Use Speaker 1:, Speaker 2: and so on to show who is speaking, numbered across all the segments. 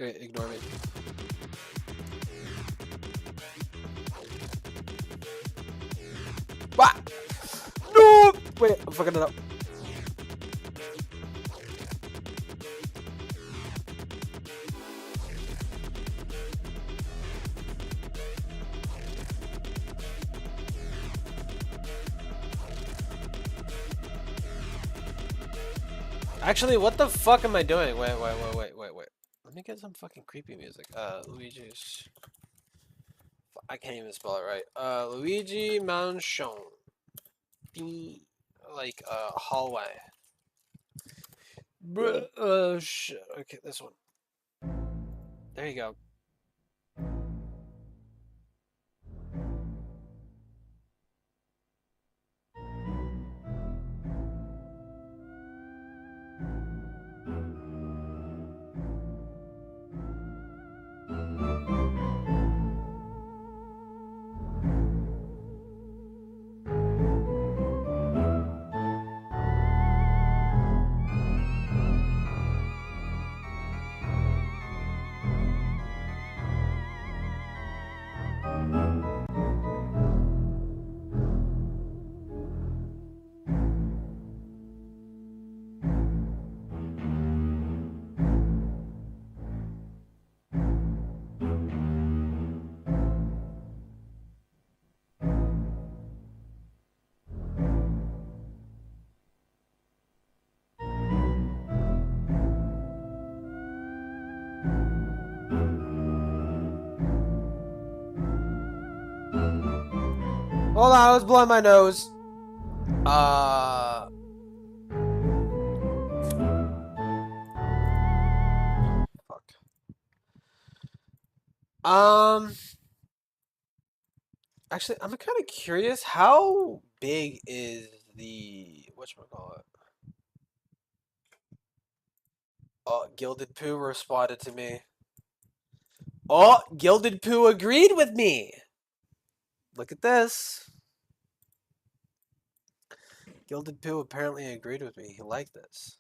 Speaker 1: Ignore me. What? No! Wait, I'm fucking it up. Actually, what the fuck am I doing? Wait. Let me get some fucking creepy music. Luigi's... I can't even spell it right. Luigi Mansion. Like, hallway. Okay, this one. There you go. Hold on, I was blowing my nose. Fuck. Actually, I'm kind of curious. How big is the whatchamacallit? Oh, Gilded Poo responded to me. Oh, Gilded Poo agreed with me. Look at this. Gilded Poo apparently agreed with me. He liked this.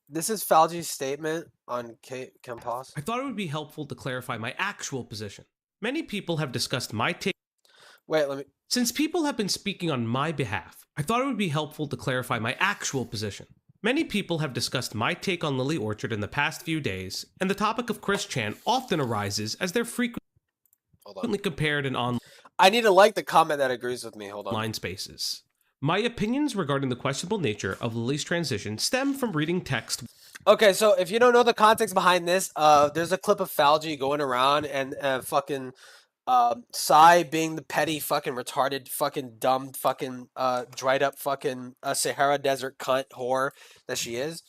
Speaker 1: This is Falji's statement on Campos.
Speaker 2: I thought it would be helpful to clarify my actual position. Many people have discussed my take.
Speaker 1: Wait, let me...
Speaker 2: Since people have been speaking on my behalf, I thought it would be helpful to clarify my actual position. Many people have discussed my take on Lily Orchard in the past few days, and the topic of Chris Chan often arises as they're frequently compared in online...
Speaker 1: I need to like the comment that agrees with me. Hold on.
Speaker 2: ...line spaces. My opinions regarding the questionable nature of Lily's transition stem from reading text.
Speaker 1: Okay, so if you don't know the context behind this, there's a clip of Falji going around and fucking Sai being the petty fucking retarded fucking dumb fucking dried up fucking Sahara Desert cunt whore that she is.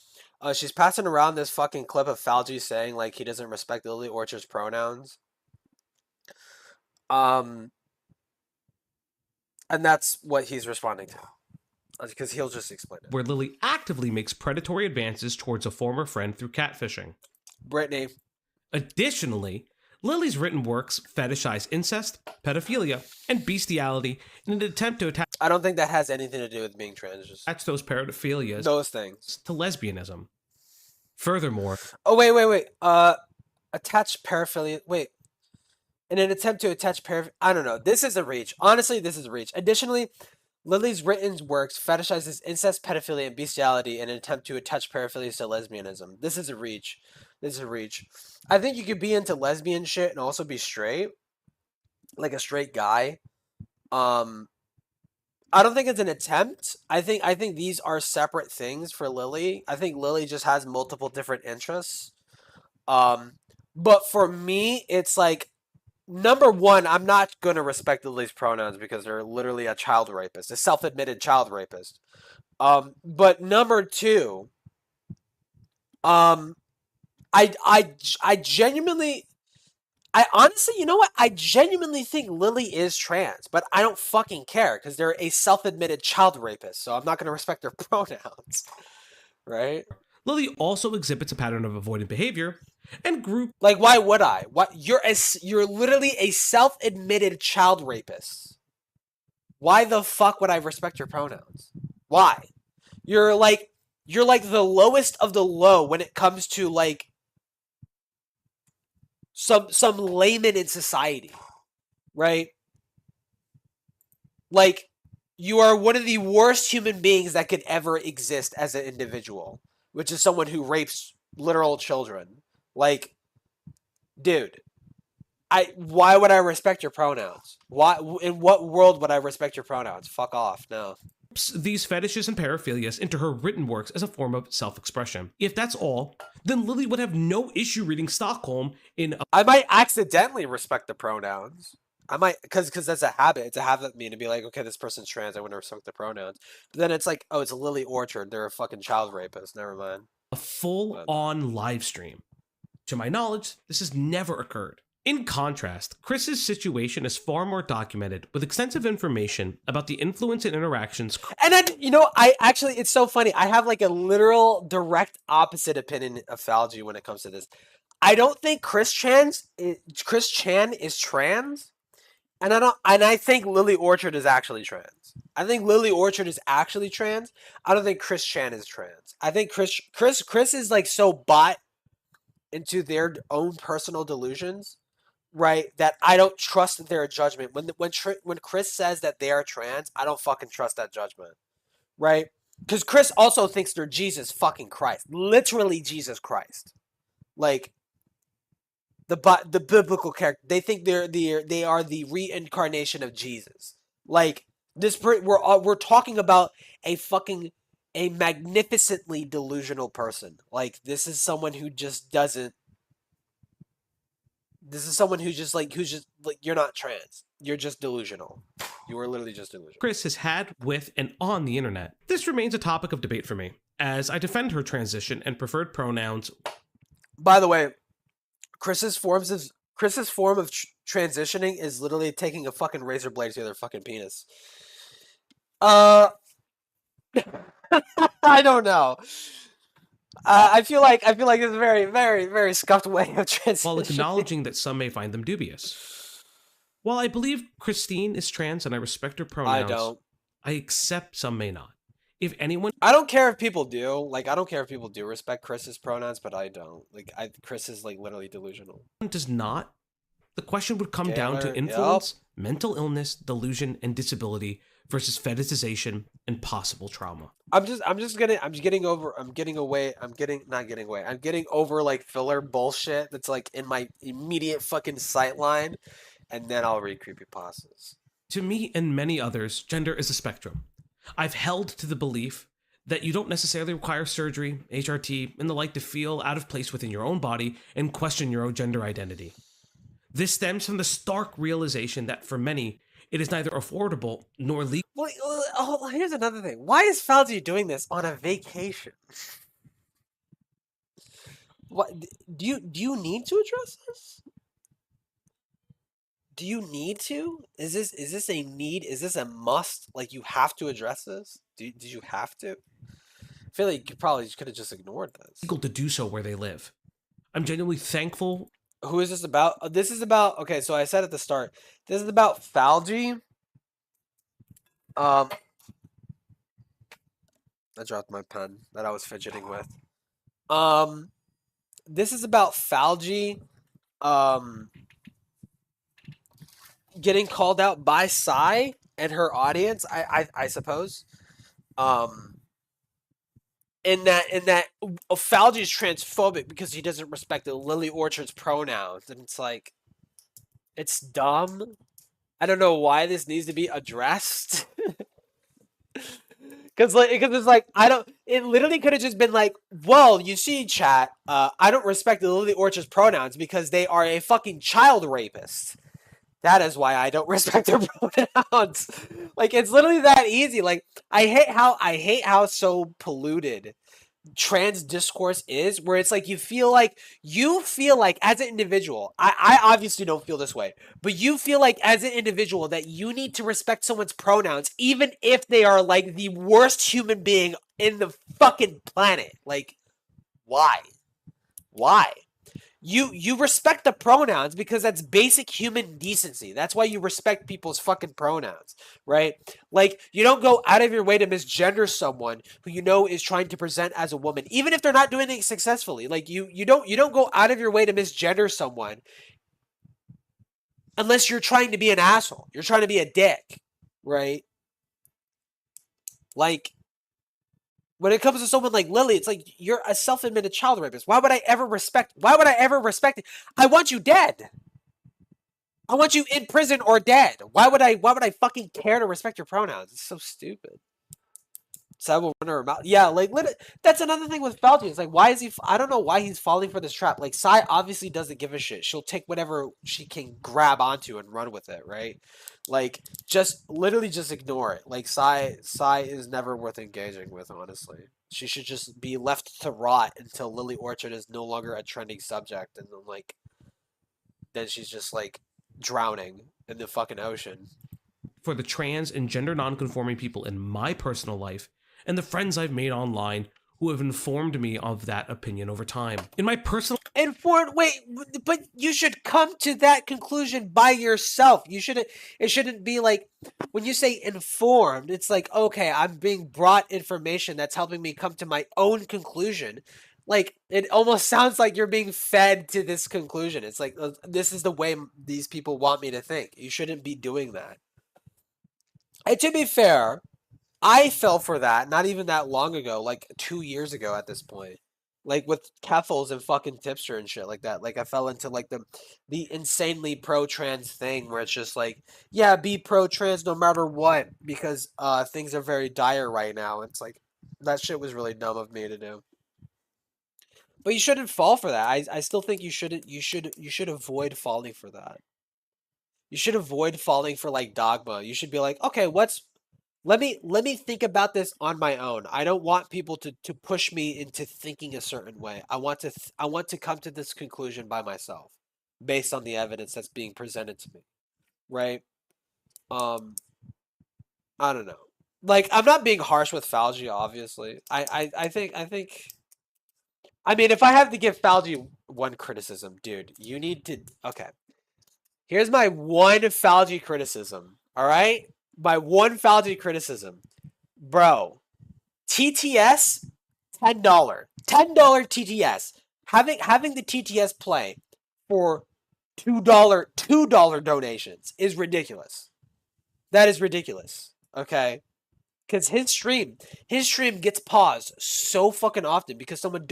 Speaker 1: She's passing around this fucking clip of Falji saying like he doesn't respect Lily Orchard's pronouns. And that's what he's responding to. Because he'll just explain it.
Speaker 2: Where Lily actively makes predatory advances towards a former friend through catfishing.
Speaker 1: Brittany.
Speaker 2: Additionally, Lily's written works fetishize incest, pedophilia, and bestiality in an attempt to attach...
Speaker 1: I don't think that has anything to do with being trans.
Speaker 2: ...attach those paraphilias...
Speaker 1: those things.
Speaker 2: ...to lesbianism. Furthermore...
Speaker 1: Oh, wait. Attach paraphilia... Wait. In an attempt to attach I don't know. This is a reach. Honestly, this is a reach. Additionally, Lily's written works fetishizes incest, pedophilia, and bestiality in an attempt to attach paraphilias to lesbianism. This is a reach. This is a reach. I think you could be into lesbian shit and also be straight. Like a straight guy. I don't think it's an attempt. I think these are separate things for Lily. I think Lily just has multiple different interests. But for me, it's like, number one, I'm not going to respect Lily's pronouns because they're literally a child rapist, a self-admitted child rapist. But number two, I genuinely, I honestly, you know what? I genuinely think Lily is trans, but I don't fucking care because they're a self-admitted child rapist, so I'm not going to respect their pronouns, right?
Speaker 2: Lily also exhibits a pattern of avoidant behavior and group...
Speaker 1: Like, why would I? What? You're literally a self-admitted child rapist. Why the fuck would I respect your pronouns? Why? You're like the lowest of the low when it comes to like some layman in society, right? Like, you are one of the worst human beings that could ever exist as an individual, which is someone who rapes literal children. Like, dude, why would I respect your pronouns? Why, in what world would I respect your pronouns? Fuck off. No.
Speaker 2: These fetishes and paraphilias into her written works as a form of self-expression. If that's all, then Lily would have no issue reading Stockholm in
Speaker 1: I might accidentally respect the pronouns. I might, because that's a habit. It's a habit of me to be like, okay, this person's trans. I want to respect the pronouns. But then it's like, oh, it's a Lily Orchard. They're a fucking child rapist. Never mind.
Speaker 2: a full-on live stream. To my knowledge, this has never occurred. In contrast, Chris's situation is far more documented, with extensive information about the influence and interactions.
Speaker 1: And then, I actually, it's so funny. I have like a literal direct opposite opinion of Falgi when it comes to this. I don't think Chris Chan is trans. And I think Lily Orchard is actually trans. I think Lily Orchard is actually trans. I don't think Chris Chan is trans. I think Chris is like so bought into their own personal delusions, right? That I don't trust their judgment. When Chris says that they are trans, I don't fucking trust that judgment, right? Because Chris also thinks they're Jesus fucking Christ, literally Jesus Christ, like the biblical character. They think they are the reincarnation of Jesus. Like this, we're talking about a magnificently delusional person. Like, this is someone who just doesn't. This is someone who's just like you're not trans. You're just delusional. You are literally just delusional.
Speaker 2: Chris has had with and on the internet. This remains a topic of debate for me, as I defend her transition and preferred pronouns.
Speaker 1: By the way, Chris's form of transitioning is literally taking a fucking razor blade to their fucking penis. I don't know. I feel like it's a very, very, very scuffed way of transitioning.
Speaker 2: While acknowledging that some may find them dubious. While I believe Christine is trans and I respect her pronouns,
Speaker 1: I don't.
Speaker 2: I accept some may not. If anyone,
Speaker 1: I don't care if people do. Like, I don't care if people do respect Chris's pronouns, but I don't. Like, Chris is like literally delusional.
Speaker 2: does not, the question would come down to
Speaker 1: Gamer,
Speaker 2: influence, mental illness, delusion, and disability versus fetishization and possible trauma.
Speaker 1: I'm getting over like filler bullshit that's like in my immediate fucking sight line, and then I'll read creepypastas.
Speaker 2: To me and many others, gender is a spectrum. I've held to the belief that you don't necessarily require surgery, HRT, and the like to feel out of place within your own body and question your own gender identity. This stems from the stark realization that for many, it is neither affordable nor legal.
Speaker 1: Well, here's another thing. Why is Fauci doing this on a vacation? What do you need to address this? Do you need to? Is this a need? Is this a must? Like, you have to address this? Did you have to? I feel like you probably could have just ignored this.
Speaker 2: To do so where they live. I'm genuinely thankful.
Speaker 1: Who is this about? This is about, okay, so I said at the start, this is about Falgi. I dropped my pen that I was fidgeting with. This is about Falgi getting called out by Psy and her audience, I suppose. In that Falgi is transphobic because he doesn't respect the Lily Orchard's pronouns, and it's like, it's dumb. I don't know why this needs to be addressed. Because it's like, it literally could have just been like, well, you see, chat, I don't respect the Lily Orchard's pronouns because they are a fucking child rapist. That is why I don't respect their pronouns. Like, it's literally that easy. Like, I hate how so polluted trans discourse is, where it's like you feel like as an individual, I obviously don't feel this way, but you feel like as an individual that you need to respect someone's pronouns even if they are like the worst human being in the fucking planet. Like, why you respect the pronouns because that's basic human decency. That's why you respect people's fucking pronouns, right? Like, you don't go out of your way to misgender someone who you know is trying to present as a woman, even if they're not doing it successfully. Like, you don't go out of your way to misgender someone Unless you're trying to be an asshole. You're trying to be a dick, right? Like, when it comes to someone like Lily, it's like you're a self-admitted child rapist. Why would I ever respect it? I want you dead. I want you in prison or dead. Why would I fucking care to respect your pronouns? It's so stupid. Sai will run her mouth. Yeah, like that's another thing with Falchi. It's like, why is he? I don't know why he's falling for this trap. Like, Sai obviously doesn't give a shit. She'll take whatever she can grab onto and run with it, right? Like, just literally just ignore it. Like, Sai is never worth engaging with. Honestly, she should just be left to rot until Lily Orchard is no longer a trending subject, and then she's just like drowning in the fucking ocean.
Speaker 2: For the trans and gender nonconforming people in my personal life and the friends I've made online who have informed me of that opinion over time. In my personal
Speaker 1: Wait, but you should come to that conclusion by yourself. It shouldn't be like, when you say informed, it's like, okay, I'm being brought information that's helping me come to my own conclusion. Like, it almost sounds like you're being fed to this conclusion. It's like, this is the way these people want me to think. You shouldn't be doing that. And to be fair, I fell for that not even that long ago, like 2 years ago at this point. Like with Keffels and fucking Tipster and shit like that. Like I fell into like the insanely pro-trans thing where it's just like, yeah, be pro-trans no matter what because things are very dire right now. It's like that shit was really dumb of me to do. But you shouldn't fall for that. I still think you should avoid falling for that. You should avoid falling for like dogma. You should be like, okay, let me think about this on my own. I don't want people to push me into thinking a certain way. I want to come to this conclusion by myself based on the evidence that's being presented to me. Right? Um I don't know. Like, I'm not being harsh with Falgi, obviously. I mean, if I have to give Falgi one criticism, dude, you need to okay. Here's my one Falgi criticism. All right? My one Falgi criticism. Bro, TTS, $10 TTS. Having the TTS play for $2 donations is ridiculous. That is ridiculous. Okay? Because his stream gets paused so fucking often because someone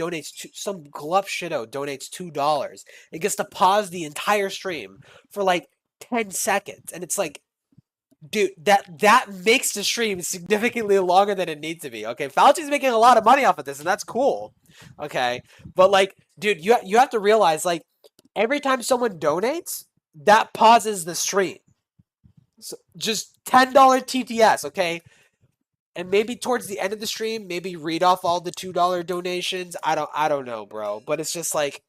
Speaker 1: some glup shitto donates $2. It gets to pause the entire stream for like 10 seconds. And it's like, dude, that makes the stream significantly longer than it needs to be. Okay, Fauci's making a lot of money off of this, and that's cool. Okay, but like, dude, you have to realize, like, every time someone donates, that pauses the stream. So just $10 TTS, okay, and maybe towards the end of the stream, maybe read off all the $2 donations. I don't know, bro, but it's just like,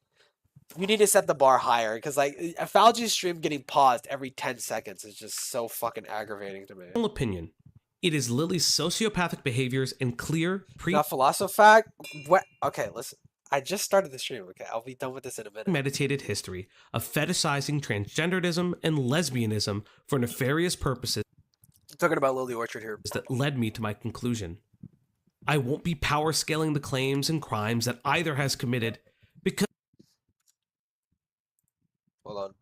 Speaker 1: you need to set the bar higher because like a Falgi's stream getting paused every 10 seconds is just so fucking aggravating to me.
Speaker 2: opinion, it is Lily's sociopathic behaviors and clear
Speaker 1: Now, Philosophac, what? Okay, listen. I just started the stream. Okay, I'll be done with this in a minute.
Speaker 2: premeditated history of fetishizing transgenderism and lesbianism for nefarious purposes.
Speaker 1: I'm talking about Lily Orchard here.
Speaker 2: That led me to my conclusion. I won't be power scaling the claims and crimes that either has committed because
Speaker 1: Hold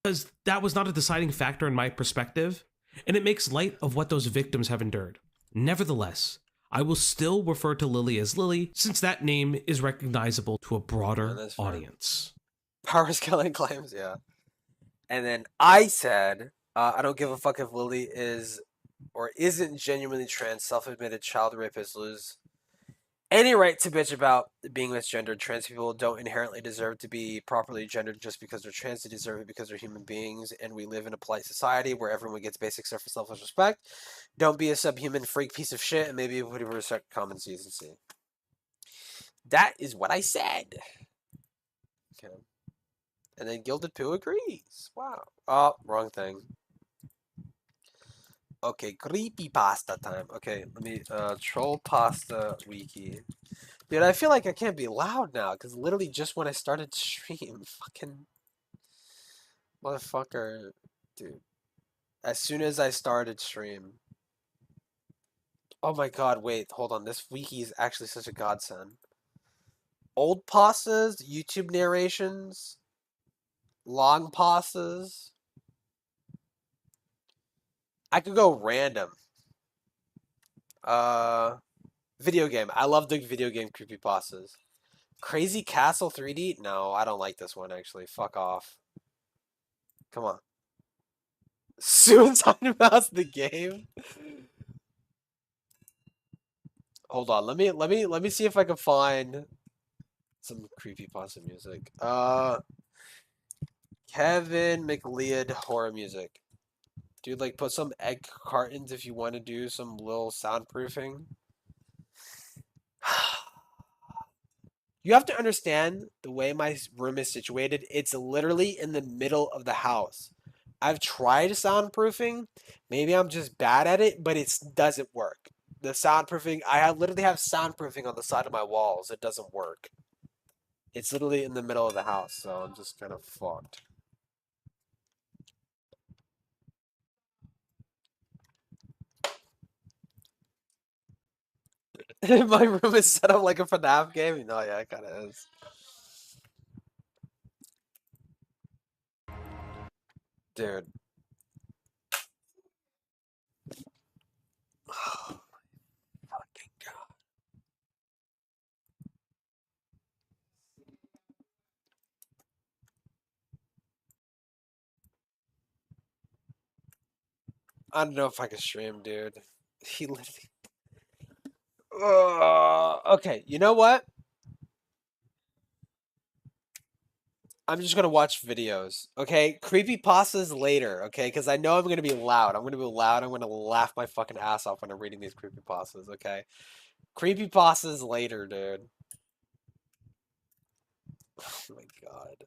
Speaker 1: on.
Speaker 2: that was not a deciding factor in my perspective, and it makes light of what those victims have endured. Nevertheless, I will still refer to Lily as Lily, since that name is recognizable to a broader audience.
Speaker 1: Power scaling claims, yeah. And then I said, I don't give a fuck if Lily is or isn't genuinely trans, self-admitted child rapists lose any right to bitch about being misgendered. Trans people don't inherently deserve to be properly gendered just because they're trans. They deserve it because they're human beings, and we live in a polite society where everyone gets basic surface self-respect. Don't be a subhuman freak piece of shit, and maybe would respect common decency. That is what I said. Okay. And then Gilded Poo agrees. Wow. Oh, wrong thing. Okay, creepy pasta time. Okay, let me troll pasta wiki. Dude, I feel like I can't be loud now because literally just when I started stream, fucking motherfucker, dude. As soon as I started stream. Oh my god, wait, hold on. This wiki is actually such a godsend. Old pastas, YouTube narrations, long pastas. I could go random. Video game. I love the video game creepypastas. Crazy Castle 3D? No, I don't like this one actually. Fuck off. Come on. Suicide Mouse the game? Hold on. Let me see if I can find some creepypasta music. Kevin McLeod horror music. Dude, like put some egg cartons if you want to do some little soundproofing. You have to understand the way my room is situated. It's literally in the middle of the house. I've tried soundproofing. Maybe I'm just bad at it, but it doesn't work. The soundproofing, literally have soundproofing on the side of my walls. It doesn't work. It's literally in the middle of the house, so I'm just kind of fucked. My room is set up like a FNAF game? No, yeah, it kind of is. Dude. Oh my fucking god. I don't know if I can stream, dude. He literally. Okay, you know what? I'm just gonna watch videos, okay? Creepypastas later, okay? Because I know I'm gonna be loud. I'm gonna be loud. I'm gonna laugh my fucking ass off when I'm reading these creepypastas, okay? Creepypastas later, dude. Oh my god.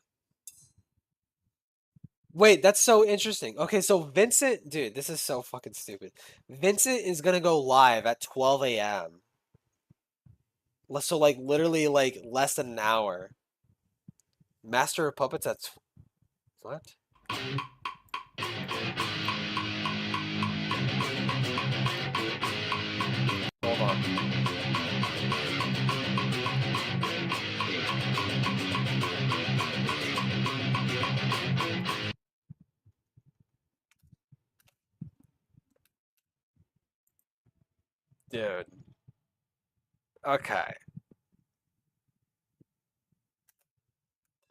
Speaker 1: Wait, that's so interesting. Okay, so Vincent, dude, this is so fucking stupid. Vincent is gonna go live at 12 a.m. So like literally like less than an hour. Master of Puppets at what? Hold on. Dude. Okay.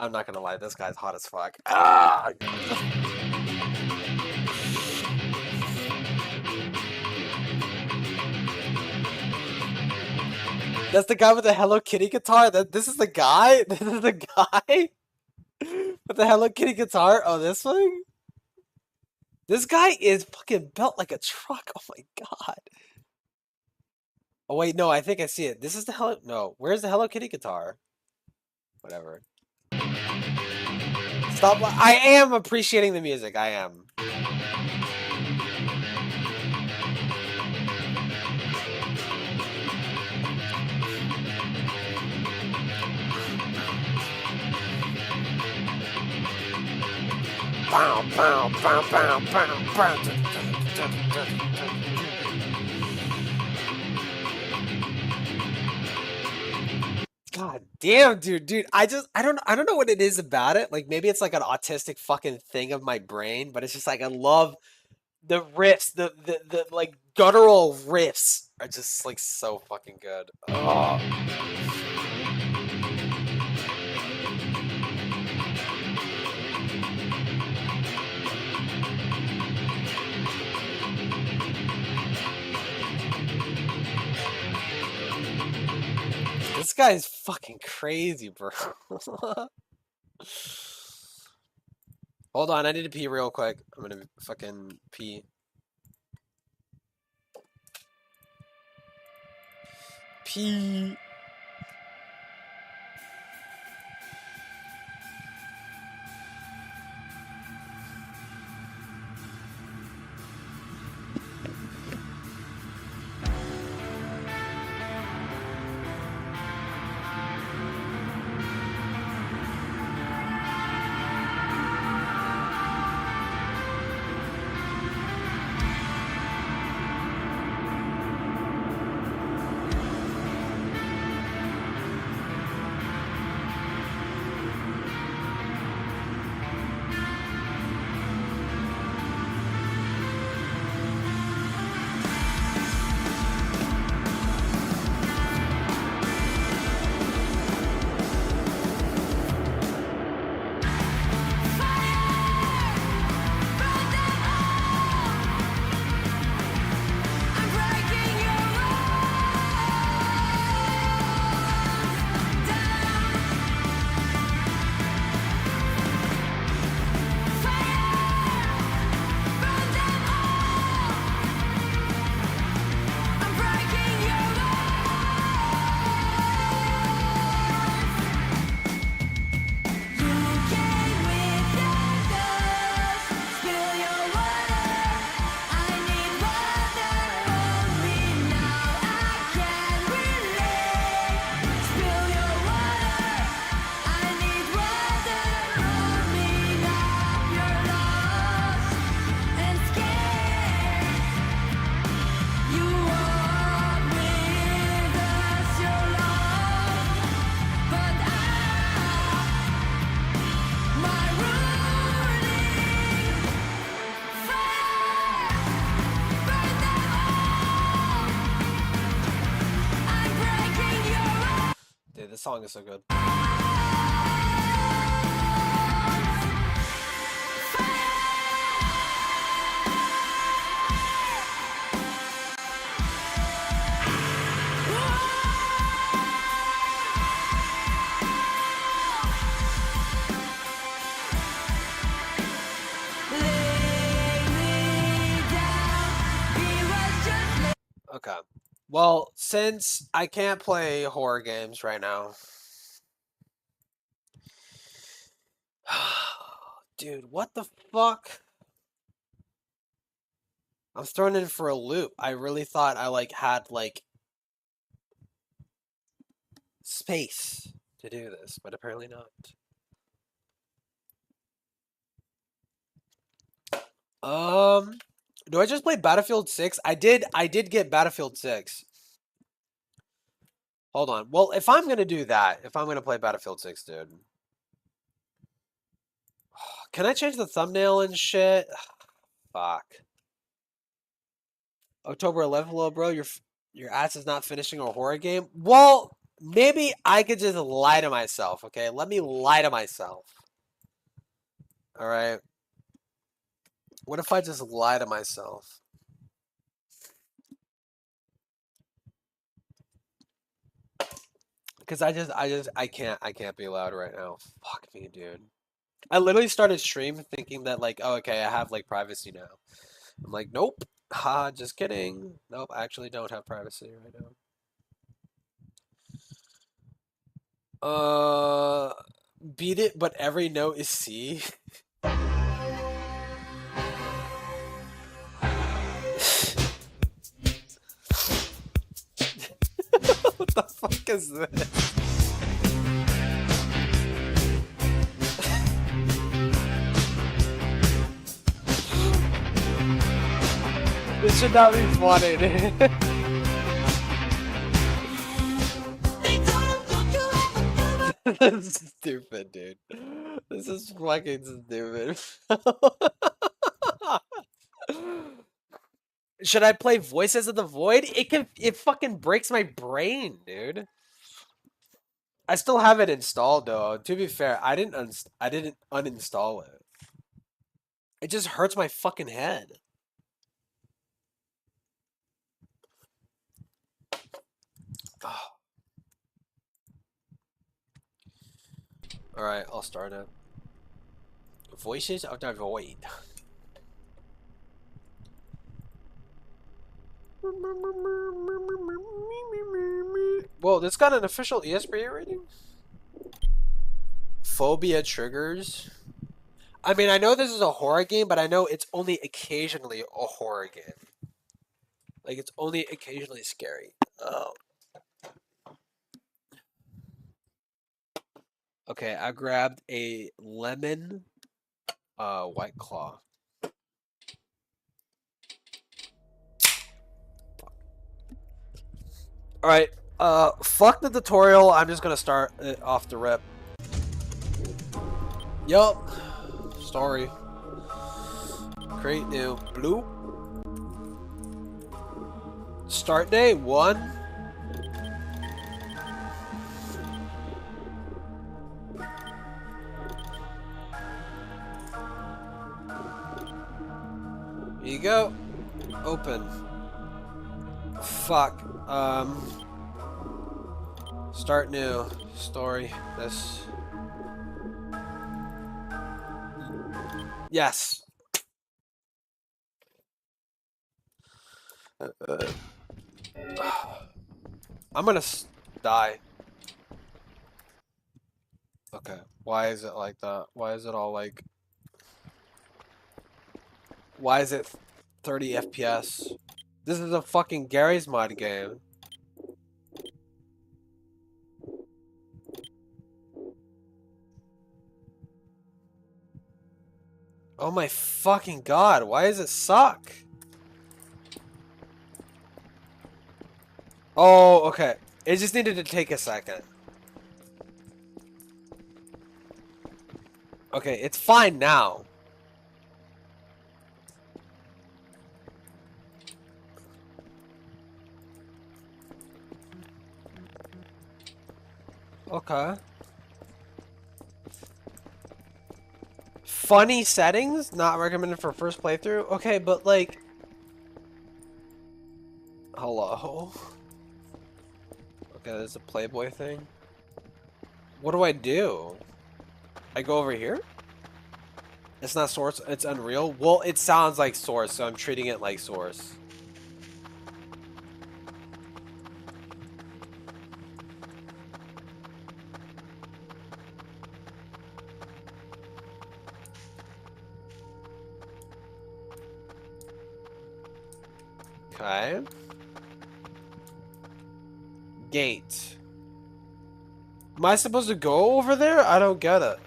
Speaker 1: I'm not gonna lie, this guy's hot as fuck. Ah! That's the guy with the Hello Kitty guitar? This is the guy? This is the guy? With the Hello Kitty guitar? Oh, this one? This guy is fucking built like a truck. Oh my god. Oh wait, no, I think I see it. This is the Hello... No, where's the Hello Kitty guitar? Whatever. Stop. I am appreciating the music. I am. Bow, bow, bow, bow, bow, bow. God damn, dude. I don't know what it is about it. Like maybe it's like an autistic fucking thing of my brain, but it's just like I love the riffs, the like guttural riffs are just like so fucking good. Oh. This guy is fucking crazy, bro. Hold on, I need to pee real quick. I'm gonna fucking pee. Pee. This song is so good. Okay. Well, since I can't play horror games right now. Dude, what the fuck? I'm thrown in for a loop. I really thought I like had like space to do this, but apparently not. Do I just play Battlefield 6? I did get Battlefield 6. Hold on. Well, if I'm gonna do that, if I'm gonna play Battlefield 6, dude. Can I change the thumbnail and shit? Fuck. October 11th, little bro, your ass is not finishing a horror game? Well, maybe I could just lie to myself, okay? Let me lie to myself. Alright. What if I just lie to myself? Because I can't be loud right now. Fuck me, dude. I literally started stream thinking that like, oh, okay, I have like privacy now. I'm like, nope. Ha, just kidding. Nope, I actually don't have privacy right now. Beat it, but every note is C. What the fuck is this? This should not be funny, dude. This is stupid, dude. This is fucking stupid. Should I play Voices of the Void? It fucking breaks my brain, dude. I still have it installed though. To be fair, I didn't uninstall it. It just hurts my fucking head. Oh. All right, I'll start it. Voices of the Void. Whoa, this got an official ESP rating? Phobia triggers. I mean, I know this is a horror game, but I know it's only occasionally a horror game. Like, it's only occasionally scary. Oh. Okay, I grabbed a lemon White Claw. Alright, fuck the tutorial. I'm just gonna start it off the rip. Yup. Story. Create new. Blue. Start day 1. Here you go. Open. Fuck. Start new. Story. This. Yes. I'm gonna die. Okay. Why is it like that? Why is it all like... Why is it 30 FPS? This is a fucking Gary's Mod game. Oh my fucking god, why does it suck? Oh, okay. It just needed to take a second. Okay, it's fine now. Okay. Funny settings? Not recommended for first playthrough? Okay, but like... Hello? Okay, there's a Playboy thing. What do I do? I go over here? It's not Source, it's Unreal? Well, it sounds like Source, so I'm treating it like Source. Okay. Gate. Am I supposed to go over there? I don't get it.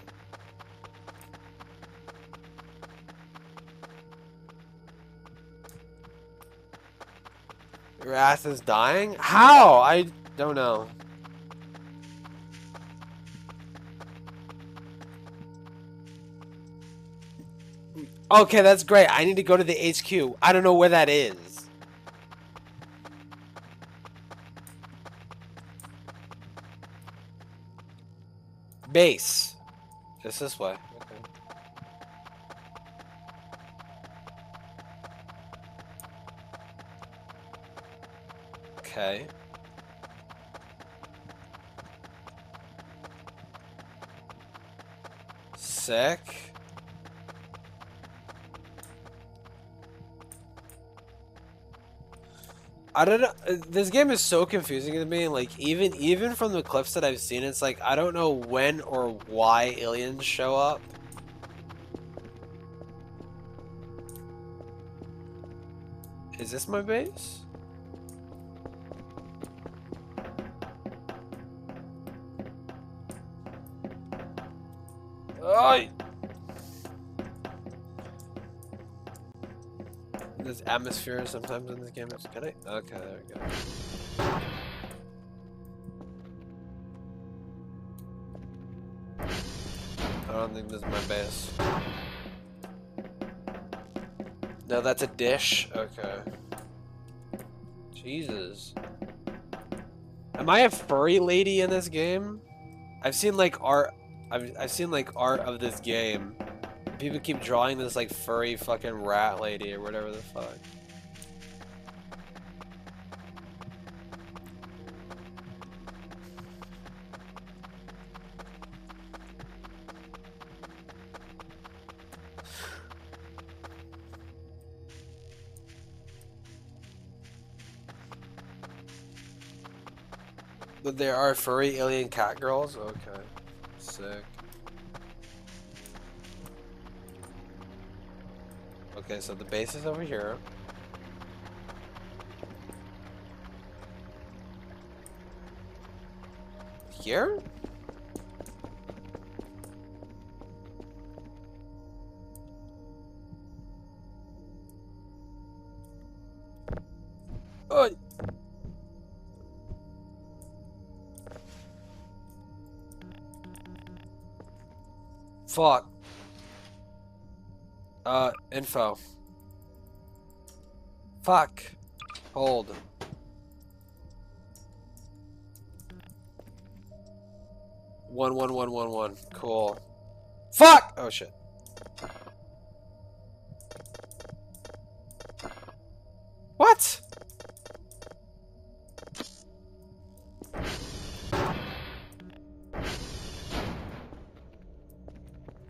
Speaker 1: Your ass is dying? How? I don't know. Okay, that's great. I need to go to the HQ. I don't know where that is. Base. It's this way. Okay. Sick. I don't know. This game is so confusing to me. Like even from the clips that I've seen, it's like I don't know when or why aliens show up. Is this my base? Oh! There's atmosphere sometimes in this game. Can I? Okay, there we go. I don't think this is my base. No, that's a dish. Okay. Jesus. Am I a furry lady in this game? I've seen like art. I've seen like art of this game. People keep drawing this like furry fucking rat lady or whatever the fuck. But there are furry alien cat girls? Okay. Sick. Okay, so the base is over here. Here? Oh. Fuck. Info. Fuck. Hold. One. Cool. Fuck! Oh shit. What?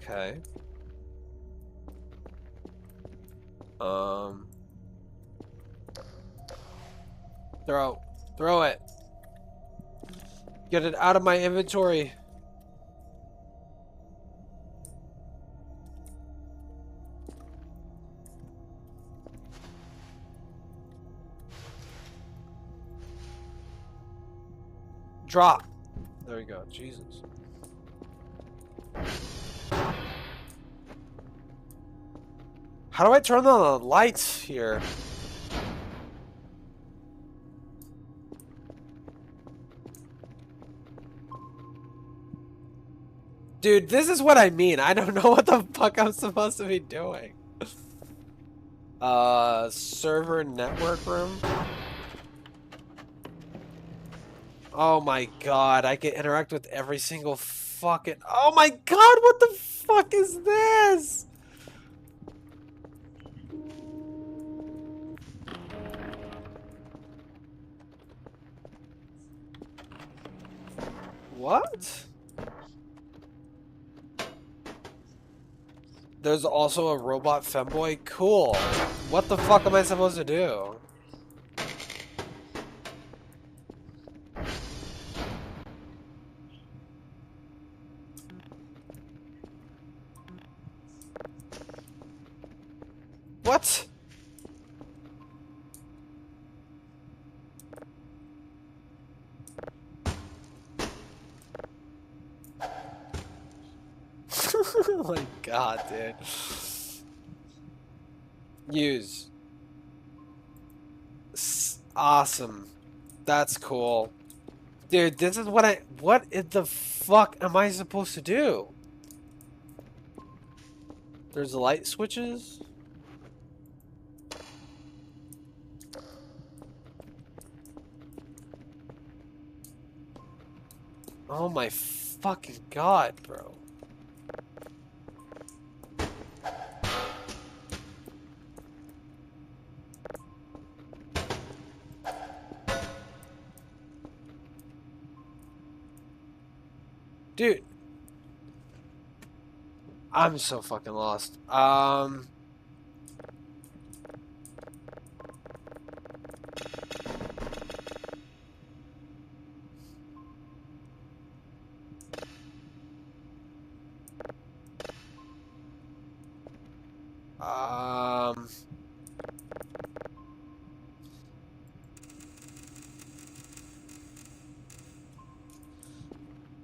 Speaker 1: Okay. Throw it. Get it out of my inventory. Drop. There we go. Jesus. How do I turn on the lights here? Dude, this is what I mean. I don't know what the fuck I'm supposed to be doing. Server network room. Oh my god, I can interact with every single fucking... Oh my god, what the fuck is this? What? There's also a robot femboy? Cool. What the fuck am I supposed to do? What? Oh my god, dude. Use. Awesome. That's cool. Dude, this is what what the fuck am I supposed to do? There's light switches? Oh my fucking god, bro. Dude. I'm so fucking lost. Um...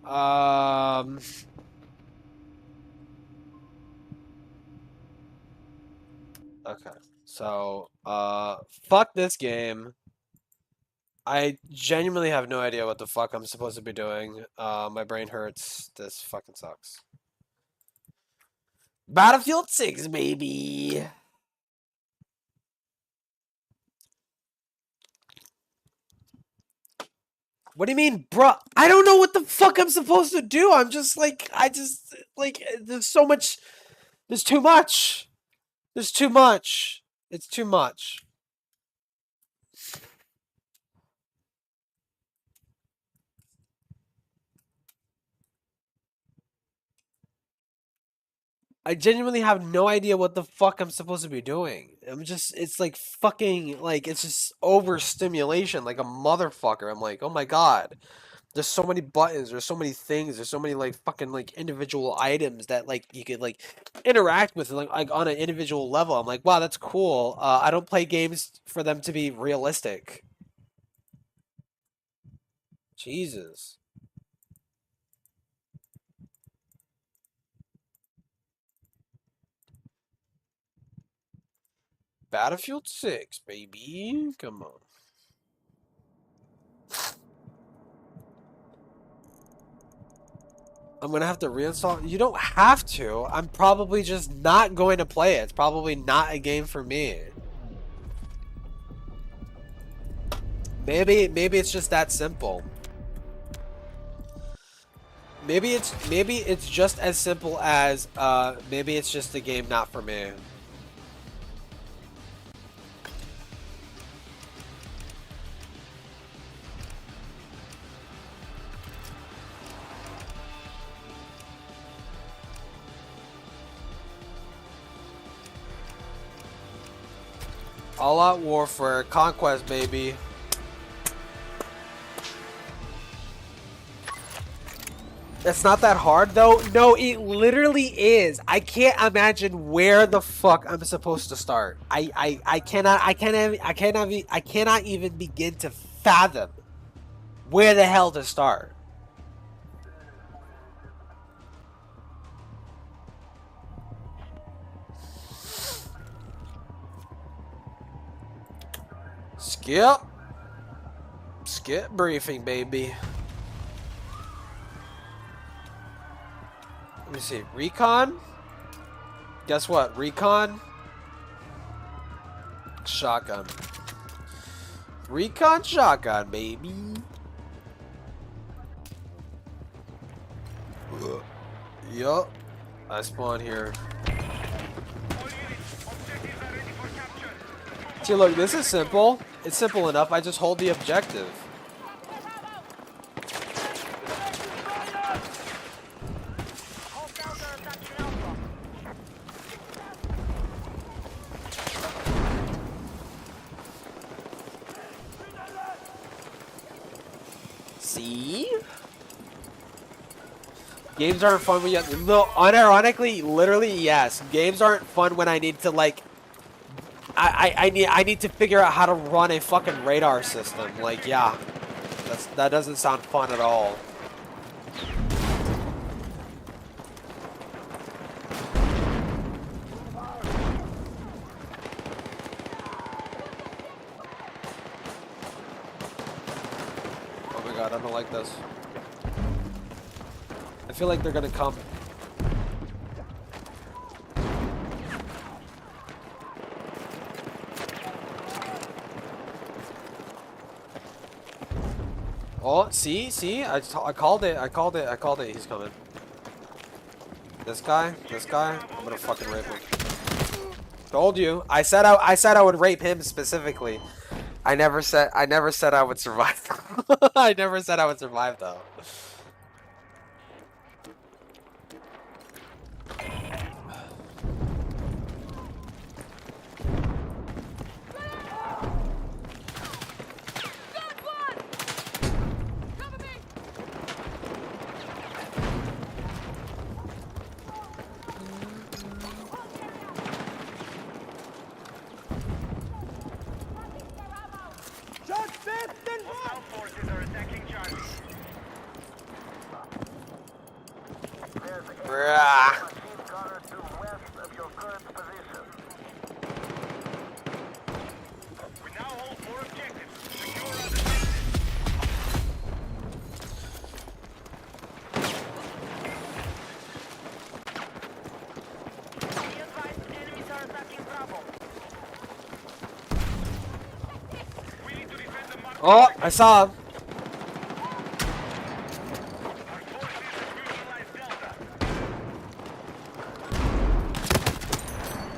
Speaker 1: Um... Okay. So, fuck this game. I genuinely have no idea what the fuck I'm supposed to be doing. My brain hurts. This fucking sucks. Battlefield 6, baby. What do you mean, bruh? I don't know what the fuck I'm supposed to do. I'm just like, there's so much. There's too much. There's too much. It's too much. I genuinely have no idea what the fuck I'm supposed to be doing. It's like fucking, like, it's just overstimulation, like a motherfucker. I'm like, oh my god. There's so many buttons, there's so many things, there's so many, like, fucking, like, individual items that, like, you could, like, interact with, like on an individual level. I'm like, wow, that's cool. I don't play games for them to be realistic. Jesus. Battlefield 6, baby. Come on. I'm gonna have to reinstall. You don't have to. I'm probably just not going to play it. It's probably not a game for me. Maybe it's just that simple. Maybe it's just as simple as maybe it's just a game not for me. All Out Warfare, Conquest, baby. It's not that hard though. No, it literally is. I can't imagine where the fuck I'm supposed to start. I cannot even begin to fathom where the hell to start. Skip briefing, baby. Let me see. Recon? Guess what? Recon? Shotgun. Recon shotgun, baby. Yup. I spawn here. See, look, this is simple. It's simple enough. I just hold the objective. See? Games aren't fun when you... No, unironically, literally, yes. Games aren't fun when I need to, like... I need to figure out how to run a fucking radar system. Like, yeah. That doesn't sound fun at all. Oh my god, I don't like this. I feel like they're gonna come. Oh, see? I called it. I called it. He's coming. This guy. I'm gonna fucking rape him. Told you. I said I would rape him specifically. I never said I would survive. I never said I would survive though. Oh, I saw him.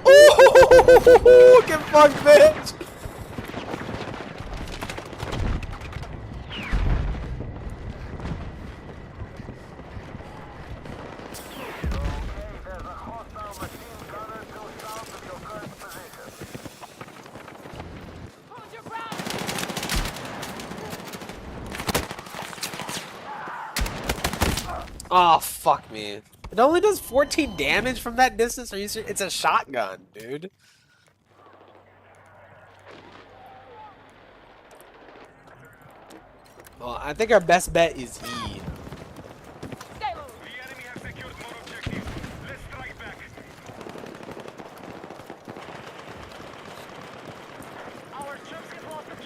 Speaker 1: Ooh, get fucked, bitch. Oh, fuck me. It only does 14 damage from that distance? Are you serious? It's a shotgun, dude. Well, I think our best bet is E.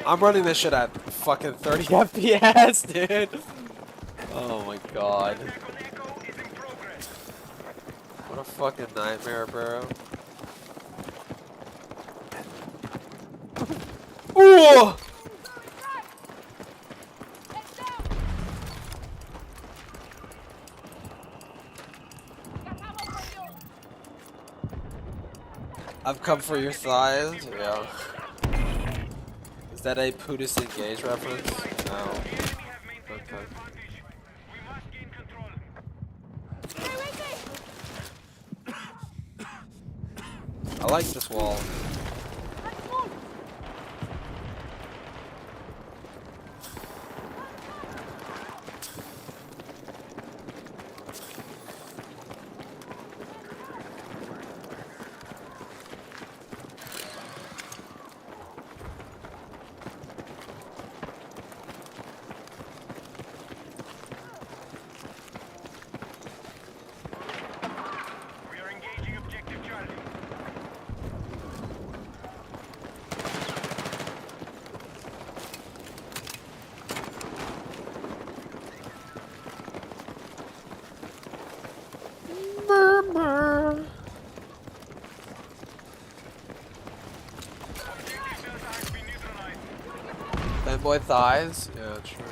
Speaker 1: I'm running this shit at fucking 30 FPS, dude. Oh my god. What a fucking nightmare, bro. Ooh! I've come for your thighs? Yeah. Is that a Pudis Engage reference? No. Okay. I like this wall. Fanboy thighs? Yeah, true.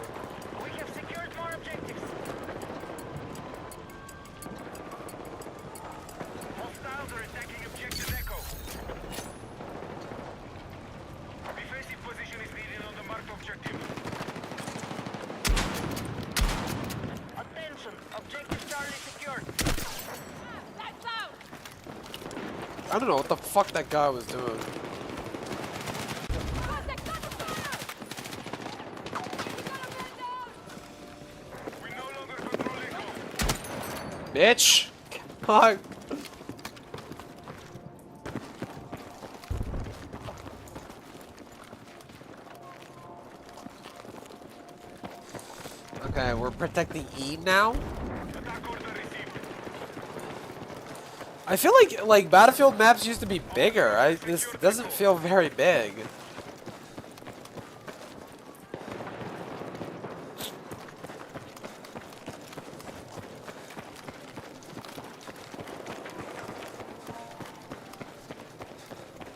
Speaker 1: I don't know what the fuck that guy was doing. Bitch! Come on. Okay, we're protecting E now. I feel like Battlefield maps used to be bigger. This doesn't feel very big.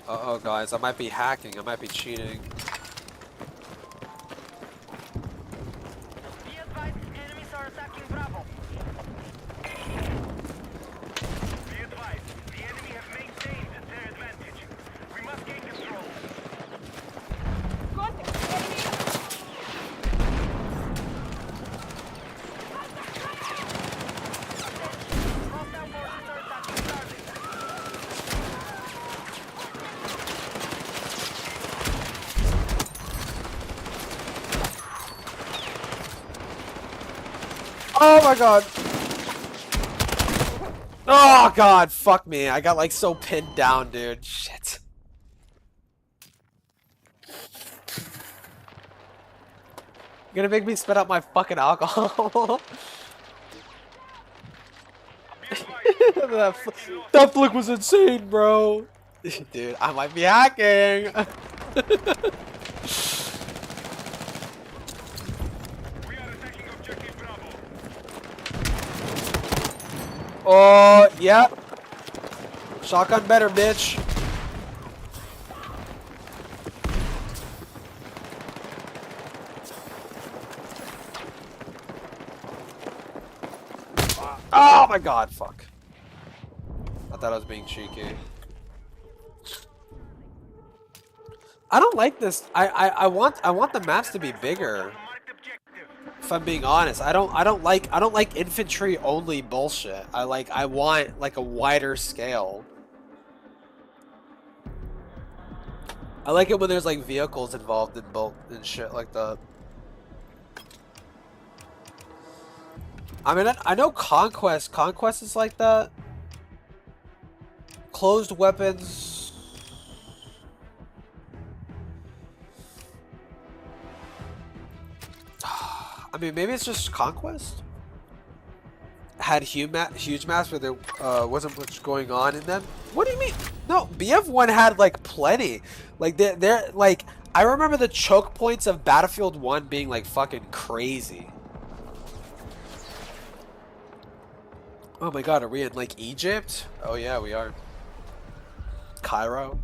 Speaker 1: Uh-oh, guys, I might be hacking. I might be cheating.
Speaker 3: Be advised, enemies are attacking Bravo. Be advised, the enemy have maintained their advantage. We must gain control. Hostile forces are attacking targets.
Speaker 1: Oh my god. Oh god, fuck me. I got like so pinned down, dude. Shit. You're gonna make me spit out my fucking alcohol. that flick was insane, bro. Dude, I might be hacking. Oh, yeah. Shotgun better, bitch. Oh my god, fuck. I thought I was being cheeky. I don't like this. I want the maps to be bigger. If I'm being honest, I don't like infantry only bullshit. I want like a wider scale. I like it when there's like vehicles involved in both and shit like that. I mean, I know Conquest is like that. Closed weapons. I mean, maybe it's just Conquest. Had huge maps where there wasn't much going on in them. What do you mean? No, BF1 had like plenty. Like they're like, I remember the choke points of Battlefield 1 being like fucking crazy. Oh my god, are we in like Egypt? Oh yeah, we are. Cairo.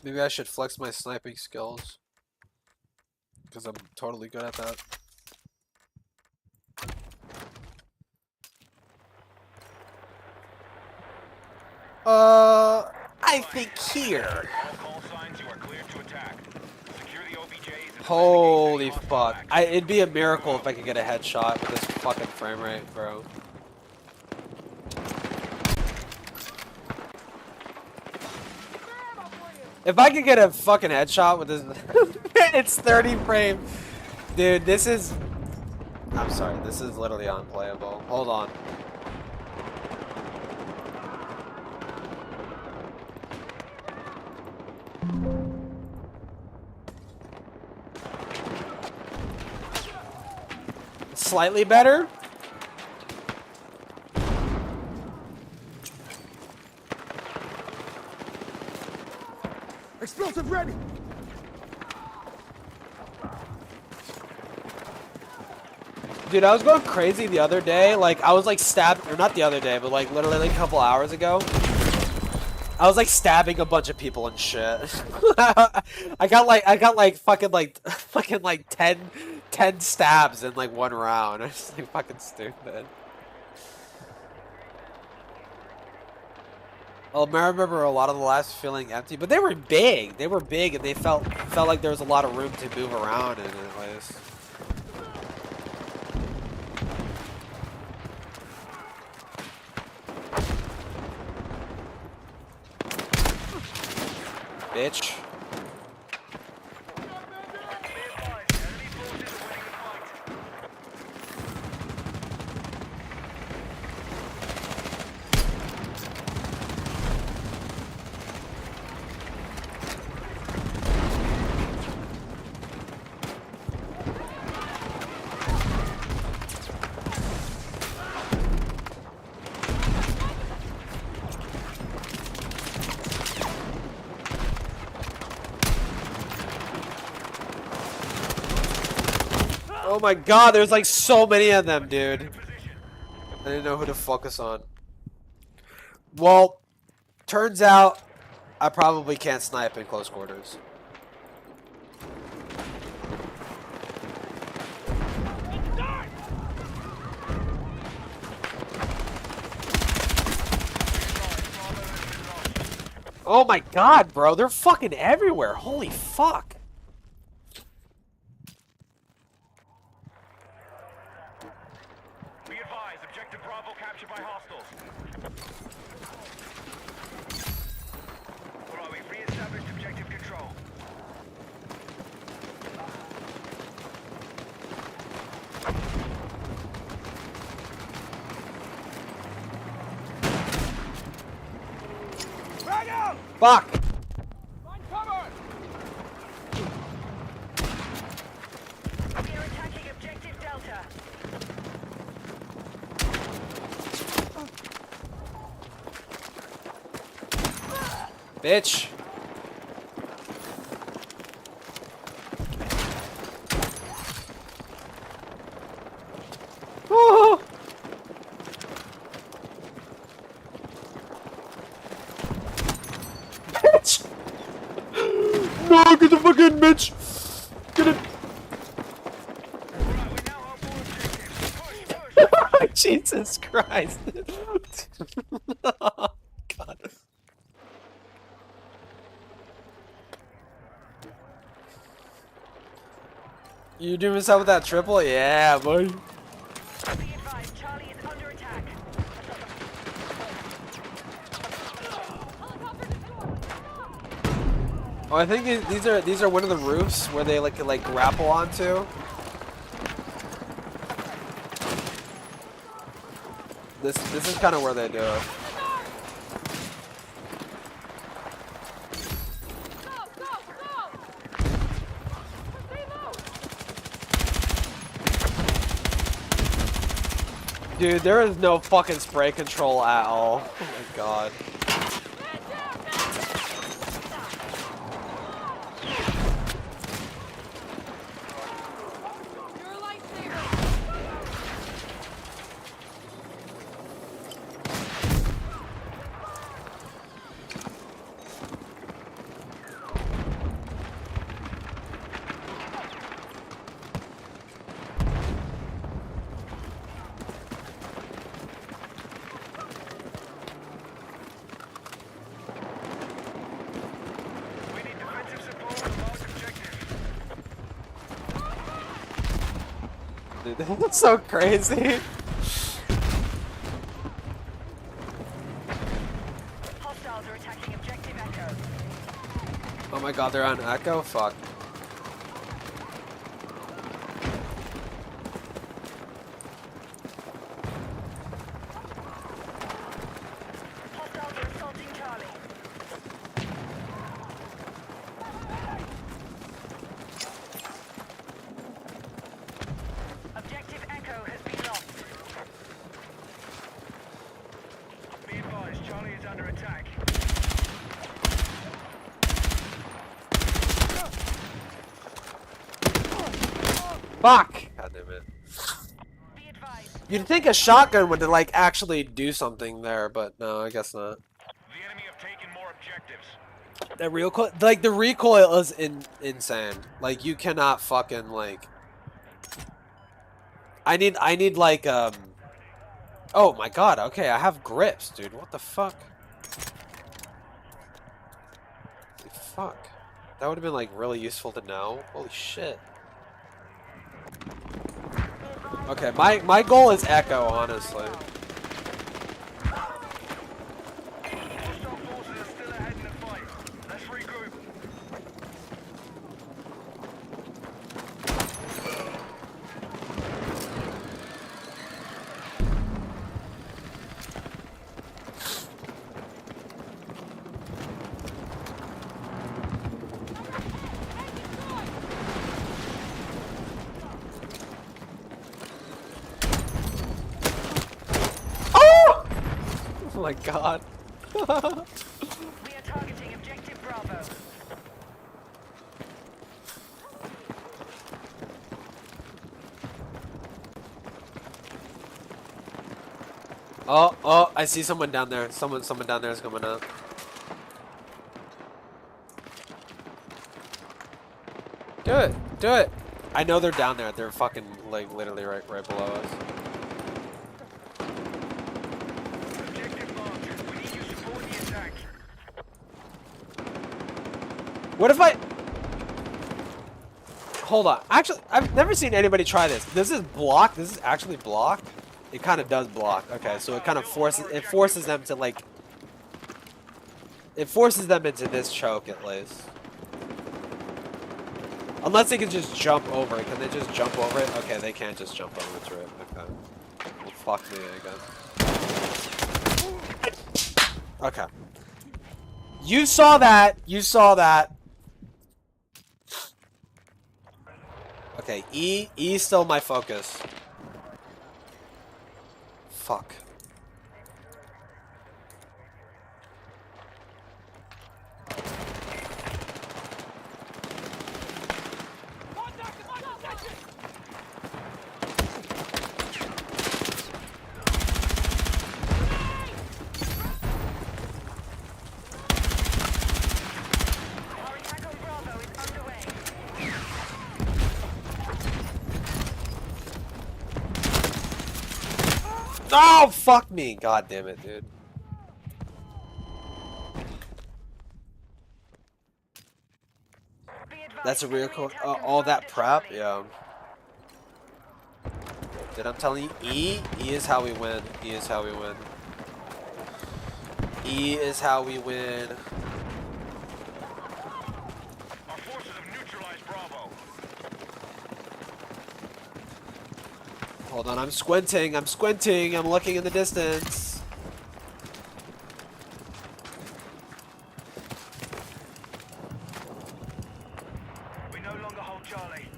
Speaker 1: Maybe I should flex my sniping skills. Because I'm totally good at that. I think here. Holy fuck. It'd be a miracle if I could get a headshot with this fucking frame rate, bro. If I could get a fucking headshot with this, it's 30 frame. Dude, this is, I'm sorry, this is literally unplayable. Hold on. Slightly better.
Speaker 4: Explosive ready.
Speaker 1: Dude, I was going crazy the other day. Like, I was like stabbed, or not the other day, but like literally like a couple hours ago. I was like stabbing a bunch of people and shit. I got like fucking like 10 stabs in like one round. It's like fucking stupid. I remember a lot of the lives feeling empty, but they were big. They were big, and they felt like there was a lot of room to move around in at least. Bitch. Oh my god, there's like so many of them, dude. I didn't know who to focus on. Well, turns out I probably can't snipe in close quarters. Oh my god, bro, they're fucking everywhere. Holy fuck.
Speaker 3: Be advised, objective Bravo captured by hostiles. All right, we've re-established objective control.
Speaker 1: Fuck.
Speaker 3: Find cover!
Speaker 4: We are attacking objective Delta.
Speaker 1: Bitch. Oh. Bitch. No, get the fuck in, bitch. Get it.
Speaker 3: Right, we now have more objectives. Push, push!
Speaker 1: Jesus Christ. Oh, God. You doing this up with that triple? Yeah, boy.
Speaker 4: Be advised, Charlie is under attack.
Speaker 1: Oh, I think these are one of the roofs where they like grapple onto. This is kind of where they do it. Dude, there is no fucking spray control at all. Oh my god.
Speaker 3: We need defensive support on the large objective.
Speaker 1: Dude, that's so crazy.
Speaker 4: Hostiles are attacking objective Echo.
Speaker 1: Oh my god, they're on Echo? Fuck.
Speaker 4: Hostiles are assaulting Charlie. Objective Echo has been lost.
Speaker 3: Be advised, Charlie is under attack.
Speaker 1: Fuck! God damn it.
Speaker 4: Be advised.
Speaker 1: You'd think a shotgun would like actually do something there, but no, I guess not.
Speaker 3: The enemy have taken more objectives.
Speaker 1: The recoil, like the recoil is insane. Like you cannot fucking like. I need like. Oh my god. Okay, I have grips, dude. What the fuck? fuck? That would have been like really useful to know. Holy shit. Okay, my goal is Echo, honestly.
Speaker 3: Hostile forces are still ahead in the fight. Let's regroup.
Speaker 1: Oh my god.
Speaker 4: We are targeting objective Bravo.
Speaker 1: Oh, I see someone down there. Someone down there is coming up. Do it. Do it. I know they're down there. They're fucking like literally right below us.
Speaker 3: Objective marked. We need you to support the attack.
Speaker 1: What if I... Hold on. Actually, I've never seen anybody try this. This is block. This is actually block. It kind of does block. Okay, so it kind of forces them to like... It forces them into this choke at least. Unless they can just jump over it. Can they just jump over it? Okay, they can't just jump over it. Okay. Well, fuck me, I guess. Okay. You saw that. You saw that. Okay, E is still my focus. Fuck.
Speaker 4: Our attack on Bravo is underway.
Speaker 1: Oh, fuck me. God damn it, dude.
Speaker 4: Be advised,
Speaker 1: That's a real
Speaker 4: enemy
Speaker 1: code.
Speaker 4: attack
Speaker 1: All that
Speaker 4: confirmed
Speaker 1: prep?
Speaker 4: at
Speaker 1: Yeah.
Speaker 4: Charlie.
Speaker 1: Dude, I'm telling you, E is how we win. E is how we win. E is how we win.
Speaker 3: Our forces have neutralized Bravo.
Speaker 1: Hold on, I'm squinting. I'm squinting. I'm looking in the distance.
Speaker 3: We no longer hold Charlie.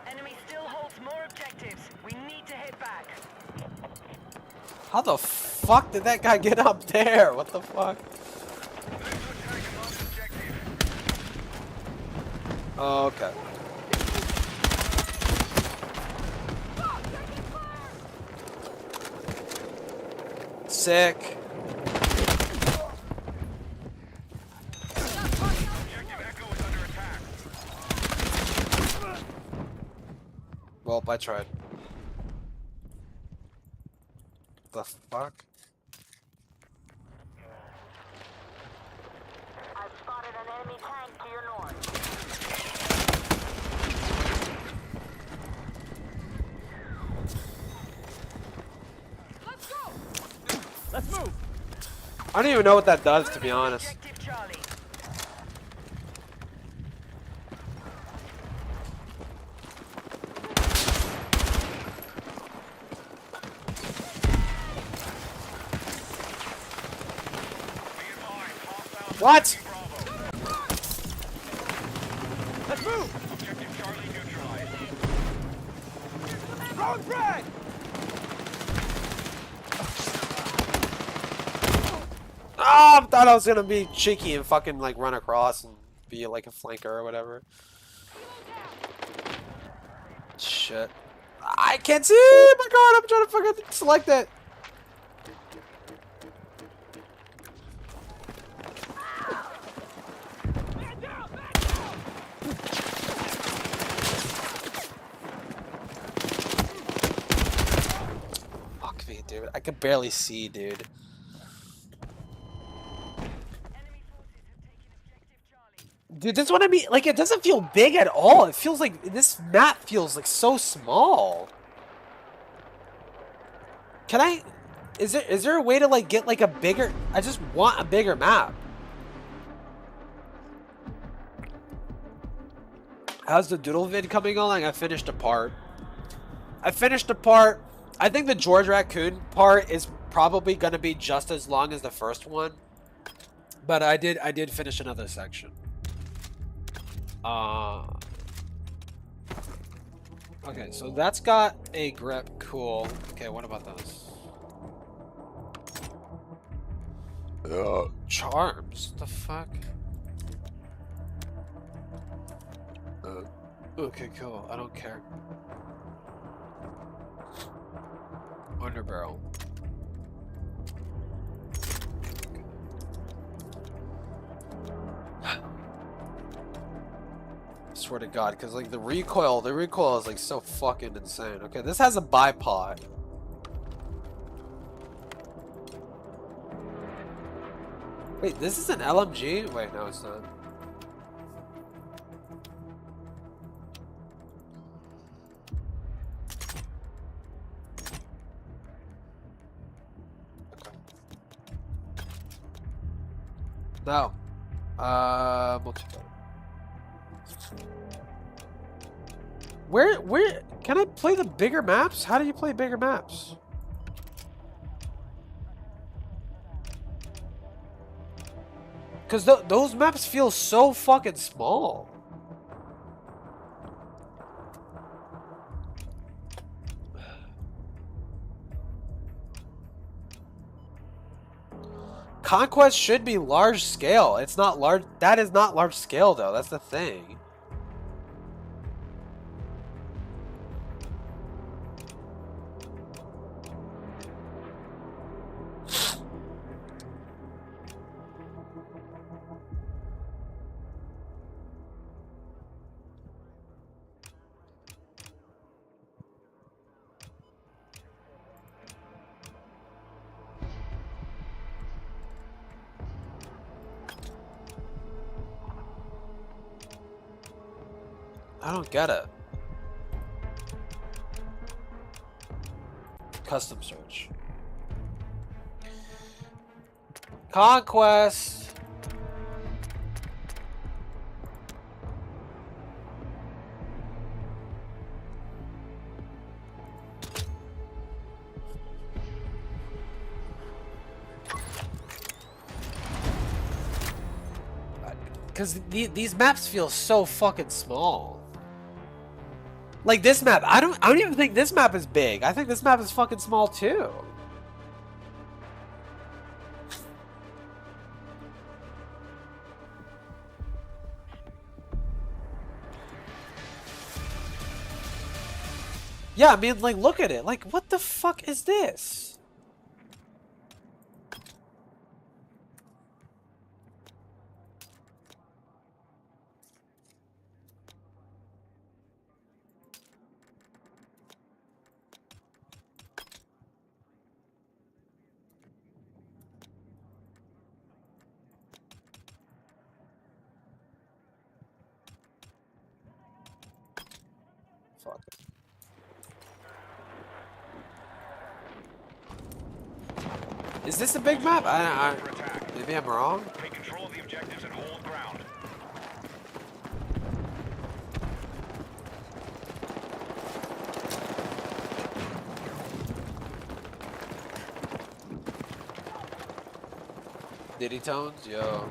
Speaker 4: Enemy still holds more objectives. We need to hit back.
Speaker 1: How the fuck did that guy get up there? What the fuck?
Speaker 3: Move to attack and mark objective.
Speaker 1: Oh, okay. Sick.
Speaker 3: Objective Echo is under attack.
Speaker 1: Well, I tried. The fuck?
Speaker 4: I've spotted an enemy tank to your north.
Speaker 1: I don't even know what that does, to be honest.
Speaker 4: Objective Charlie.
Speaker 3: Be advised, hostiles
Speaker 1: What?
Speaker 3: Bravo.
Speaker 1: Let's move!
Speaker 3: Objective Charlie neutralized.
Speaker 1: Throwing frag! Oh, I thought I was gonna be cheeky and fucking like run across and be like a flanker or whatever. Shit. I can't see! Oh my god, I'm trying to fucking select it. Fuck me, dude. I could barely see, dude. Dude, that's what I mean. Like, it doesn't feel big at all. It feels like this map feels like so small. Can I? Is there a way to like get like a bigger? I just want a bigger map. How's the doodle vid coming along? I finished a part. I think the George Raccoon part is probably gonna be just as long as the first one. But I did finish another section. Okay, so that's got a grip. Cool. Okay, what about those? Charms? The fuck? Okay, cool. I don't care. Underbarrel. Swear to God, because like the recoil is like so fucking insane. Okay, this has a bipod. Wait, this is an LMG? Wait, no, it's not. No. Multiplayer. Where can I play the bigger maps? How do you play bigger maps? Because those maps feel so fucking small. Conquest should be large scale. It's not large. That is not large scale though. That's the thing. I don't get it. Custom search. Conquest. Because these maps feel so fucking small. Like this map, I don't even think this map is big. I think this map is fucking small too. Yeah, I mean, like, look at it. Like, what the fuck is this? Fuck. Is this a big map? Maybe I'm wrong.
Speaker 3: Take control of the objectives and hold ground.
Speaker 1: Diddy tones, yo.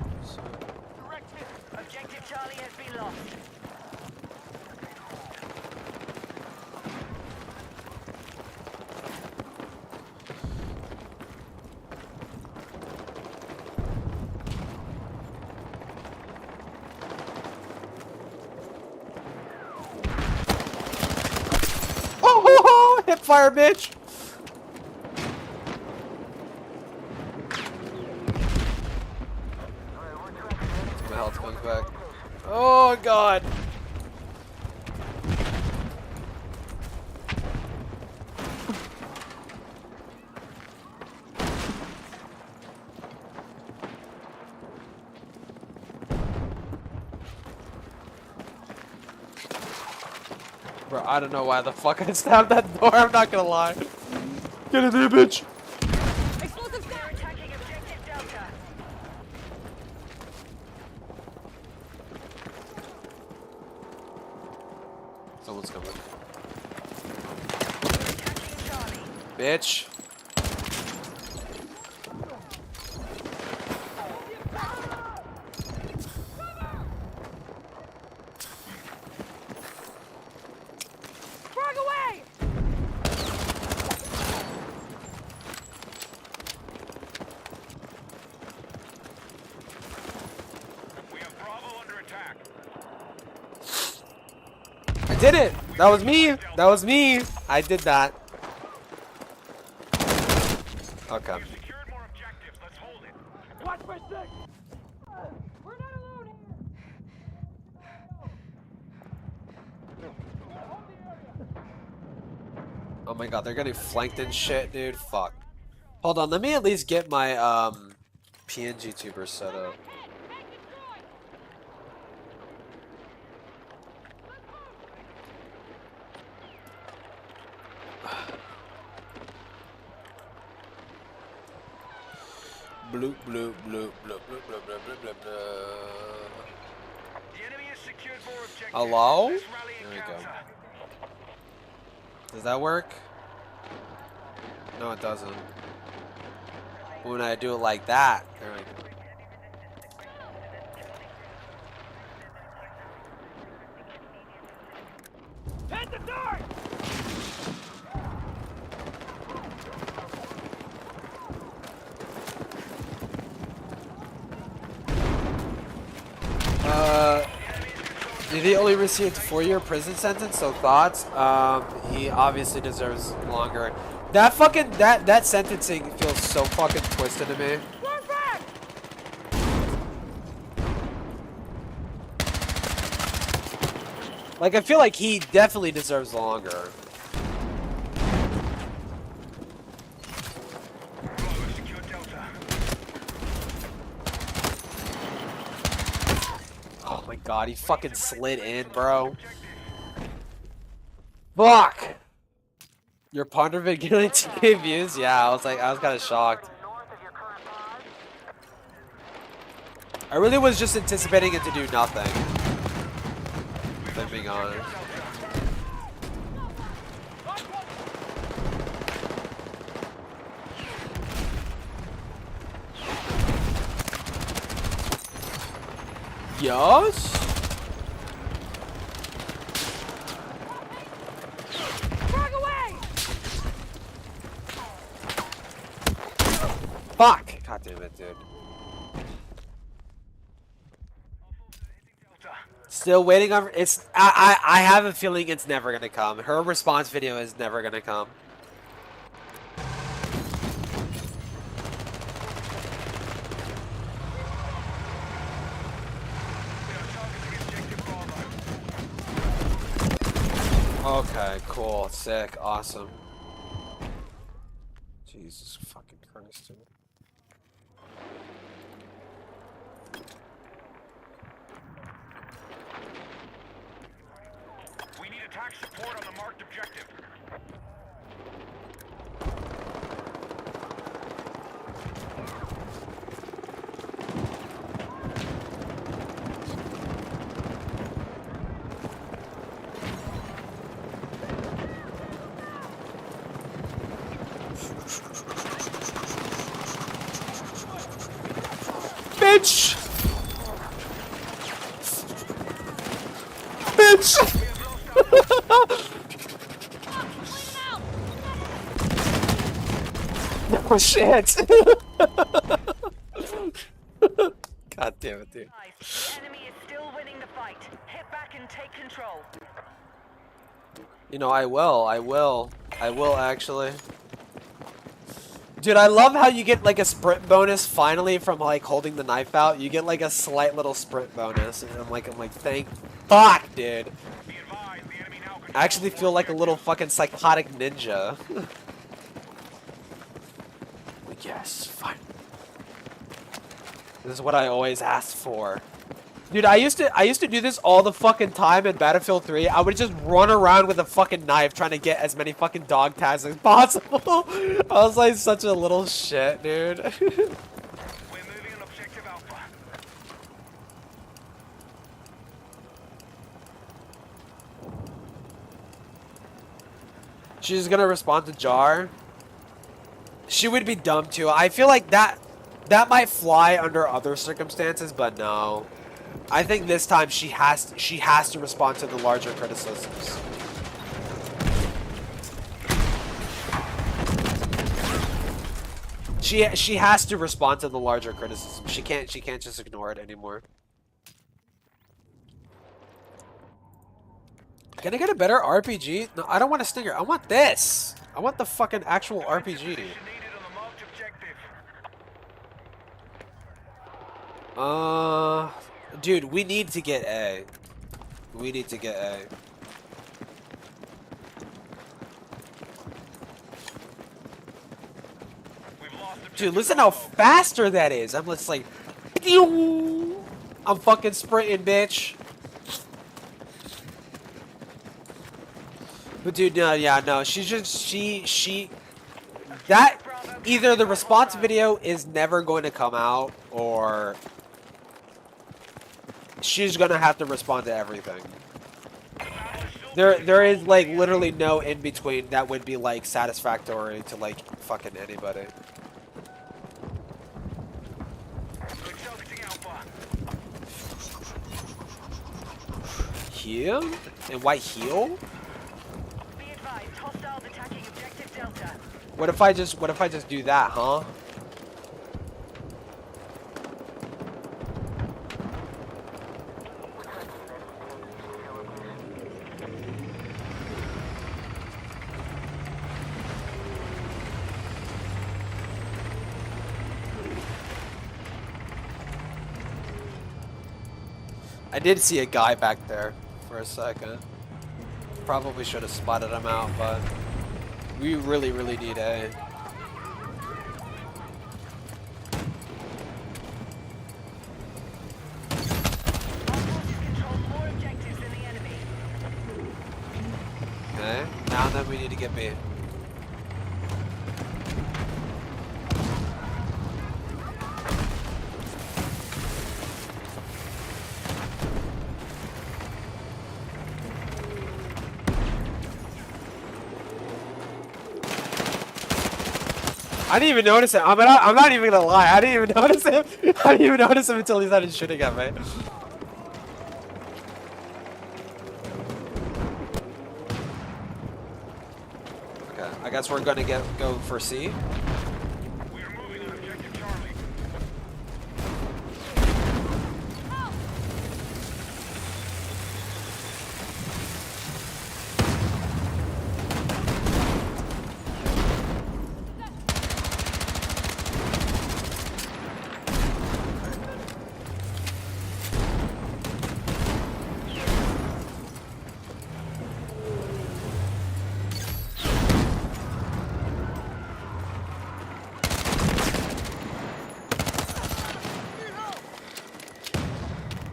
Speaker 4: Directive. Objective Charlie has been lost.
Speaker 1: Oh, hip fire, bitch. My health comes back. Oh god. I don't know why the fuck I stabbed that door. I'm not gonna lie. Get in there, bitch.
Speaker 4: Explosive fire attacking objective Delta.
Speaker 1: Someone's coming.
Speaker 4: Attacking Charlie.
Speaker 1: Bitch.
Speaker 4: Frag away!
Speaker 3: We have Bravo under attack.
Speaker 1: I did it. That was me. That was me. I did that. Okay.
Speaker 3: We've secured more objectives. Let's hold it.
Speaker 4: Watch for six! We're not alone here!
Speaker 1: Oh my god, they're getting flanked and shit, dude. Fuck. Hold on, let me at least get my PNG tuber set up. Bloop bloop bloop bloop bloop bloop bloop bloop bloop bloop.
Speaker 3: The enemy has secured more objectives.
Speaker 1: Hello?
Speaker 3: Let's rally and
Speaker 1: There we go.
Speaker 3: counter.
Speaker 1: Does that work? No, it doesn't. When I do it like that, there we go.
Speaker 3: Head the door!
Speaker 1: Did he only receive a 4-year prison sentence? So thoughts? He obviously deserves longer. That fucking that sentencing feels so fucking twisted to me. Like I feel like he definitely deserves longer.
Speaker 3: Bravo, secure Delta.
Speaker 1: Oh my god, he fucking slid in, bro. Fuck! Your partner been getting 2K views? Yeah, I was kind of shocked. I really was just anticipating it to do nothing. If I'm being honest. Yes? Fuck! God damn it, dude. Still waiting on. It's. I have a feeling it's never gonna come. Her response video is never gonna come. Okay, cool, sick, awesome. Jesus fucking Christ, dude.
Speaker 3: We need attack support on the marked objective.
Speaker 1: Bitch! Bitch! Oh shit! God damn it, dude.
Speaker 4: The enemy is still winning the fight. Hit back and take control.
Speaker 1: You know, I will actually. Dude, I love how you get like a sprint bonus finally from like holding the knife out. You get like a slight little sprint bonus, and I'm like, thank fuck, dude.
Speaker 3: Be advised, the enemy now
Speaker 1: I actually feel like a little fucking psychotic ninja. Yes, fine. This is what I always asked for. Dude, I used to do this all the fucking time in Battlefield 3. I would just run around with a fucking knife trying to get as many fucking dog tags as possible. I was like such a little shit, dude.
Speaker 3: We're moving on objective Alpha.
Speaker 1: She's gonna respond to Jar. She would be dumb too. I feel like that might fly under other circumstances, but no. I think this time she has to respond to the larger criticisms. She has to respond to the larger criticism. She can't just ignore it anymore. Can I get a better RPG? No, I don't want a stinger. I want this. I want the fucking actual RPG.
Speaker 3: Position needed on the marked objective.
Speaker 1: Dude, we need to get A. We need to get A.
Speaker 3: We've lost objective
Speaker 1: Dude, listen how
Speaker 3: Bravo.
Speaker 1: faster that is. I'm just like, pew! I'm fucking sprinting, bitch. But dude, no, yeah, no. She's just that either the response video is never going to come out, or she's gonna have to respond to everything. There is like literally no in between that would be like satisfactory to like fucking anybody.
Speaker 3: We're targeting Alpha.
Speaker 1: Heal? And why heal?
Speaker 4: Be advised, hostiles attacking objective Delta.
Speaker 1: What if I just do that, huh? I did see a guy back there for a second. Probably should have spotted him out, but we really need A.
Speaker 4: Our forces control more objectives than the enemy.
Speaker 1: Okay, now then we need to get B. I didn't even notice him. I'm not even gonna lie. I didn't even notice him. I didn't even notice him until he started shooting at me. Okay, I guess we're gonna go for C.
Speaker 3: We're moving on objective Charlie.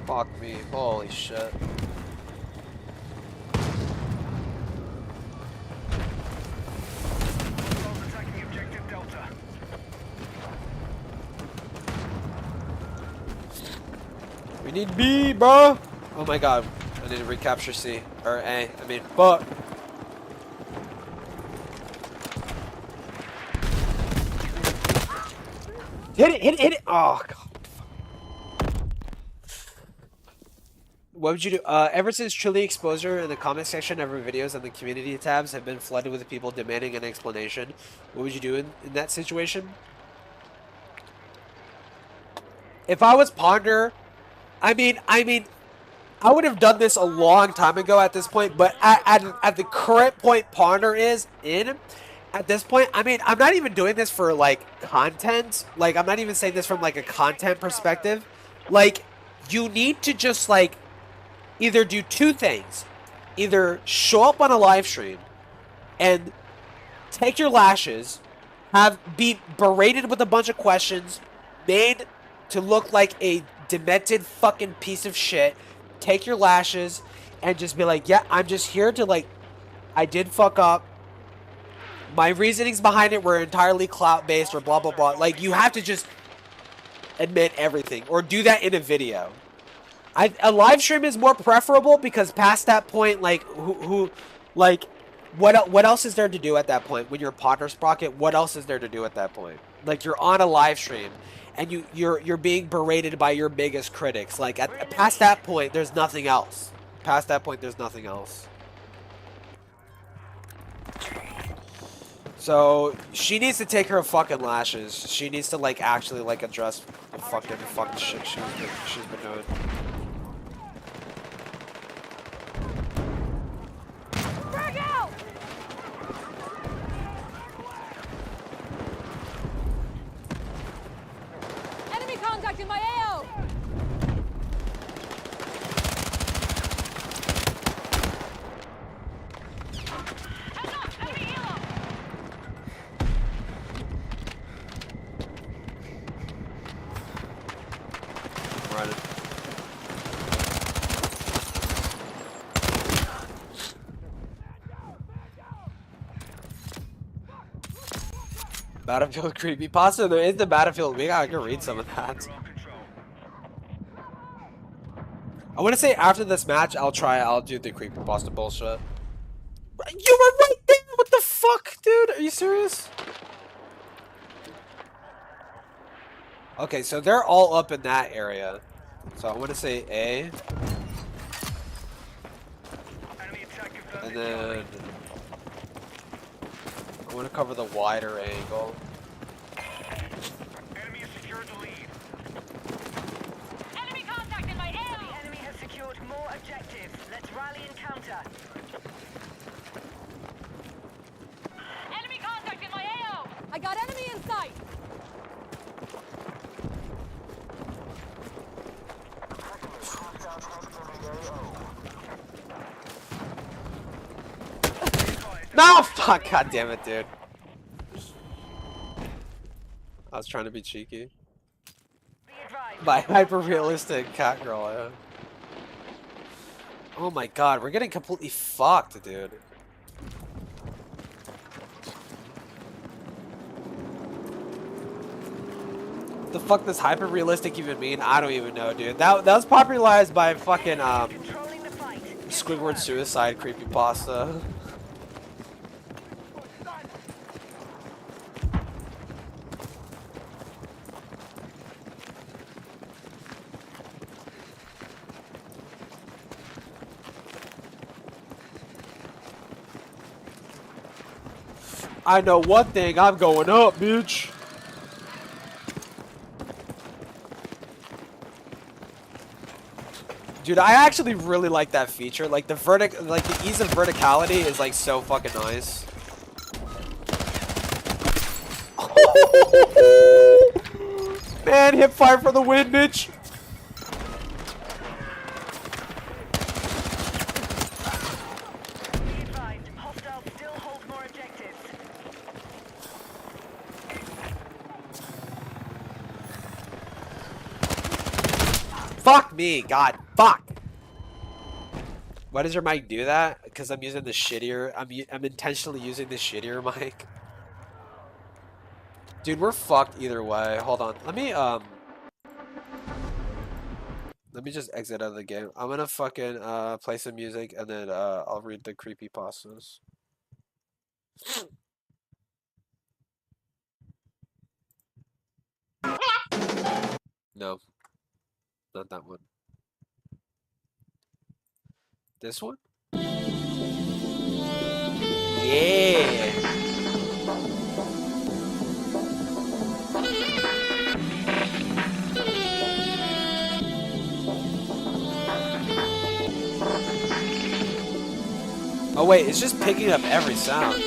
Speaker 1: Fuck me. Holy shit.
Speaker 3: Hostiles attacking objective Delta.
Speaker 1: We need B, bro. Oh my god. I need to recapture C. Or A. I mean, fuck. Hit it. Oh, god. What would you do? Ever since Truly Exposure in the comment section of our videos and the community tabs have been flooded with people demanding an explanation, what would you do in that situation? If I was Ponder, I mean, I would have done this a long time ago at this point, but at the current point Ponder is in, at this point, I mean, I'm not even doing this for, like, content. Like, I'm not even saying this from, like, a content perspective. Like, you need to just, like, either do two things. Either show up on a live stream and take your lashes, be berated with a bunch of questions, made to look like a demented fucking piece of shit, take your lashes and just be like, yeah, I'm just here to like, I did fuck up. My reasonings behind it were entirely clout-based or blah, blah, blah. Like, you have to just admit everything or do that in a video. A live stream is more preferable because past that point, like, what else is there to do at that point? When you're Potter Sprocket, what else is there to do at that point? Like, you're on a live stream and you're being berated by your biggest critics. Like, past that point, there's nothing else. Past that point, there's nothing else. So, she needs to take her fucking lashes. She needs to, like, actually, like, address the fucking shit she's been doing.
Speaker 4: Frag out! Enemy contact in my AO! Heads up! Enemy helo!
Speaker 1: Running. Battlefield creepypasta? There is the Battlefield week. I can read some of that. I want to say after this match, I'll do the creepypasta bullshit. You were right there! What the fuck, dude? Are you serious? Okay, so they're all up in that area. So I want to say A. And then I want to cover the wider angle.
Speaker 3: Enemy has secured the lead.
Speaker 4: Enemy contact in my AO! The enemy has secured more objectives. Let's rally and counter. Enemy contact in my AO! I got enemy in sight!
Speaker 1: No! Fuck! God damn it, dude. I was trying to be cheeky.
Speaker 4: Be advised.
Speaker 1: By hyper-realistic cat girl, yeah. Oh my god, we're getting completely fucked, dude. What the fuck does hyper-realistic even mean? I don't even know, dude. That was popularized by fucking,
Speaker 4: Controlling the fight.
Speaker 1: Squidward Suicide creepypasta. I know one thing, I'm going up, bitch. Dude, I actually really like that feature. Like the ease of verticality is like so fucking nice. Man, hip fire for the win, bitch.
Speaker 4: Be advised. Hostiles still hold more objectives.
Speaker 1: Fuck me, God, fuck. Why does your mic do that? Because I'm using the shittier. I'm intentionally using the shittier mic. Dude, we're fucked either way. Hold on. Let me just exit out of the game. I'm gonna fucking play some music and then I'll read the creepypastas. No. Not that one. This one? Yeah. Oh wait, it's just picking up every sound.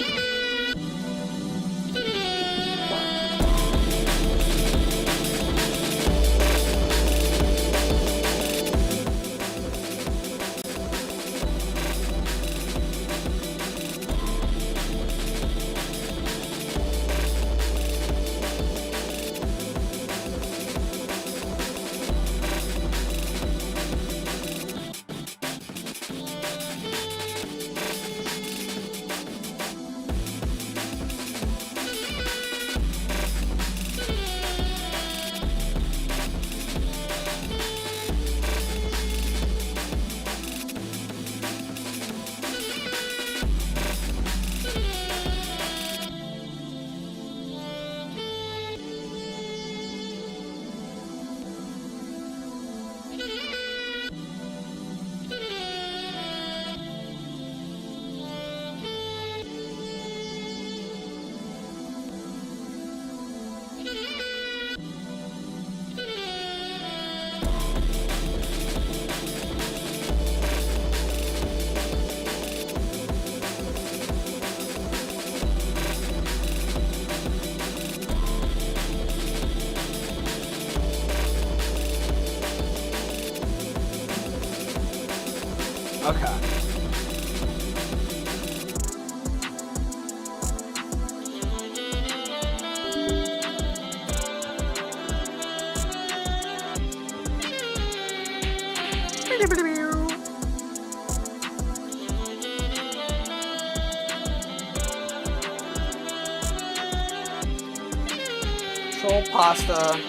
Speaker 1: Troll pasta.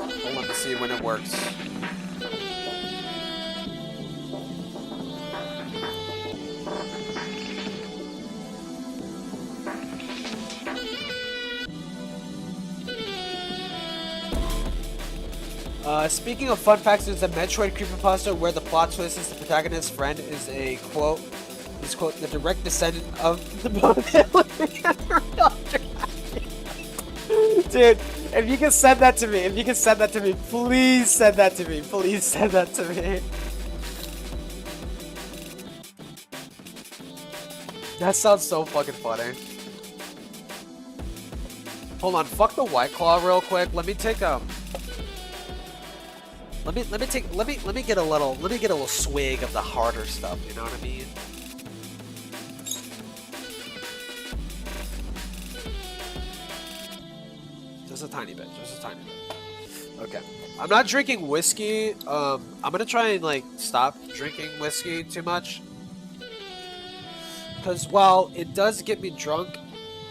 Speaker 1: Well, let me see when it works. Speaking of fun facts, there's a Metroid creepypasta where the plot twist is the protagonist's friend is a quote, the direct descendant of the Dude, if you can send that to me, please send that to me. Please send that to me. That sounds so fucking funny. Hold on, fuck the White Claw real quick. Let me take let me get a little swig of the harder stuff, you know what I mean? Just a tiny bit, Okay. I'm not drinking whiskey. I'm gonna try and like stop drinking whiskey too much. Cause while it does get me drunk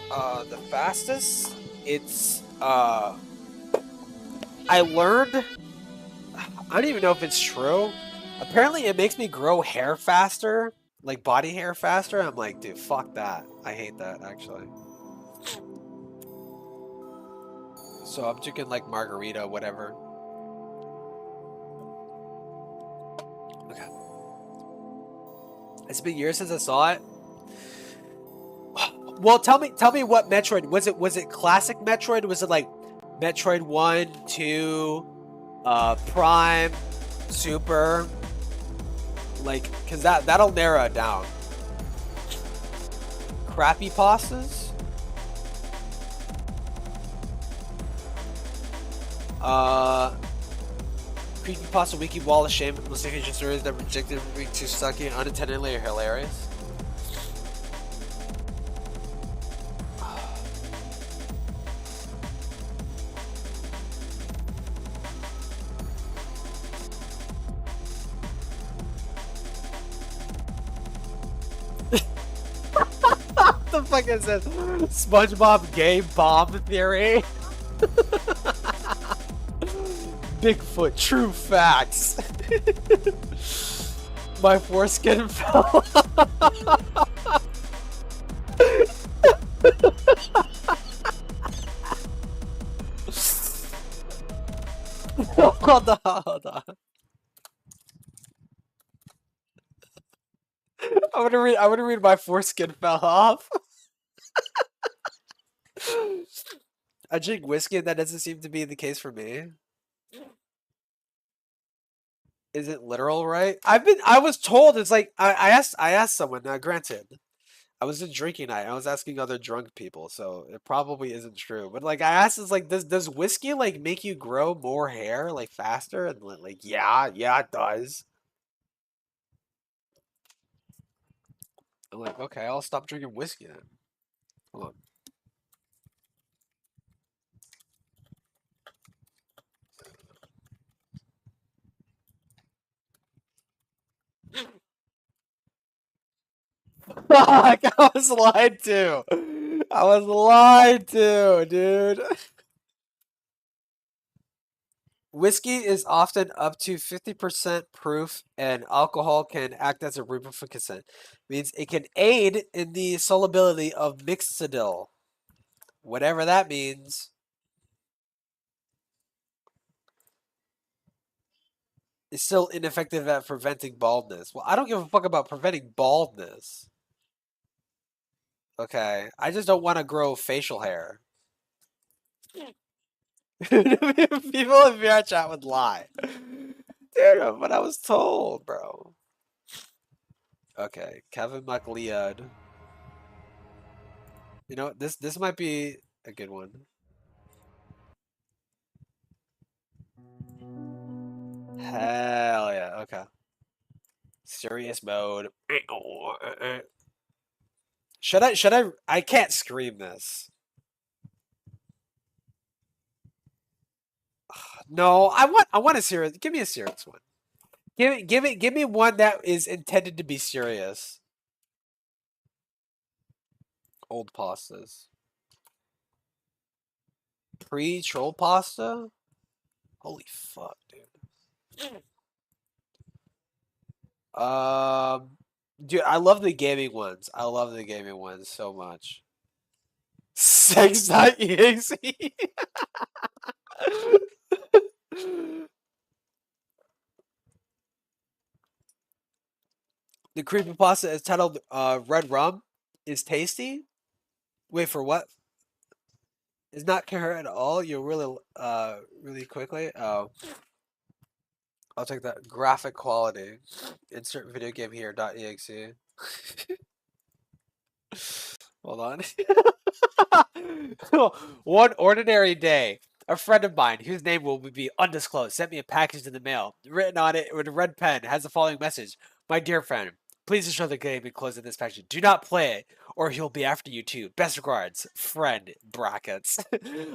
Speaker 1: the fastest, it's I learned, I don't even know if it's true. Apparently it makes me grow hair faster, like body hair faster. I'm like, dude, fuck that. I hate that actually. So I'm drinking like margarita, whatever. Okay. It's been years since I saw it. Well, tell me what Metroid was it? Was it classic Metroid? Was it like Metroid 1, 2, Prime, Super? Like, cause that'll narrow it down. Crappy pastas? Creepypasta wiki wall of shame. Mistaken stories that rejected being too sucky and unintentionally are hilarious. What the fuck is this? SpongeBob gay bomb theory? Bigfoot, true facts. My foreskin fell Hold on. I'm gonna read my foreskin fell off. I drink whiskey and that doesn't seem to be the case for me. Is it literal, right? I was told it's like I asked someone. Now, granted, I was in drinking night. I was asking other drunk people, so it probably isn't true. But like I asked, it's like does whiskey like make you grow more hair like faster? And like yeah, it does. I'm like, okay, I'll stop drinking whiskey then. Hold on. Fuck, I was lied to. I was lied to, dude. Whiskey is often up to 50% proof, and alcohol can act as a lubricant. Means it can aid in the solubility of mixedil. Whatever that means. It's still ineffective at preventing baldness. Well, I don't give a fuck about preventing baldness. Okay, I just don't want to grow facial hair. People in VR chat would lie. Dude, but I was told, bro. Okay, Kevin McLeod. You know, this might be a good one. Hell yeah, okay. Serious mode. Should I can't scream this. No, I want a serious. Give me a serious one. Give me one that is intended to be serious. Old pastas. Pre-troll pasta? Holy fuck, dude. Dude, I love the gaming ones. I love the gaming ones so much. Sex.exe. The creepypasta is titled Red Rum is tasty. Wait, for what? Is not care at all. You're really quickly. Oh, I'll take that. Graphic quality. Insert video game here. .exe. Hold on. One ordinary day. A friend of mine, whose name will be undisclosed, sent me a package in the mail. Written on it with a red pen has the following message. My dear friend, please destroy the game enclosed in this package. Do not play it, or he'll be after you too. Best regards, friend, brackets.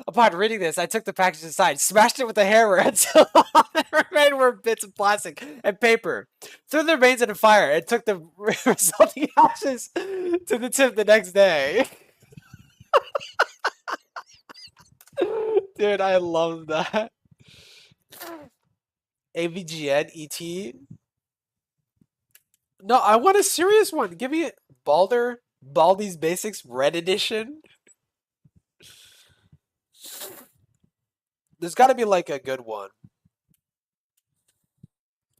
Speaker 1: Upon reading this, I took the package aside, smashed it with a hammer until all that remained were bits of plastic and paper. Threw the remains in a fire and took the resulting ashes to the tip the next day. Dude, I love that. AVGN ET. No, I want a serious one. Give me Baldi's Basics Red Edition. There's got to be like a good one.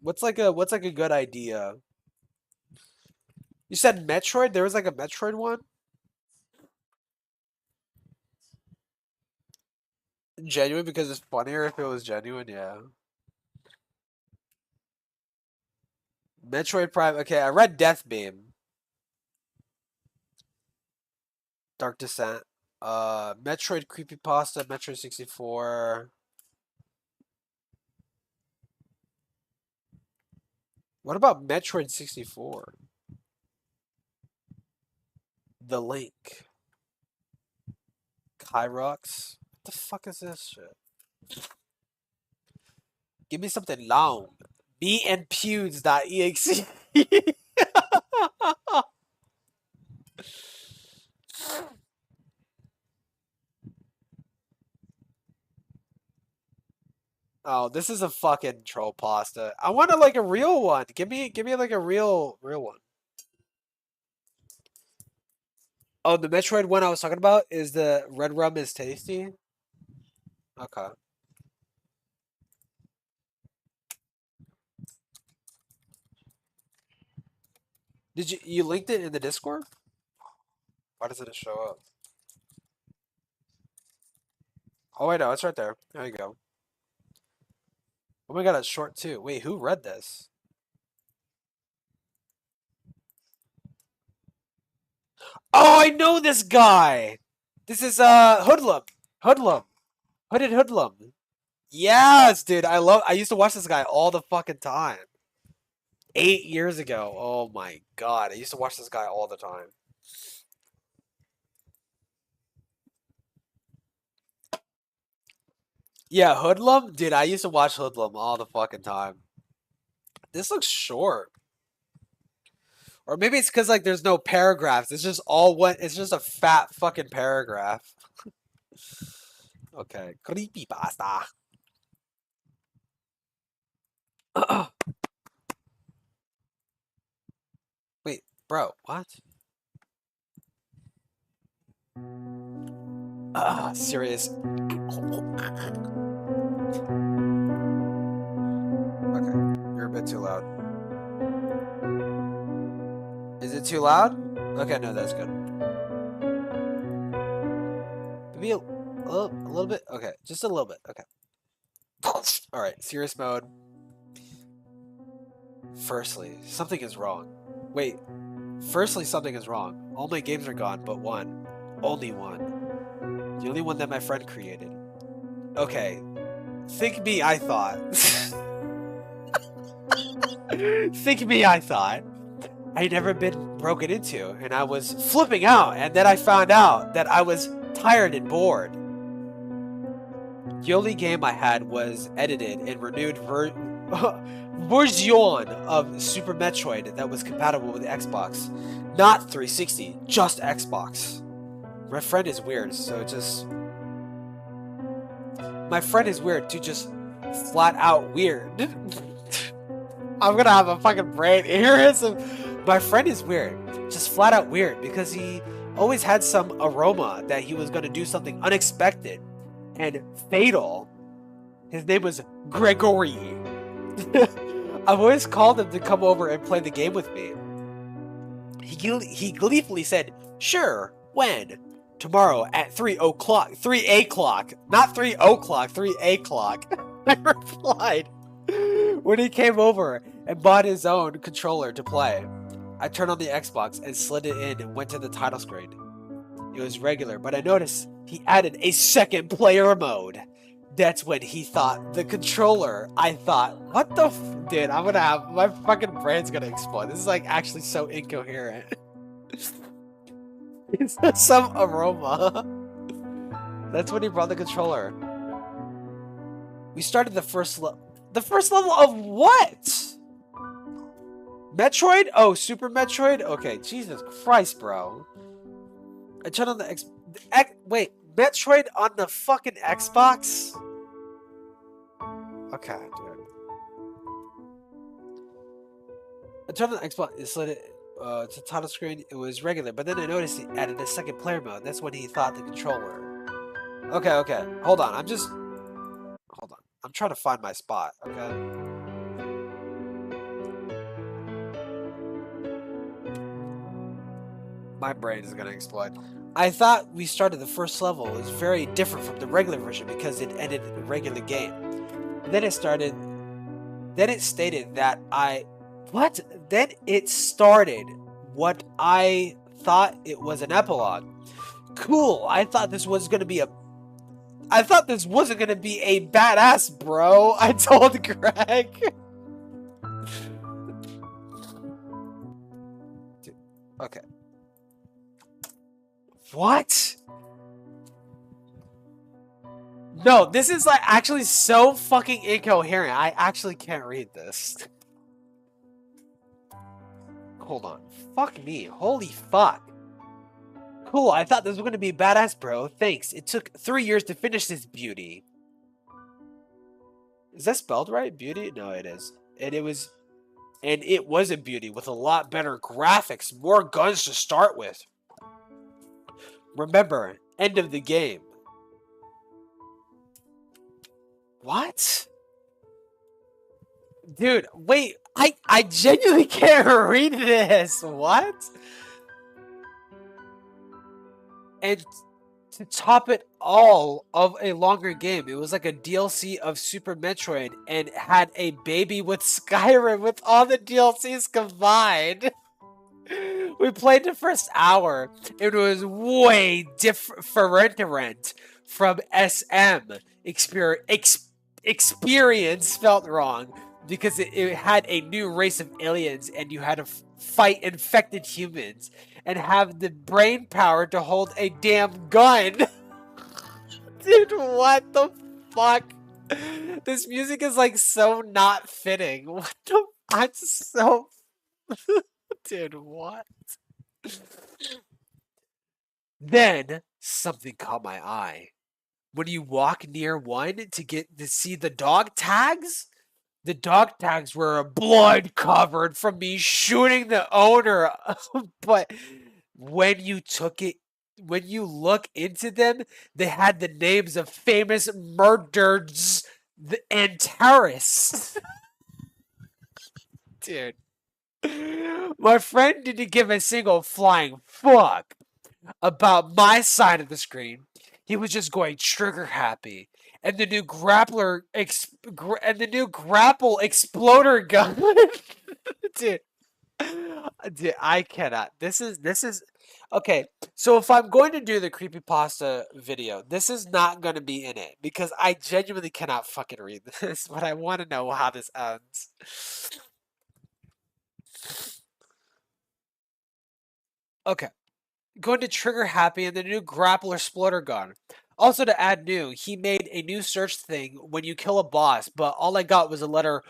Speaker 1: What's like a good idea? You said Metroid? There was like a Metroid one? Genuine because it's funnier if it was genuine, yeah. Metroid Prime. Okay, I read Death Beam. Dark Descent. Metroid Creepypasta, Metroid 64. What about Metroid 64? The Link. Kyrox. What the fuck is this shit? Give me something long. bnpews.exe. Oh, this is a fucking troll pasta. I want like a real one. Give me like a real one. Oh, the Metroid one I was talking about is the Red Rum is tasty. Okay. Did you linked it in the Discord? Why doesn't it show up? Oh wait, no, it's right there. There you go. Oh my god, it's short too. Wait, who read this? Oh, I know this guy. This is Hoodlum. Hooded Hoodlum. Yes, dude. I used to watch this guy all the fucking time. 8 years ago. Oh my god. I used to watch this guy all the time. Yeah, Hoodlum? Dude, I used to watch Hoodlum all the fucking time. This looks short. Or maybe it's because like there's no paragraphs. It's just all one. It's just a fat fucking paragraph. Okay, creepypasta. Wait, bro, what? Serious. Okay, you're a bit too loud. Is it too loud? Okay, no, that's good. Maybe a little bit? Okay, just a little bit. Okay. Alright, serious mode. Firstly, something is wrong. Wait. Firstly, something is wrong. All my games are gone, but one. Only one. The only one that my friend created. Okay. Think me, I thought. Think me, I thought. I'd never been broken into, and I was flipping out, and then I found out that I was tired and bored. The only game I had was edited and renewed version of Super Metroid that was compatible with the Xbox. Not 360, just Xbox. My friend is weird, so just... My friend is weird, to just flat out weird. I'm gonna have a fucking brain aneurysm. My friend is weird, just flat out weird, because he always had some aroma that he was gonna do something unexpected and fatal. His name was Gregory. I've always called him to come over and play the game with me. He gleefully said, "Sure, when? Tomorrow at 3 o'clock. 3 o'clock. Not 3 o'clock, 3 o'clock." I replied when he came over and bought his own controller to play. I turned on the Xbox and slid it in and went to the title screen. It was regular, but I noticed he added a second player mode. That's when he thought the controller. I thought, what the dude, I'm gonna have, my fucking brain's gonna explode. This is like actually so incoherent. It's some aroma. That's when he brought the controller. We started the first level. The first level of what? Metroid? Oh, Super Metroid? Okay, Jesus Christ, bro. I turned on the wait, Metroid on the fucking Xbox? Okay, dude. I turned on the Xbox and slid it to title screen. It was regular, but then I noticed he added a second player mode. That's when he thought the controller. Okay. Hold on. Hold on. I'm trying to find my spot, okay? My brain is gonna explode. I thought we started the first level. It was very different from the regular version because it ended in a regular game. And then it stated that Then it started what I thought it was an epilogue. Cool. I thought this wasn't gonna be a badass, bro. I told Greg. Dude, okay. What? No, this is like actually so fucking incoherent. I actually can't read this. Hold on. Fuck me. Holy fuck. Cool, I thought this was gonna be badass, bro. Thanks. It took 3 years to finish this beauty. Is that spelled right? Beauty? No, it is. And it was a beauty with a lot better graphics, more guns to start with. Remember, end of the game. What? Dude, wait. I genuinely can't read this. What? And to top it all of a longer game, it was like a DLC of Super Metroid and had a baby with Skyrim with all the DLCs combined. We played the first hour. It was way different from SM. Experience felt wrong because it had a new race of aliens and you had to fight infected humans and have the brain power to hold a damn gun. Dude, what the fuck? This music is like so not fitting. What the? I'm so... Dude, what? Then something caught my eye. When you walk near one to see the dog tags, the dog tags were blood covered from me shooting the owner. But when you look into them, they had the names of famous murderers and terrorists. Dude. My friend didn't give a single flying fuck about my side of the screen. He was just going trigger happy. And the new grapple exploder gun. Dude, I cannot. This is okay. So if I'm going to do the creepypasta video, this is not going to be in it because I genuinely cannot fucking read this, but I want to know how this ends. Okay. Going to trigger happy and the new grappler exploder gun. Also, to add new, he made a new search thing when you kill a boss, but all I got was a letter.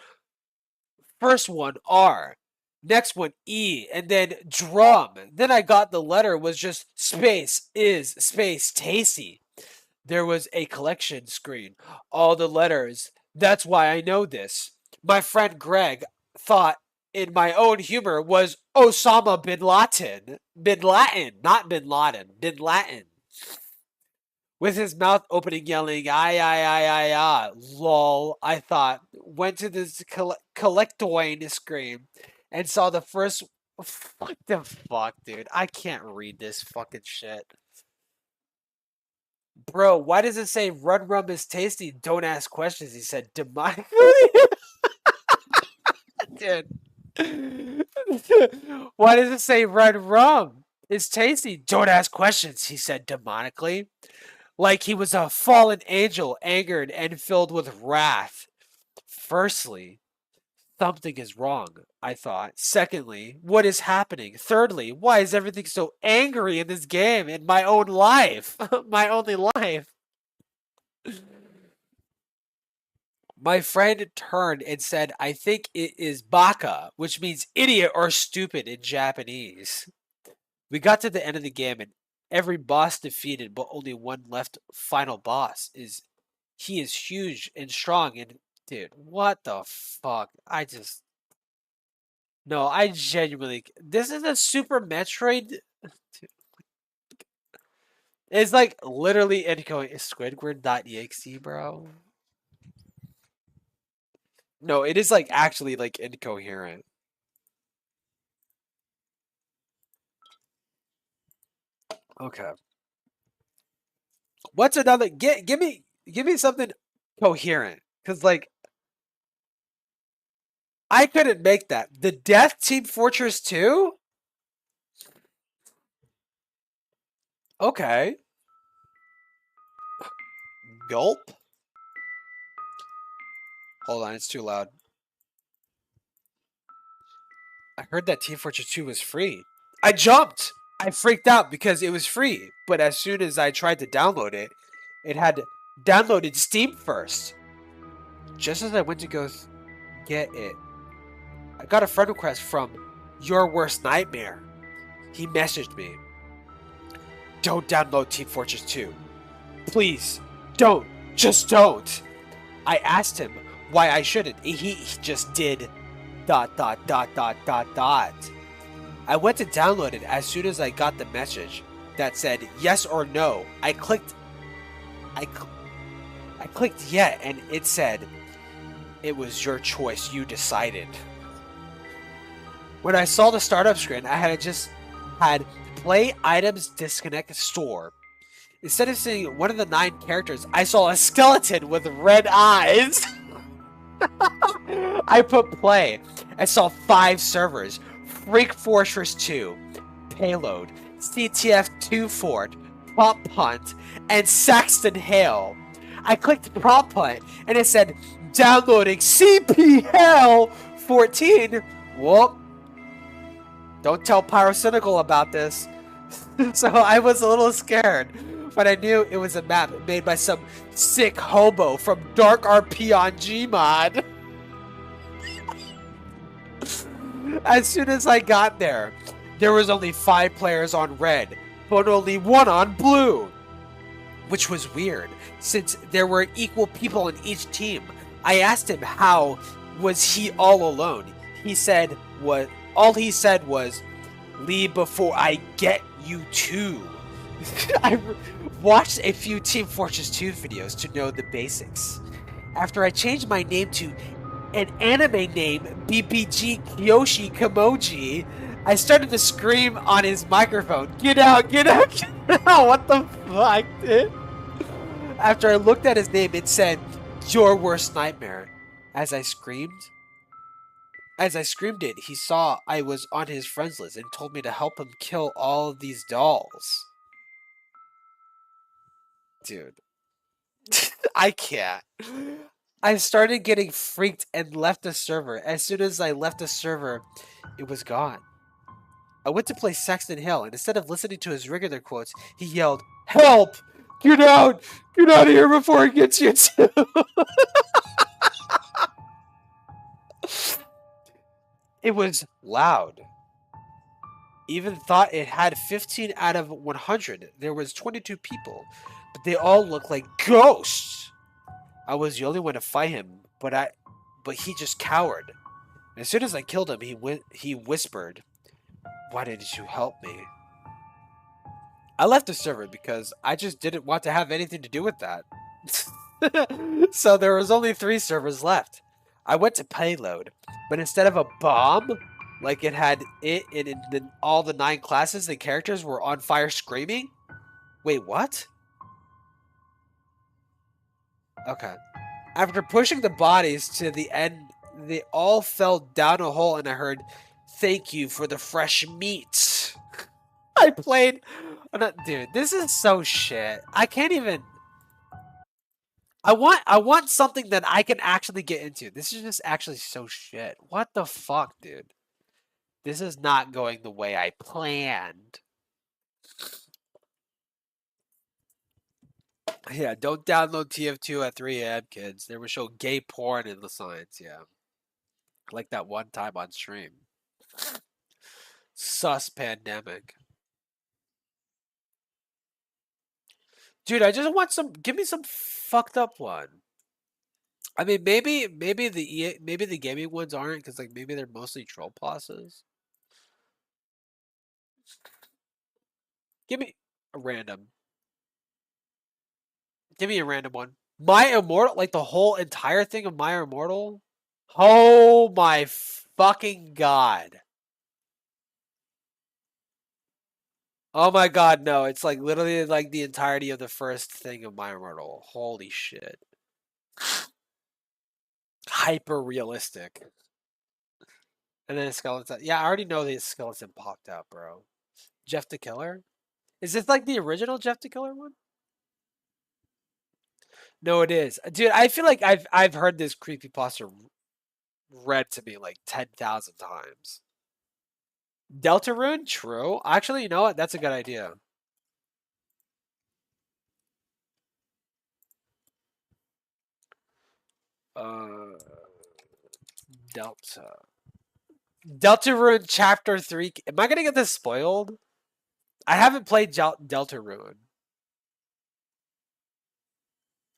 Speaker 1: First one, R. Next one, E. And then drum. Then I got the letter was just space is space tasty. There was a collection screen. All the letters. That's why I know this. My friend Greg thought in my own humor was Osama bin Laden. Bin Laden, not bin Laden. Bin Laden. With his mouth opening, yelling, lol, I thought. Went to this collectoine screen and saw the first. What the fuck, dude? I can't read this fucking shit. Bro, why does it say run rum is tasty? Don't ask questions. He said demonically. Dude. Why does it say run rum is tasty? Don't ask questions. He said demonically. Like he was a fallen angel, angered and filled with wrath. Firstly, something is wrong, I thought. Secondly, what is happening? Thirdly, why is everything so angry in this game in my own life? My only life. My friend turned and said, I think it is baka, which means idiot or stupid in Japanese. We got to the end of the game and every boss defeated, but only one left final boss. He is huge and strong and dude, what the fuck? No, I genuinely this is a Super Metroid. It's like literally incoherent. Squidward.exe, bro. No, it is like actually like incoherent. Okay. What's another? Give me something coherent, cause like I couldn't make that. The Death Team Fortress 2. Okay. Gulp. Hold on, it's too loud. I heard that Team Fortress 2 was free. I jumped. I freaked out because it was free, but as soon as I tried to download it, it had downloaded Steam first. Just as I went to go get it, I got a friend request from Your Worst Nightmare. He messaged me. Don't download Team Fortress 2. Please, don't. Just don't. I asked him why I shouldn't. He just did ... I went to download it as soon as I got the message that said yes or no. I clicked yeah, and it said it was your choice. You decided. When I saw the startup screen, I had play items disconnect store. Instead of seeing one of the 9 characters, I saw a skeleton with red eyes. I put play. I saw 5 servers. Freak Fortress 2, Payload, CTF2 Fort, Prop Hunt, and Saxton Hale. I clicked Prop Hunt, and it said, downloading CPL 14. Whoop. Don't tell Pyrocynical about this. So I was a little scared, but I knew it was a map made by some sick hobo from Dark RP on Gmod. As soon as I got there, there was only 5 players on red, but only 1 on blue. Which was weird, since there were equal people in each team. I asked him how was he all alone. All he said was, leave before I get you too. I watched a few Team Fortress 2 videos to know the basics. After I changed my name to an anime name, BBG Kyoshi Kamoji, I started to scream on his microphone, get out, get out, get out, what the fuck, dude? After I looked at his name, it said, your worst nightmare. As I screamed it, he saw I was on his friends list and told me to help him kill all of these dolls. Dude. I can't. I started getting freaked and left the server. As soon as I left the server, it was gone. I went to play Saxton Hill, and instead of listening to his regular quotes, he yelled, help! Get out! Get out of here before it gets you too! It was loud. Even thought it had 15 out of 100. There was 22 people, but they all looked like ghosts. I was the only one to fight him, but he just cowered. As soon as I killed him, he whispered, "Why didn't you help me?" I left the server because I just didn't want to have anything to do with that. So there was only 3 servers left. I went to payload, but instead of a bomb, like it had in all the 9 classes, the characters were on fire screaming? Wait, what? Okay. After pushing the bodies to the end, they all fell down a hole and I heard, "Thank you for the fresh meat." I played... Dude, this is so shit. I can't even... I want something that I can actually get into. This is just actually so shit. What the fuck, dude? This is not going the way I planned. Yeah, don't download TF2 at 3 a.m., kids. They will show gay porn in the signs, yeah. Like that one time on stream. Sus pandemic. Dude, I just want some... Give me some fucked up one. I mean, maybe the gaming ones aren't, because like maybe they're mostly troll bosses. Give me a random. Give me a random one. My Immortal, like the whole entire thing of My Immortal. Oh my fucking god. Oh my god, no. It's like literally like the entirety of the first thing of My Immortal. Holy shit. Hyper realistic. And then a skeleton. Yeah, I already know the skeleton popped out, bro. Jeff the Killer? Is this like the original Jeff the Killer one? No, it is. Dude, I feel like I've heard this creepypasta read to me like 10,000 times. Deltarune? True. Actually, you know what? That's a good idea. Deltarune Chapter 3. Am I gonna get this spoiled? I haven't played Deltarune.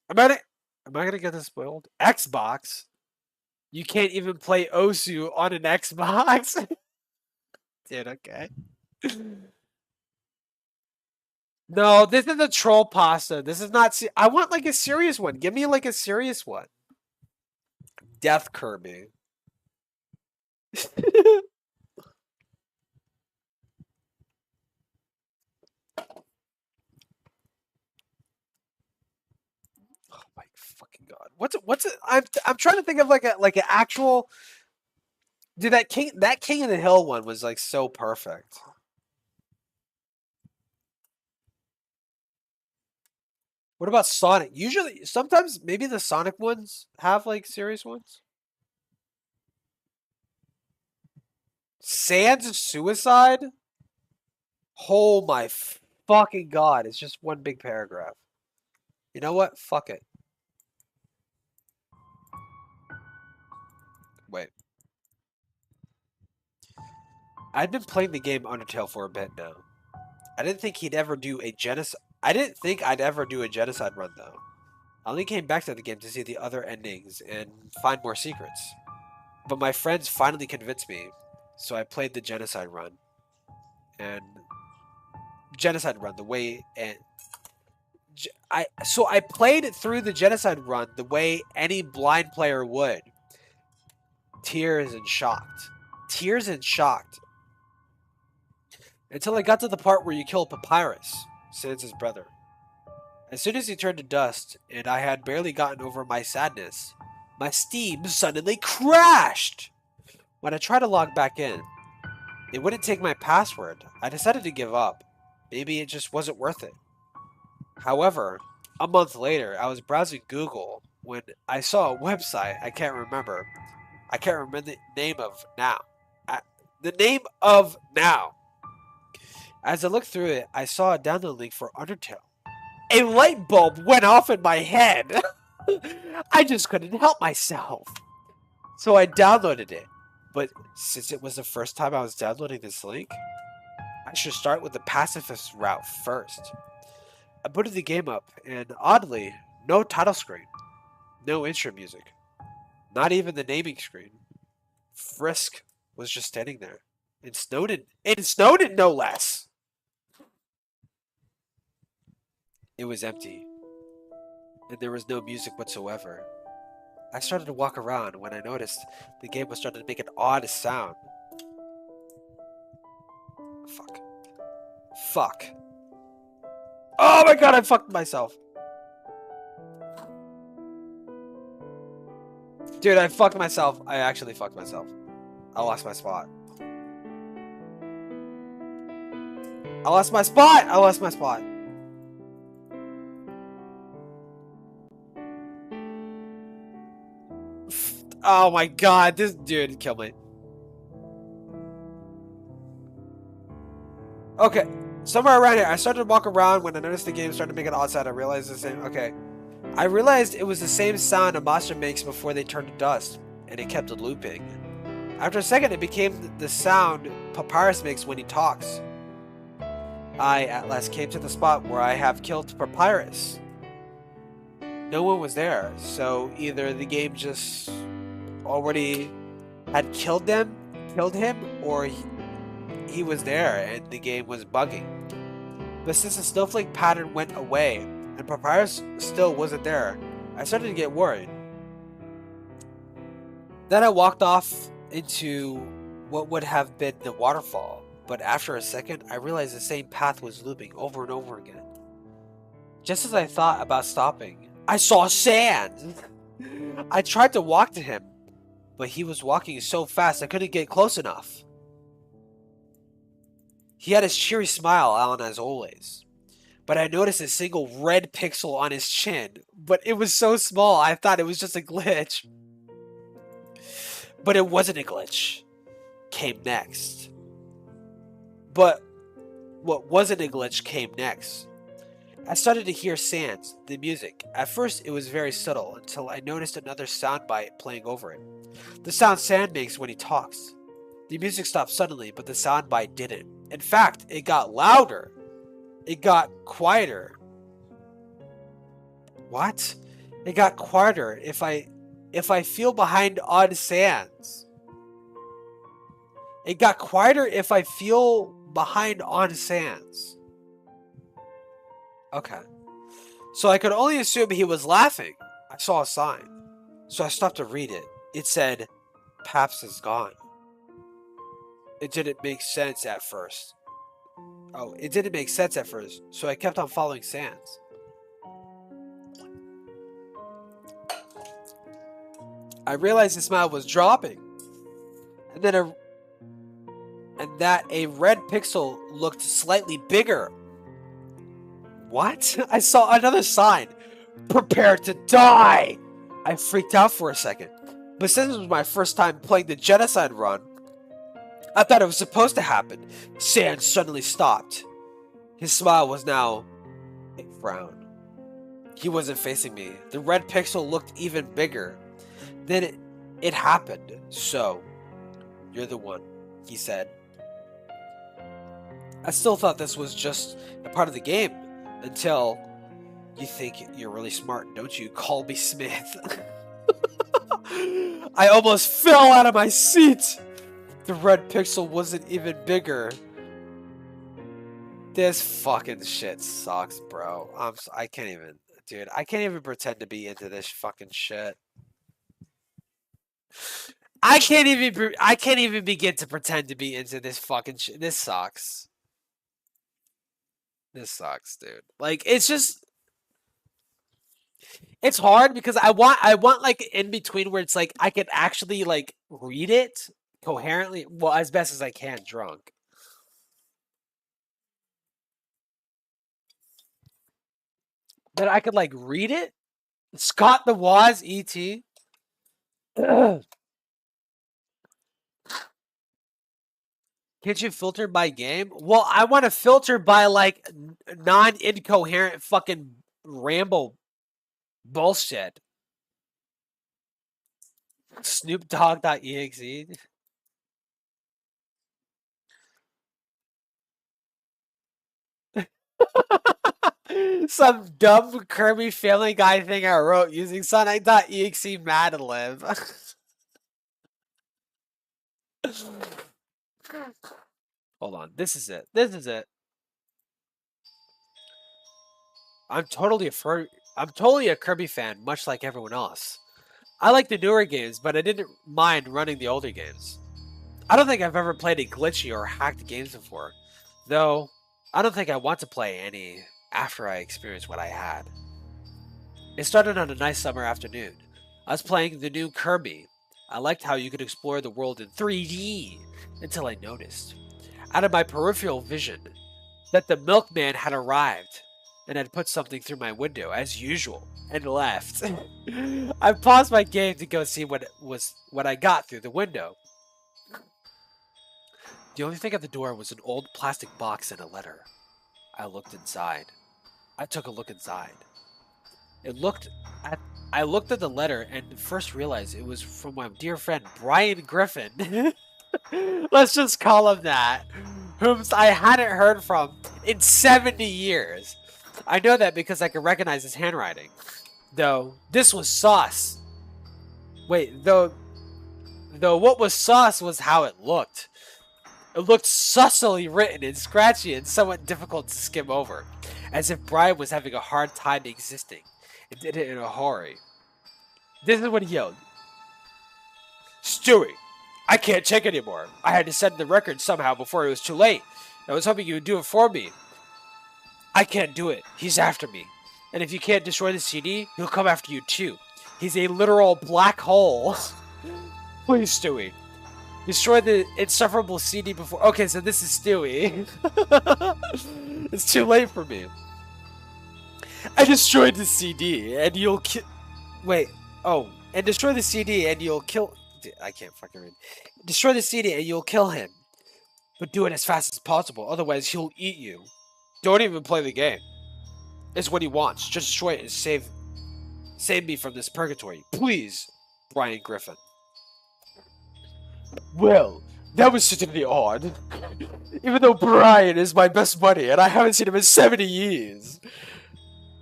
Speaker 1: Am I gonna get this spoiled? Xbox? You can't even play Osu on an Xbox? Dude, okay. No, this is a troll pasta. This is not... I want like a serious one. Give me like a serious one. Death Kirby. Oh my fucking god! What's it? I'm trying to think of like an actual. Dude, that King of the Hill one was like so perfect. What about Sonic? Usually, sometimes maybe the Sonic ones have like serious ones. Sans Suicide? Oh my fucking god! It's just one big paragraph. You know what? Fuck it. Wait. I've been playing the game Undertale for a bit now. I didn't think he'd ever do a genocide. I didn't think I'd ever do a genocide run though. I only came back to the game to see the other endings and find more secrets. But my friends finally convinced me, so I played the genocide run. And genocide run the way and I played through the genocide run the way any blind player would. Tears and shocked. Tears and shocked. Until I got to the part where you kill Papyrus, Sans' brother. As soon as he turned to dust, and I had barely gotten over my sadness, my Steam suddenly crashed! When I tried to log back in, it wouldn't take my password. I decided to give up. Maybe it just wasn't worth it. However, a month later, I was browsing Google when I saw a website I can't remember. I can't remember the name of now. The name of now! As I looked through it, I saw a download link for Undertale. A light bulb went off in my head. I just couldn't help myself. So I downloaded it. But since it was the first time I was downloading this link, I should start with the pacifist route first. I booted the game up, and oddly, no title screen. No intro music. Not even the naming screen. Frisk was just standing there. And Snowden no less. It was empty. And there was no music whatsoever. I started to walk around when I noticed the game was starting to make an odd sound. Fuck. Oh my god, I fucked myself. Dude, I fucked myself. I actually fucked myself. I lost my spot. I lost my spot. Oh my god, this dude killed me. Okay, somewhere around here, I started to walk around when I noticed the game started to make an odd sound. I realized the same. Okay, I realized it was the same sound a monster makes before they turn to dust, and it kept looping. After a second, it became the sound Papyrus makes when he talks. I at last came to the spot where I have killed Papyrus. No one was there, so either the game just already had killed him, or he was there and the game was bugging. But since the snowflake pattern went away and Papyrus still wasn't there, I started to get worried. Then I walked off into what would have been the waterfall, but after a second I realized the same path was looping over and over again. Just as I thought about stopping, I saw sand! I tried to walk to him, but he was walking so fast I couldn't get close enough. He had his cheery smile on as always, but I noticed a single red pixel on his chin, but it was so small I thought it was just a glitch. But it wasn't a glitch. Came next. But what wasn't a glitch came next. I started to hear Sans, the music. At first it was very subtle until I noticed another soundbite playing over it. The sound Sans makes when he talks. The music stopped suddenly, but the soundbite didn't. In fact, it got louder. It got quieter. What? It got quieter if I feel behind odd sands. It got quieter if I feel behind on sands. Okay. So I could only assume he was laughing. I saw a sign. So I stopped to read it. It said, Paps is gone. It didn't make sense at first. So I kept on following Sans. I realized the smile was dropping. And that a red pixel looked slightly bigger. What? I saw another sign. Prepare to die! I freaked out for a second. But since it was my first time playing the genocide run, I thought it was supposed to happen. Sans suddenly stopped. His smile was now a frown. He wasn't facing me. The red pixel looked even bigger. Then it happened. So, you're the one, he said. I still thought this was just a part of the game. Until you think you're really smart, don't you? Call me Smith. I almost fell out of my seat. The red pixel wasn't even bigger. This fucking shit sucks, bro. I can't even pretend to be into this fucking shit. I can't even begin to pretend to be into this fucking shit. This sucks. This sucks, dude. Like, it's just, it's hard because I want like in between where it's like I can actually like read it coherently, well, as best as I can drunk. That I could like read it. Scott the Woz ET. Can't you filter by game? Well, I want to filter by like non-incoherent fucking ramble bullshit. SnoopDogg.exe. Some dumb Kirby Family Guy thing I wrote using Sonic.exe Madlib. Hold on, this is it. This is it. I'm totally a Kirby fan, much like everyone else. I like the newer games, but I didn't mind running the older games. I don't think I've ever played a glitchy or hacked games before, though I don't think I want to play any after I experience what I had. It started on a nice summer afternoon. I was playing the new Kirby. I liked how you could explore the world in 3D until I noticed, out of my peripheral vision, that the milkman had arrived and had put something through my window as usual and left. I paused my game to go see what I got through the window. The only thing at the door was an old plastic box and a letter. I looked inside. I took a look inside. I looked at the letter and first realized it was from my dear friend Brian Griffin. Let's just call him that. Whom I hadn't heard from in 70 years. I know that because I could recognize his handwriting. Though this was sauce. Wait, though what was sauce was how it looked. It looked sussily written and scratchy and somewhat difficult to skim over, as if Brian was having a hard time existing and did it in a hurry. This is what he yelled. Stewie, I can't check anymore. I had to send the record somehow before it was too late. I was hoping you would do it for me. I can't do it. He's after me. And if you can't destroy the CD, he'll come after you too. He's a literal black hole. Please, Stewie. Destroy the insufferable CD before... Okay, so this is Stewie. It's too late for me. I destroyed the CD, and you'll kill... Wait. Oh. And destroy the CD, and you'll kill... I can't fucking read. Destroy the CD, and you'll kill him. But do it as fast as possible, otherwise he'll eat you. Don't even play the game. It's what he wants. Just destroy it and save me from this purgatory. Please, Brian Griffin. Well, that was certainly odd. Even though Brian is my best buddy and I haven't seen him in 70 years.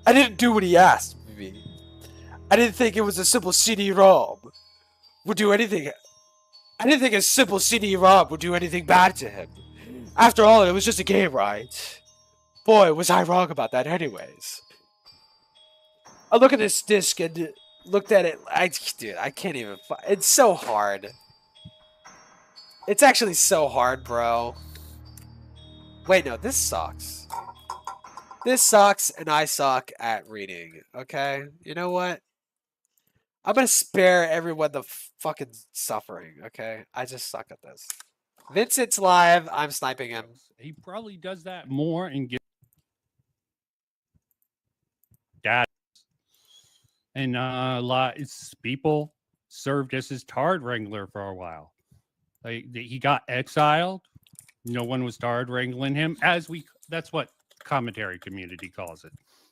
Speaker 1: I didn't do what he asked me. I didn't think it was a simple CD-ROM would do anything. I didn't think a simple CD-ROM would do anything bad to him. After all, it was just a game, right? Boy, was I wrong about that anyways. I look at this disc and looked at it. Dude, I can't even. It's so hard. It's actually so hard, bro. Wait, no, this sucks. This sucks, and I suck at reading. Okay, you know what? I'm gonna spare everyone the fucking suffering. Okay, I just suck at this. Vincent's live. I'm sniping him.
Speaker 5: He probably does that more and get that. And a lot of people served as his Tard Wrangler for a while. He got exiled. No one was Tard wrangling him. That's what commentary community calls it.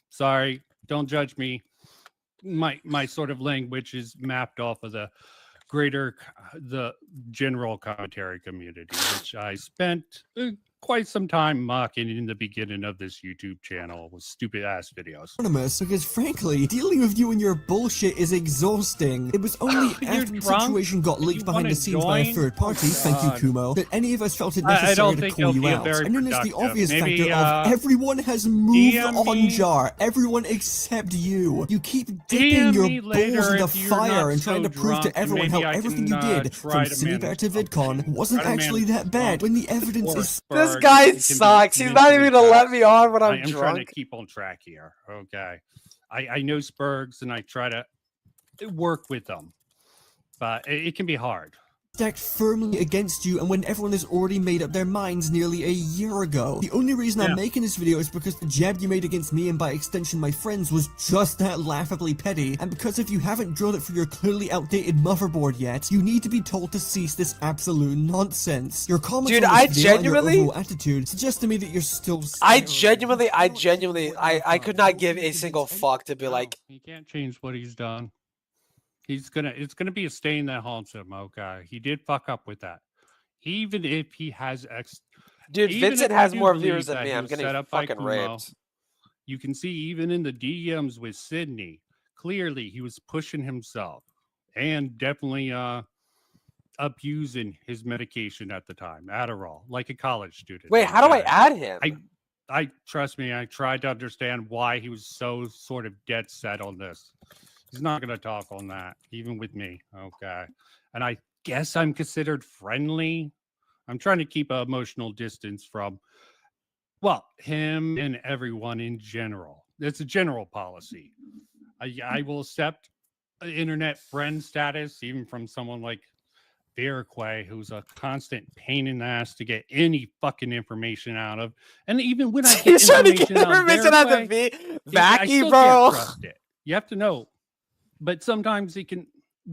Speaker 5: Sorry, don't judge me. My sort of language is mapped off of the general commentary community, which I spent quite some time mocking in the beginning of this YouTube channel with stupid ass videos.
Speaker 6: Anonymous, because frankly, dealing with you and your bullshit is exhausting. It was only after the situation got leaked behind the scenes by a third party, thank you Kumo, that any of us felt it necessary to call you out. And then there's the obvious factor of everyone has moved on Jar, everyone except you. You keep dipping your balls in the fire and trying to prove to everyone how everything you did, from Cinebear to VidCon, wasn't actually that bad, when the evidence is...
Speaker 1: This guy sucks. He's not even gonna let me on when I'm drunk.
Speaker 5: I'm trying to keep on track here. Okay. I know Spurgs and I try to work with them, but it can be hard.
Speaker 6: stacked firmly against you and when everyone has already made up their minds nearly a year ago. The only reason I'm making this video is because the jab you made against me and by extension my friends was just that laughably petty, and because if you haven't drilled it for your clearly outdated motherboard yet, you need to be told to cease this absolute nonsense. Your comments
Speaker 1: Dude,
Speaker 6: on this
Speaker 1: I
Speaker 6: video and your
Speaker 1: genuinely-
Speaker 6: overall attitude suggest to me that you're still
Speaker 1: I genuinely, I could not give a single fuck to be like,
Speaker 5: he can't change what he's done. It's gonna be a stain that haunts him. Okay, he did fuck up with that. Even if he has
Speaker 1: dude,
Speaker 5: even
Speaker 1: Vincent
Speaker 5: if I
Speaker 1: has
Speaker 5: do
Speaker 1: more
Speaker 5: believe
Speaker 1: viewers than
Speaker 5: that
Speaker 1: me.
Speaker 5: he
Speaker 1: I'm
Speaker 5: was
Speaker 1: getting
Speaker 5: set up by
Speaker 1: fucking
Speaker 5: Kumo,
Speaker 1: raped.
Speaker 5: you can see even in the DMs with Sydney, clearly he was pushing himself and definitely abusing his medication at the time, Adderall, like a college student.
Speaker 1: Wait, how do I
Speaker 5: Okay.
Speaker 1: add him?
Speaker 5: I trust me, I tried to understand why he was so sort of dead set on this. He's not going to talk on that, even with me. Okay. And I guess I'm considered friendly. I'm trying to keep an emotional distance from, well, him and everyone in general. It's a general policy. I will accept internet friend status, even from someone like Bearquay, who's a constant pain in the ass to get any fucking information out of. And even when I get
Speaker 1: He's trying to get
Speaker 5: information out of
Speaker 1: me.
Speaker 5: I
Speaker 1: Vacky,
Speaker 5: still
Speaker 1: bro.
Speaker 5: can't trust it. You have to know. But sometimes he can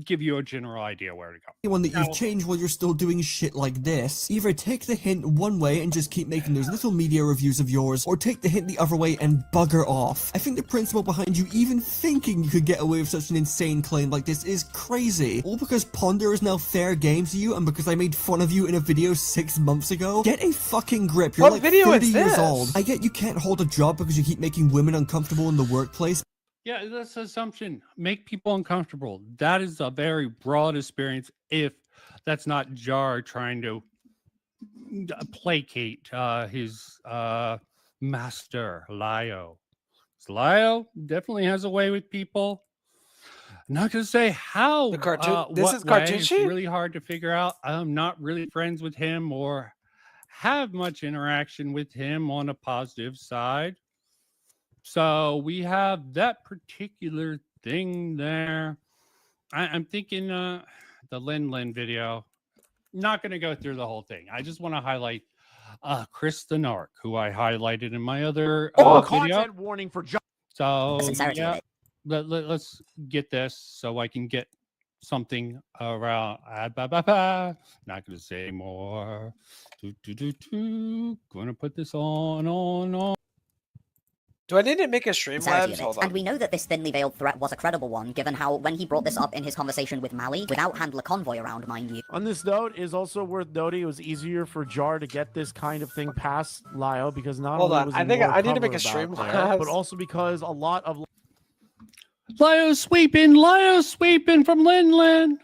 Speaker 5: give you a general idea where to go.
Speaker 6: anyone that you've changed while you're still doing shit like this. Either take the hint one way and just keep making those little media reviews of yours, or take the hint the other way and bugger off. I think the principle behind you even thinking you could get away with such an insane claim like this is crazy. All because Ponder is now fair game to you and because I made fun of you in a video 6 months ago? Get a fucking grip, you're
Speaker 1: What
Speaker 6: like
Speaker 1: video
Speaker 6: 30
Speaker 1: is
Speaker 6: years
Speaker 1: this?
Speaker 6: old. I get you can't hold a job because you keep making women uncomfortable in the workplace.
Speaker 5: Yeah, that's an assumption. Make people uncomfortable. That is a very broad experience if that's not Jar trying to placate his master, Lio. Lio definitely has a way with people. I'm not going to say how.
Speaker 1: The cartoon- this
Speaker 5: what
Speaker 1: is
Speaker 5: way.
Speaker 1: cartoon
Speaker 5: It's
Speaker 1: sheet?
Speaker 5: really hard to figure out. I'm not really friends with him or have much interaction with him on a positive side. So we have that particular thing there. I'm thinking the Lin video. Not going to go through the whole thing. I just want to highlight Chris the Narc, who I highlighted in my other video.
Speaker 7: Content warning for John.
Speaker 5: So yeah, let's get this so I can get something around. Not going to say more. Going to put this on.
Speaker 1: Do I need to make a Streamlabs? Hold on.
Speaker 8: And we know that this thinly veiled threat was a credible one, given how when he brought this up in his conversation with Maui, without Handler Convoy around, mind you.
Speaker 7: On this note, is also worth noting it was easier for Jar to get this kind of thing past Lio because not
Speaker 1: Hold
Speaker 7: only
Speaker 1: on,
Speaker 7: was
Speaker 1: I
Speaker 7: he
Speaker 1: think
Speaker 7: more
Speaker 1: I need to make a
Speaker 7: cover about there,
Speaker 1: Streamlabs.
Speaker 7: but also because a lot of
Speaker 5: Lio sweeping from Lin.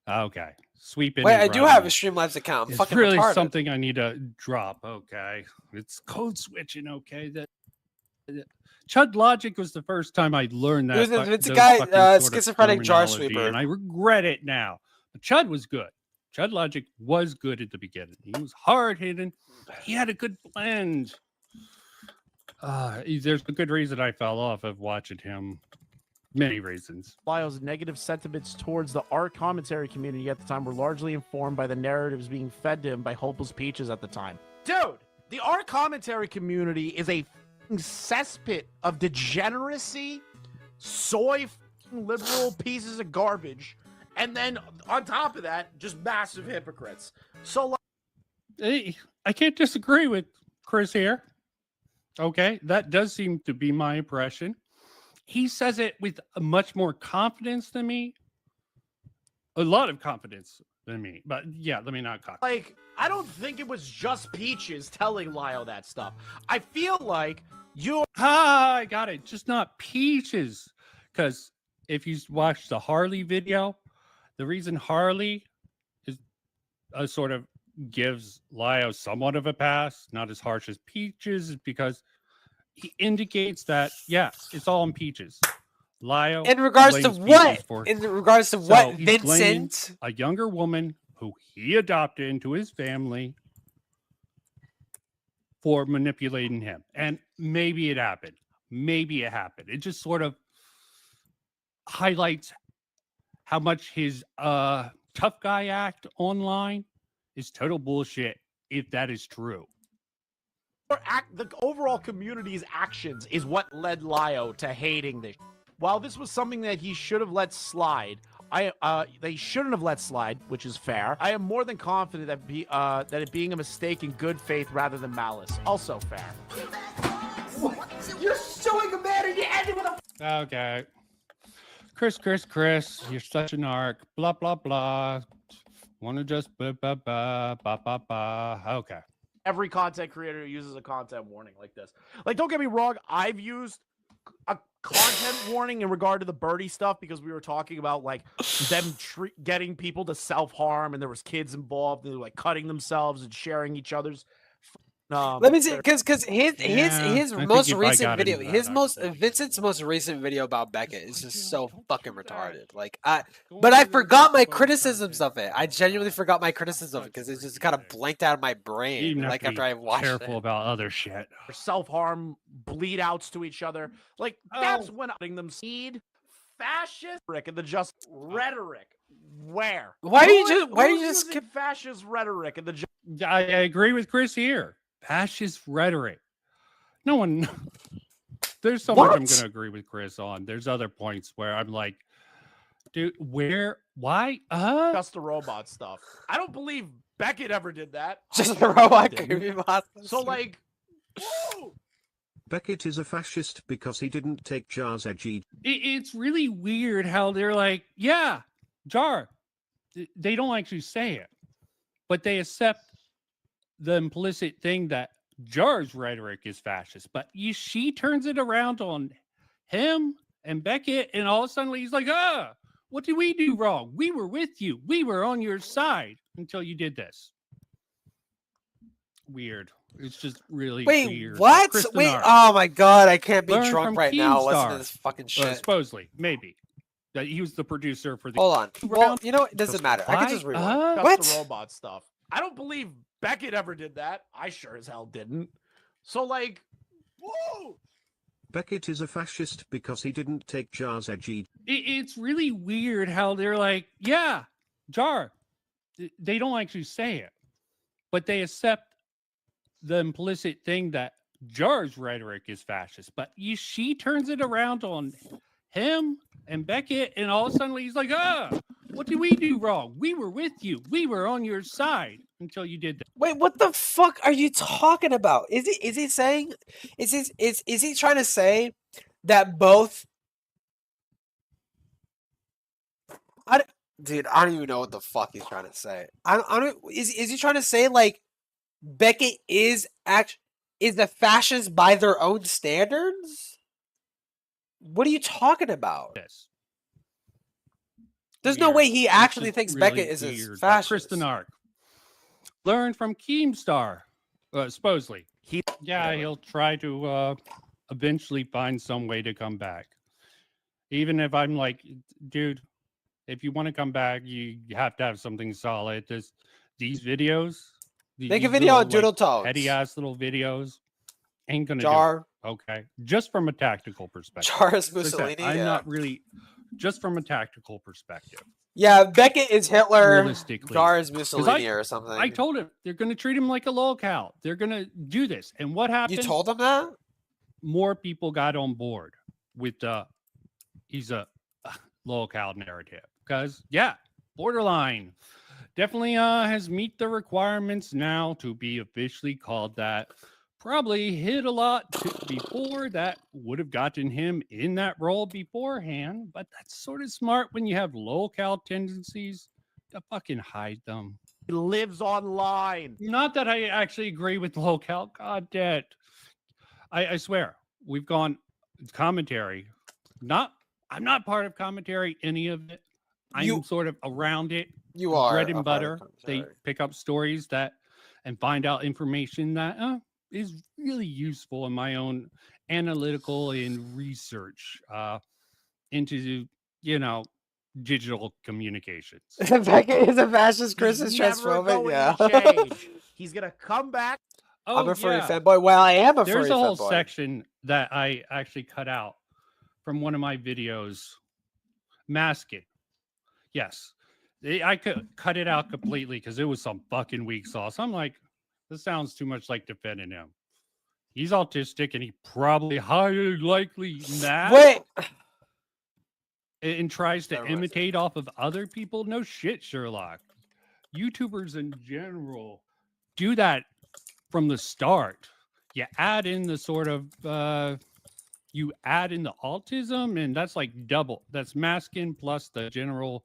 Speaker 5: Okay, sweeping.
Speaker 1: Wait,
Speaker 5: is
Speaker 1: I do
Speaker 5: right
Speaker 1: have
Speaker 5: on.
Speaker 1: a Streamlabs account. I'm
Speaker 5: It's
Speaker 1: fucking
Speaker 5: really
Speaker 1: retarded.
Speaker 5: something I need to drop. Okay, it's code switching. Okay, that Chud Logic was the first time I learned that.
Speaker 1: It was
Speaker 5: those
Speaker 1: a guy,
Speaker 5: fucking sort of
Speaker 1: schizophrenic jar
Speaker 5: terminology,
Speaker 1: sweeper.
Speaker 5: and I regret it now. But Chud was good. Chud Logic was good at the beginning. He was hard hitting. He had a good blend. There's a good reason I fell off of watching him. Many reasons.
Speaker 7: Lio's negative sentiments towards the art commentary community at the time were largely informed by the narratives being fed to him by Hopeless Peaches at the time. Dude, the art commentary community is a cesspit of degeneracy, soy liberal pieces of garbage, and then on top of that, just massive hypocrites. So,
Speaker 5: Hey, I can't disagree with Chris here. Okay, that does seem to be my impression. He says it with much more confidence than me. A lot of confidence than me. But yeah, let me not cock.
Speaker 7: like, I don't think it was just Peaches telling Lio that stuff. I feel like you're
Speaker 5: I got it. Just not Peaches. Because if you watch the Harley video, the reason Harley is sort of gives Lio somewhat of a pass, not as harsh as Peaches, is because he indicates that, yeah, it's all in Peaches. Lio.
Speaker 1: In regards to
Speaker 5: blames
Speaker 1: what?
Speaker 5: Peaches for-
Speaker 1: In regards to
Speaker 5: So
Speaker 1: what,
Speaker 5: he's blaming
Speaker 1: Vincent?
Speaker 5: a younger woman who he adopted into his family for manipulating him. And maybe it happened. Maybe it happened. It just sort of highlights how much his tough guy act online is total bullshit if that is true.
Speaker 7: The overall community's actions is what led Lio to hating this. While this was something that he should have let slide, they shouldn't have let slide, which is fair. I am more than confident that it being a mistake in good faith rather than malice, also fair.
Speaker 9: What? You're suing a man and you ended with a.
Speaker 5: Okay. Chris, you're such an arc. Blah, blah, blah. Wanna just ba ba ba ba ba ba. Okay.
Speaker 7: Every content creator uses a content warning like this. Like, don't get me wrong, I've used a content warning in regard to the birdie stuff because we were talking about like them getting people to self-harm and there was kids involved and they were like cutting themselves and sharing each other's.
Speaker 1: Let me see, because his most recent video, Vincent's most recent video about Beckett is just so fucking retarded. Like but I forgot my criticisms of it. I genuinely forgot my criticism because it just kind of blanked out of my brain. Like after I watched it.
Speaker 5: Careful about other shit.
Speaker 7: Self-harm, bleed outs to each other. Like that's when them seed fascist rhetoric and the just rhetoric. Where?
Speaker 1: Why do you just skip
Speaker 7: fascist rhetoric and the?
Speaker 5: I agree with Chris here. Fascist rhetoric. No one. There's so much I'm going to agree with Chris on. There's other points where I'm like, dude, where? Why?
Speaker 7: Just the robot stuff. I don't believe Beckett ever did that.
Speaker 1: Just the robot creepy monster.
Speaker 7: So like, woo!
Speaker 10: Beckett is a fascist because he didn't take Jar's edgy.
Speaker 5: It's really weird how they're like, yeah, Jar. They don't actually say it, but they accept the implicit thing that Jar's rhetoric is fascist. But she turns it around on him and Beckett, and all of a sudden he's like, what did we do wrong? We were with you. We were on your side until you did this. Weird. It's just really weird.
Speaker 1: What? Wait, oh my god, I can't be drunk right now. Listen to this fucking shit.
Speaker 5: Supposedly, maybe. He was the producer for the.
Speaker 1: Hold on. Well, you know, it doesn't matter. I can just rewind.
Speaker 7: What? The robot stuff. I don't believe Beckett ever did that. I sure as hell didn't. So like, whoa!
Speaker 10: Beckett is a fascist because he didn't take Jar's edgy.
Speaker 5: It's really weird how they're like, yeah, Jar. They don't actually say it, but they accept the implicit thing that Jar's rhetoric is fascist. But she turns it around on him and Beckett, and all of a sudden he's like, what did we do wrong? We were with you. We were on your side until you did that.
Speaker 1: Wait, what the fuck are you talking about? Is he saying is he trying to say that both Dude, I don't even know what the fuck he's trying to say. I don't is he trying to say like Beckett is the fascist by their own standards? What are you talking about?
Speaker 5: Yes.
Speaker 1: There's no way he actually thinks really Beckett is a fascist.
Speaker 5: Kristen Ark. Learn from Keemstar, supposedly. He'll try to eventually find some way to come back. Even if I'm like, dude, if you want to come back, you have to have something solid. These videos.
Speaker 1: Make a video on Doodle Toads.
Speaker 5: Petty ass little videos. Ain't gonna
Speaker 1: Jar.
Speaker 5: do it. Okay. Just from a tactical perspective.
Speaker 1: Jar is Mussolini.
Speaker 5: I'm not really just from a tactical perspective.
Speaker 1: Yeah, Beckett is Hitler.
Speaker 5: Realistically.
Speaker 1: Jar is Mussolini or something.
Speaker 5: I told him they're gonna treat him like a lolcow. They're gonna do this. And what happened?
Speaker 1: You told him that?
Speaker 5: More people got on board with he's a lolcow narrative. Because borderline. Definitely has meet the requirements now to be officially called that. Probably hit a lot before that would have gotten him in that role beforehand, but that's sort of smart when you have lolcow tendencies to fucking hide them.
Speaker 7: He lives online.
Speaker 5: Not that I actually agree with lolcow. God damn. I swear, we've gone commentary. I'm not part of commentary, any of it. I'm sort of around it.
Speaker 1: You are
Speaker 5: bread and butter. They pick up stories and find out information that is really useful in my own analytical and research into digital communications.
Speaker 1: Beckett is a fascist. Chris is transphobic. Yeah,
Speaker 7: he's gonna come back.
Speaker 1: I'm a furry fanboy. Well, I am a furry fanboy.
Speaker 5: There's a whole section that I actually cut out from one of my videos. Masking. Yes. I could cut it out completely because it was some fucking weak sauce. I'm like, this sounds too much like defending him. He's autistic and he probably highly likely mad.
Speaker 1: Wait.
Speaker 5: And tries to imitate off of other people. No shit, Sherlock. YouTubers in general do that from the start. You add in the sort of you add in the autism, and that's like double. That's masking plus the general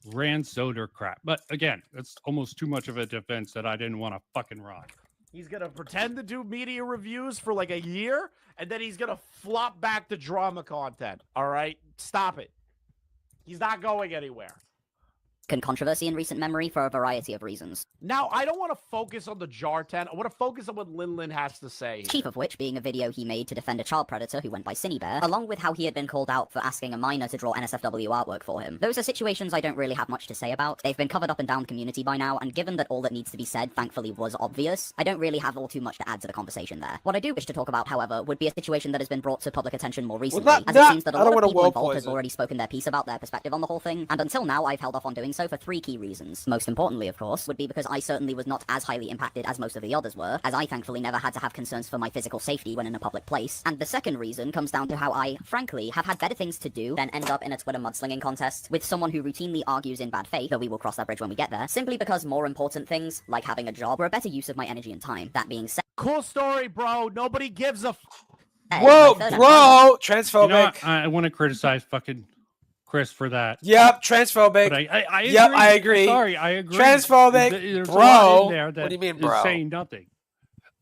Speaker 5: Ransoder crap. But again, that's almost too much of a defense that I didn't want to fucking rock.
Speaker 7: He's going to pretend to do media reviews for like a year, and then he's going to flop back to drama content. All right? Stop it. He's not going anywhere.
Speaker 8: Controversy in recent memory for a variety of reasons.
Speaker 7: Now, I don't want to focus on the Jar 10. I want to focus on what Lin has to say.
Speaker 8: Chief of which being a video he made to defend a child predator who went by Cinnybear, along with how he had been called out for asking a minor to draw NSFW artwork for him. Those are situations I don't really have much to say about. They've been covered up and down the community by now, and given that all that needs to be said, thankfully, was obvious, I don't really have all too much to add to the conversation there. What I do wish to talk about, however, would be a situation that has been brought to public attention more recently, as it seems that a lot of people involved have already spoken their piece about their perspective on the whole thing, and until now, I've held off on doing so for 3 key reasons. Most importantly, of course, would be because I certainly was not as highly impacted as most of the others were, as I thankfully never had to have concerns for my physical safety when in a public place. And the second reason comes down to how I, frankly, have had better things to do than end up in a Twitter mudslinging contest with someone who routinely argues in bad faith, though we will cross that bridge when we get there, simply because more important things, like having a job, were a better use of my energy and time. That being said...
Speaker 7: Cool story, bro. Nobody gives a...
Speaker 1: Whoa, bro! Transphobic.
Speaker 5: You know what? I want to criticize fucking Chris for that.
Speaker 1: Yep, transphobic.
Speaker 5: But I agree.
Speaker 1: Yep, I agree.
Speaker 5: Sorry, I agree.
Speaker 1: Transphobic,
Speaker 5: There's
Speaker 1: bro.
Speaker 5: A lot in there that
Speaker 1: what do you mean,
Speaker 5: is
Speaker 1: bro?
Speaker 5: saying nothing.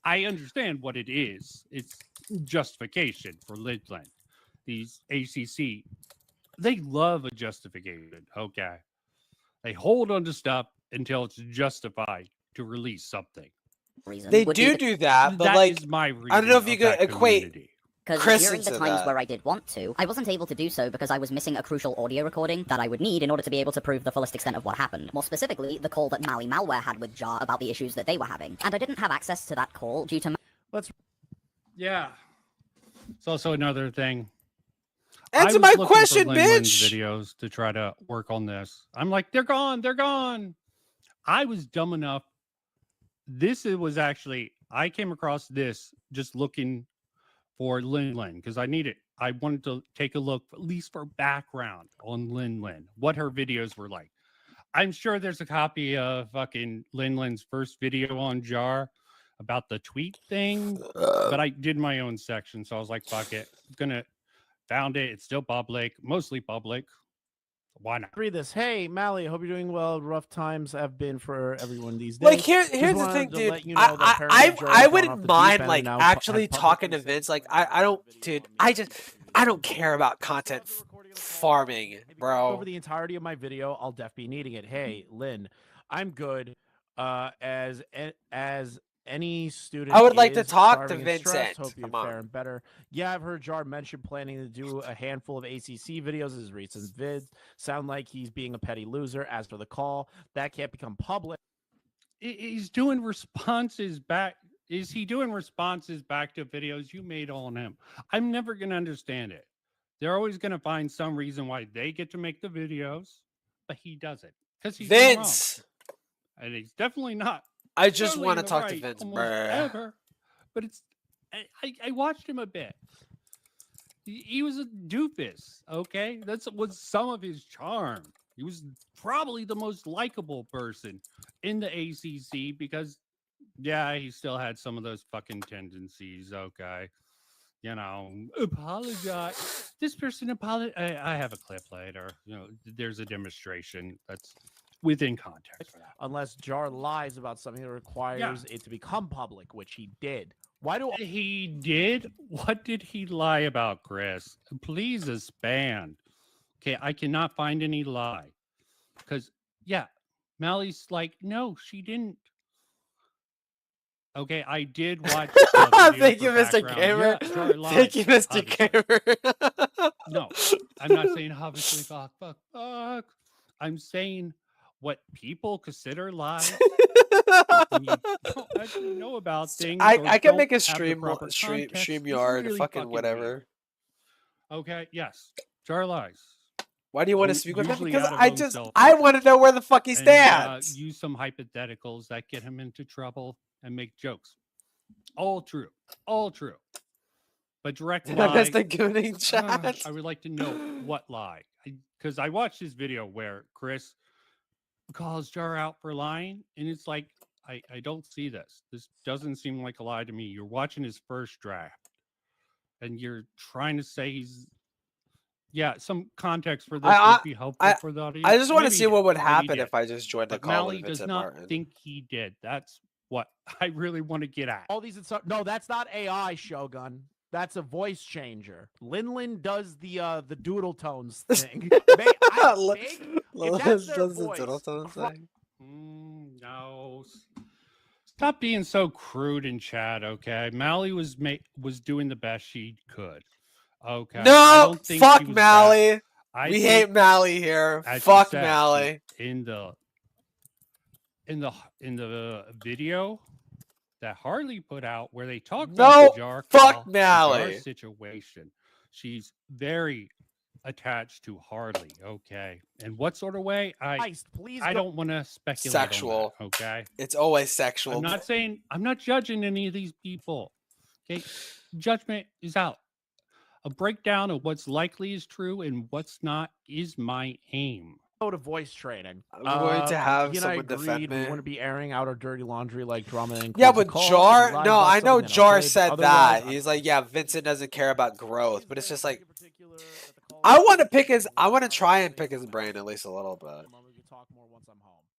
Speaker 5: I understand what it is. It's justification for Lidland. These ACC, they love a justification. Okay, they hold on to stuff until it's justified to release something.
Speaker 1: They do that, but
Speaker 5: that
Speaker 1: like,
Speaker 5: is my reason
Speaker 1: I don't know if you could equate.
Speaker 8: Because during the times where I did want to, I wasn't able to do so because I was missing a crucial audio recording that I would need in order to be able to prove the fullest extent of what happened. More specifically, the call that Mali Malware had with Jar about the issues that they were having. And I didn't have access to that call due to...
Speaker 5: Yeah. It's also another thing.
Speaker 1: Answer my question, bitch!
Speaker 5: Videos to try to work on this. I'm like, they're gone. They're gone. I was dumb enough. Was actually, I came across this just looking for Lin because I wanted to take a look, at least for background on Lin, what her videos were like. I'm sure there's a copy of fucking Lin's first video on Jar about the tweet thing, but I did my own section, so I was like, fuck it. Found it. It's still public, mostly public. Why not?
Speaker 7: Read this. Hey, Mally, hope you're doing well. Rough times have been for everyone these days.
Speaker 1: Like, here's the thing, dude. I wouldn't mind, like, actually talking to Vince. Like, I don't, dude, I don't care about content farming, bro.
Speaker 7: Over the entirety of my video, I'll def be needing it. Hey, Lin, I'm good. As any student,
Speaker 1: I would like to talk to Vincent.
Speaker 7: Hope you're faring better. Yeah, I've heard Jar mention planning to do a handful of ACC videos. His recent vids sound like he's being a petty loser. As for the call, that can't become public.
Speaker 5: He's doing responses back. Is he doing responses back to videos you made on him? I'm never going to understand it. They're always going to find some reason why they get to make the videos, but he doesn't. Because he's
Speaker 1: Vince.
Speaker 5: Wrong. And he's definitely not.
Speaker 1: I just want to talk to Vince,
Speaker 5: ever, but it's I watched him a bit. He was a doofus, okay? That's was some of his charm. He was probably the most likable person in the ACC because, yeah, he still had some of those fucking tendencies, okay? You know, apologize. This person apologize. I have a clip later. You know, there's a demonstration that's within context.
Speaker 7: Unless Jar lies about something that requires it to become public, which he did. Why do
Speaker 5: he did? What did he lie about, Chris? Please expand. Okay, I cannot find any lie. Because, yeah, Mally's like, no, she didn't. Okay, I did watch.
Speaker 1: Thank you, Mr. Gamer. Yeah, thank you, Mr. Gamer.
Speaker 5: No, I'm not saying obviously fuck. I'm saying what people consider lies. When you don't actually know about things.
Speaker 1: I can make a StreamYard,
Speaker 5: really
Speaker 1: fucking whatever.
Speaker 5: Weird. Okay, yes. Jar lies.
Speaker 1: Why do you want to speak with him?
Speaker 5: usually
Speaker 1: Because
Speaker 5: out of
Speaker 1: I want to know where the fuck he
Speaker 5: and
Speaker 1: stands.
Speaker 5: use some hypotheticals that get him into trouble and make jokes. All true. All true. But direct lie.
Speaker 1: I missed the gooning chat.
Speaker 5: I would like to know what lie. Because I watched this video where Chris calls Jar out for lying, and it's like, I don't see this. This doesn't seem like a lie to me. You're watching his first draft, and you're trying to say he's... Yeah, some context for this would be helpful for the audience.
Speaker 1: I just want to see what would
Speaker 5: Maybe
Speaker 1: happen if I just joined the
Speaker 5: but
Speaker 1: call
Speaker 5: Mally
Speaker 1: with
Speaker 5: does
Speaker 1: Vincent
Speaker 5: not
Speaker 1: Martin.
Speaker 5: think he did. That's what I really want to get at.
Speaker 7: All these no, that's not AI, Shogun. That's a voice changer. Lin does the doodle tones thing.
Speaker 1: Does the doodle tones thing?
Speaker 5: No. Stop being so crude in chat, okay? Mally was doing the best she could. Okay.
Speaker 1: No, fuck Mally. We hate Mally here. Fuck Mally.
Speaker 5: In the video that Harley put out where they talked about the Jar
Speaker 1: fuck Mally
Speaker 5: situation, she's very attached to Harley. Okay, and what sort of way? I don't want to speculate.
Speaker 1: Sexual.
Speaker 5: On that, okay,
Speaker 1: it's always sexual.
Speaker 5: I'm not judging any of these people. Okay, judgment is out. A breakdown of what's likely is true and what's not is my aim.
Speaker 7: Go to voice training.
Speaker 1: I'm going to have someone defend me.
Speaker 7: We want to be airing out our dirty laundry like drama and
Speaker 1: yeah, but Jar. No, I know Jar said that. He's like, yeah, Vincent doesn't care about growth, but it's just like, I want to try and pick his brain at least a little bit.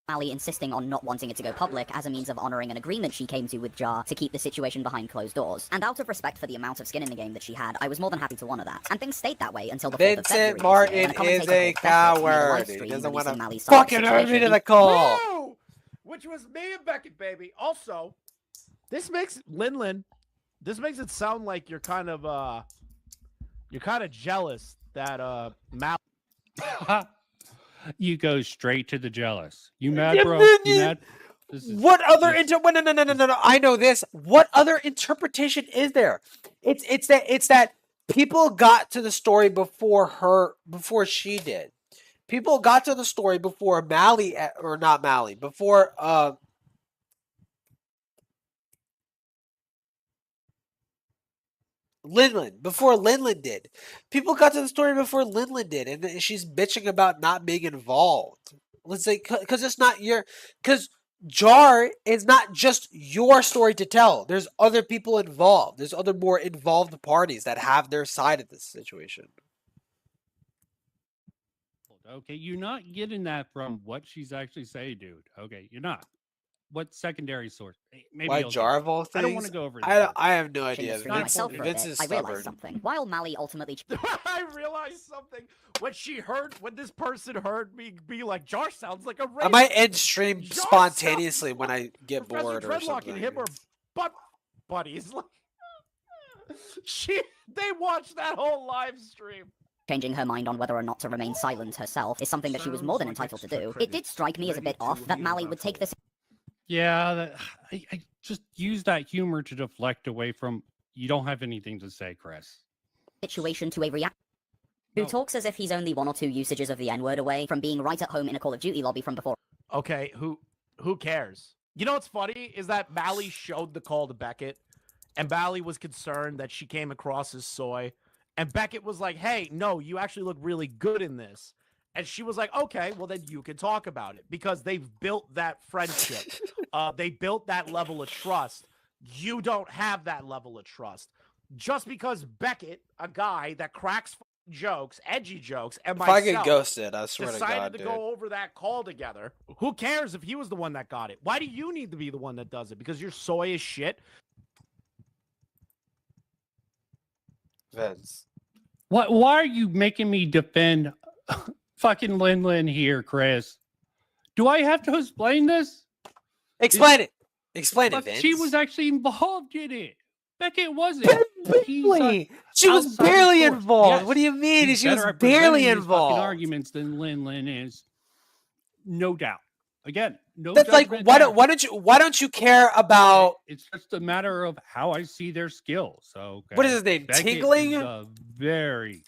Speaker 8: Mally insisting on not wanting it to go public as a means of honoring an agreement she came to with Jar to keep the situation behind closed doors. And out of respect for the amount of skin in the game that she had, I was more than happy to honor that. And things stayed that way until the 4th of February.
Speaker 1: Vincent Martin is a coward. He doesn't want to fucking hurt me to the call.
Speaker 7: No! Which was me and Beckett, baby. Also, this makes this makes it sound like you're kind of jealous that Mally.
Speaker 5: You go straight to the jealous. You mad, bro? You mad?
Speaker 1: What other no. I know this. What other interpretation is there? It's that people got to the story before she did. People got to the story before Mally, or not Mally, before before Linlin did. People got to the story before Linlin did, and she's bitching about not being involved. Let's say, because it's not because Jar is not just your story to tell. There's other people involved. There's other more involved parties that have their side of this situation.
Speaker 5: Okay, you're not getting that from what she's actually saying, dude. Okay, you're not. What secondary source? Maybe
Speaker 1: why Jar of all things?
Speaker 5: I don't want to go over this.
Speaker 1: I have no idea.
Speaker 8: Vince is stubborn. I realized something. While Mally ultimately...
Speaker 7: I realized something. When this person heard me be like, Jar sounds like a racist.
Speaker 1: I might end stream spontaneously when I get bored or something.
Speaker 7: And him are butt buddies. They watched that whole live stream.
Speaker 8: Changing her mind on whether or not to remain silent herself is something that she was more than entitled to do. It did strike me as a bit off that Mally would take this...
Speaker 5: Yeah, I just use that humor to deflect away from, you don't have anything to say, Chris.
Speaker 8: Situation to a react... Who talks as if he's only 1 or 2 usages of the N-word away from being right at home in a Call of Duty lobby from before.
Speaker 7: Okay, who cares? You know what's funny is that Mally showed the call to Beckett, and Mally was concerned that she came across as soy, and Beckett was like, hey, no, you actually look really good in this. And she was like, okay, well, then you can talk about it, because they've built that friendship. They built that level of trust. You don't have that level of trust. Just because Beckett, a guy that cracks jokes, edgy jokes, and myself
Speaker 1: if I get ghosted, I swear
Speaker 7: decided
Speaker 1: to God,
Speaker 7: go over that call together, who cares if he was the one that got it? Why do you need to be the one that does it? Because you're soy as shit?
Speaker 1: Vince.
Speaker 5: Why are you making me defend... fucking Lin here, Chris? Do I have to explain this?
Speaker 1: Explain it. Explain it, Vince.
Speaker 5: She was actually involved in it. Beckett wasn't.
Speaker 1: Barely. She was barely involved. Yes. What do you mean? She was barely involved.
Speaker 5: Arguments than Lin is, no doubt. Again, no.
Speaker 1: That's like why don't you care about?
Speaker 5: It's just a matter of how I see their skills. So
Speaker 1: what is his name?
Speaker 5: Beckett
Speaker 1: Tingling.
Speaker 5: Is a very